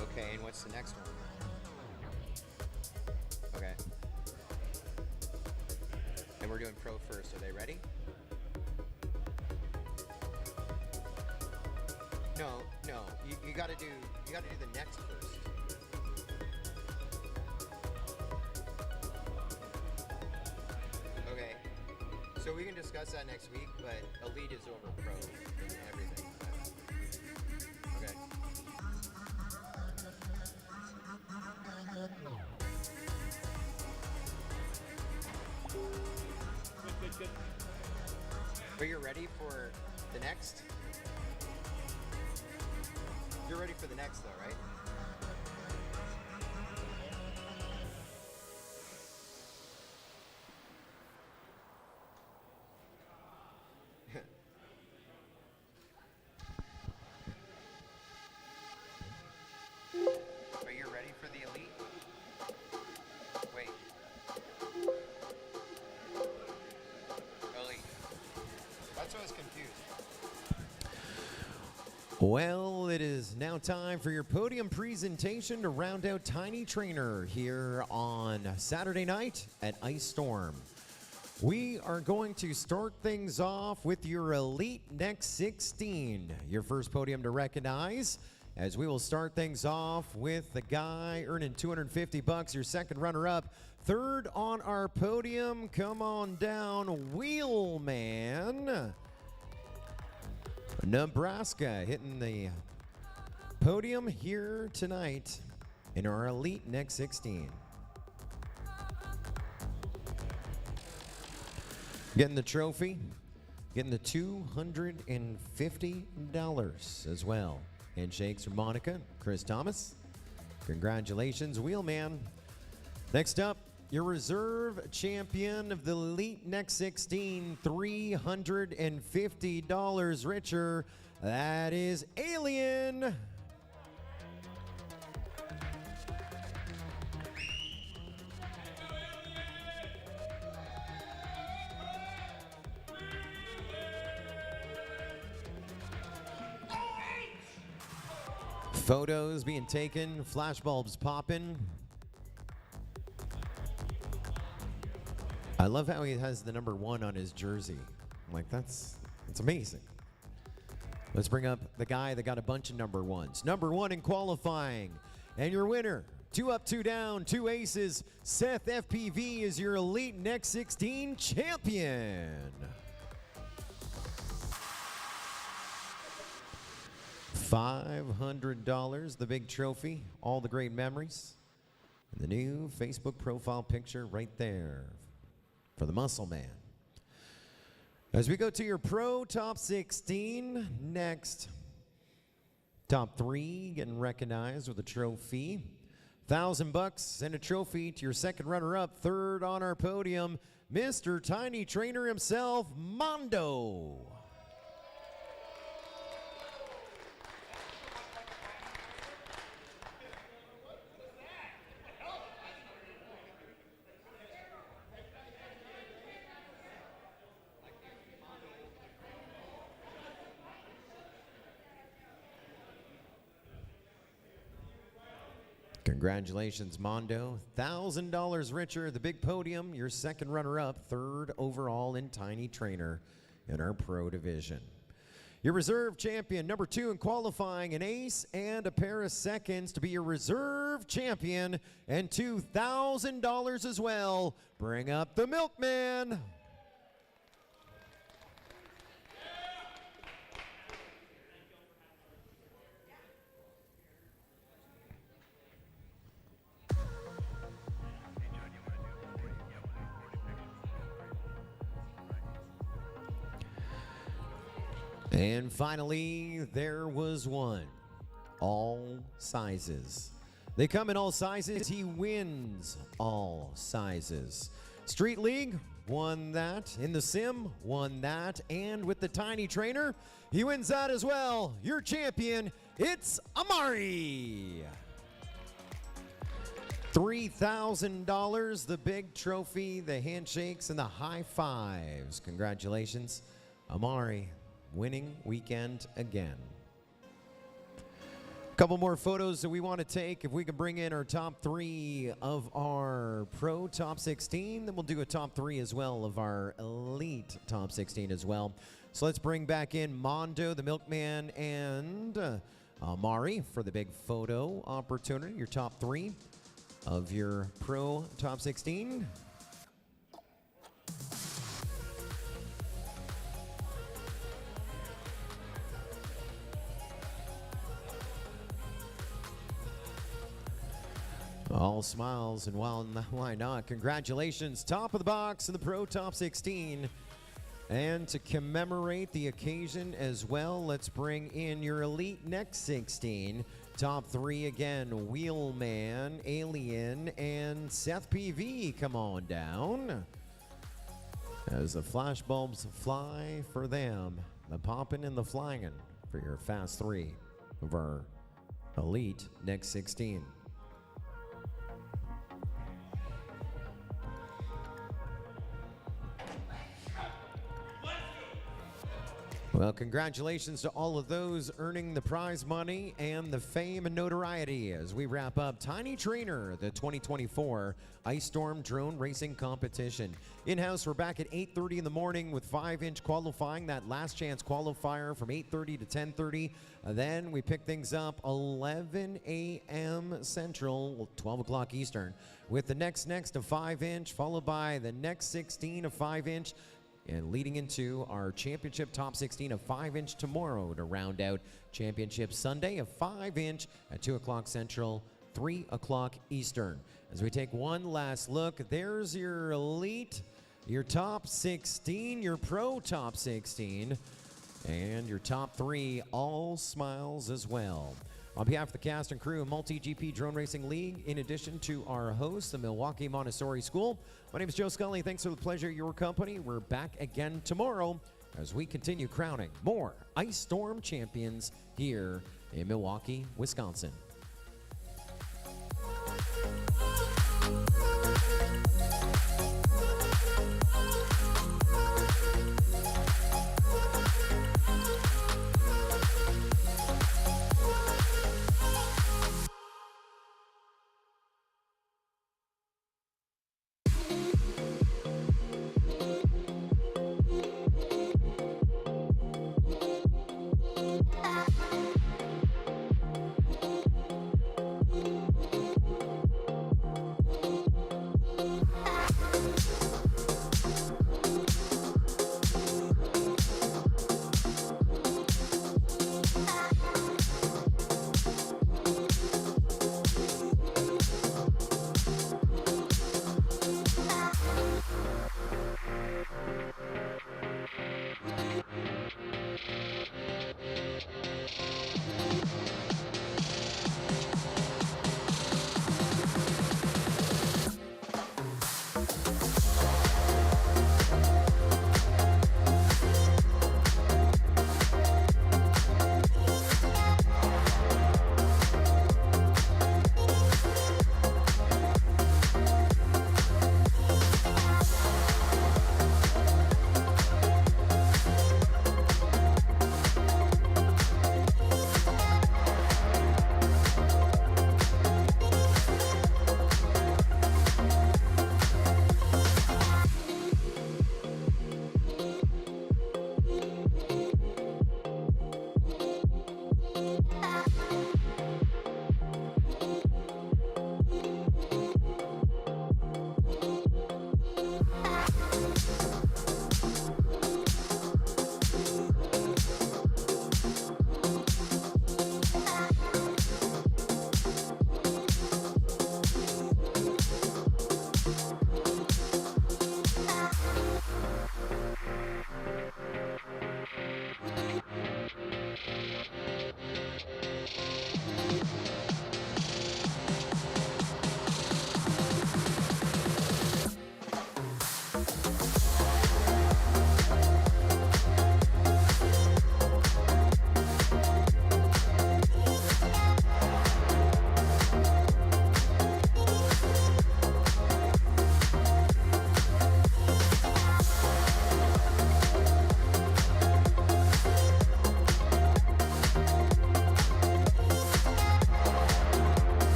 Okay, and what's the next one? Okay. And we're doing pro first. Are they ready? No, you gotta do the next first. Okay. So we can discuss that next week, but Elite is over pro and everything. Okay. Good. But you're ready for the next? You're ready for the next though, right? Are you ready for the Elite? Wait. Elite. That's why I was confused. Well, it is now time for your podium presentation to round out Tiny Trainer here on Saturday night at Ice Storm. We are going to start things off with your Elite Next 16, your first podium to recognize, as we will start things off with the guy earning $250, your second runner-up. Third on our podium, come on down, Wheelman. Nebraska hitting the podium here tonight in our Elite Next 16. Getting the trophy, getting the $250 as well. Handshakes from Monica, Chris Thomas. Congratulations, Wheelman. Next up, your reserve champion of the Elite Next 16, $350 richer. That is Alien. Photos being taken, flashbulbs popping. I love how he has the number 1 on his jersey. I'm like, that's amazing. Let's bring up the guy that got a bunch of number 1s. Number 1 in qualifying. And your winner, 2 up, 2 down, 2 aces. Seth FPV is your Elite Next 16 champion. $500, the big trophy, all the great memories. And the new Facebook profile picture right there for the Muscle Man. As we go to your Pro Top 16, next, top 3 getting recognized with a trophy. $1,000 and a trophy to your second runner-up, third on our podium, Mr. Tiny Trainer himself, Mondo. Congratulations, Mondo. $1,000 richer, the big podium, your second runner-up, third overall in Tiny Trainer in our Pro Division. Your reserve champion, number 2 in qualifying, an ace and a pair of seconds to be your reserve champion, and $2,000 as well. Bring up the Milkman. And finally, there was one. All sizes. They come in all sizes. He wins all sizes. Street League won that. In the Sim, won that. And with the Tiny Trainer, he wins that as well. Your champion, it's Amari. $3,000, the big trophy, the handshakes, and the high fives. Congratulations, Amari. Winning weekend again. Couple more photos that we want to take. If we can bring in our top 3 of our Pro Top 16, then we'll do a top 3 as well of our Elite Top 16 as well. So let's bring back in Mondo, the Milkman, and Mari for the big photo opportunity. Your top 3 of your Pro Top 16. All smiles, and why not? Congratulations, top of the box in the Pro Top 16. And to commemorate the occasion as well, let's bring in your Elite Next 16. Top 3 again, Wheelman, Alien, and Seth PV. Come on down. As the flash bulbs fly for them, the popping and the flying for your Fast 3 of our Elite Next 16. Well, congratulations to all of those earning the prize money and the fame and notoriety as we wrap up Tiny Trainer, the 2024 Ice Storm Drone Racing Competition. In-house, we're back at 8:30 in the morning with 5-inch qualifying, that last chance qualifier from 8:30 to 10:30. Then we pick things up 11 a.m. Central, 12 o'clock Eastern, with the next of 5-inch, followed by the next 16 of 5-inch. And leading into our championship top 16 of 5-inch tomorrow to round out championship Sunday of 5-inch at 2 o'clock Central, 3 o'clock Eastern. As we take one last look, there's your Elite, your top 16, your Pro top 16, and your top 3 all smiles as well. On behalf of the cast and crew of MultiGP Drone Racing League, in addition to our host, the Milwaukee Montessori School, my name is Joe Scully. Thanks for the pleasure of your company. We're back again tomorrow as we continue crowning more Ice Storm champions here in Milwaukee, Wisconsin.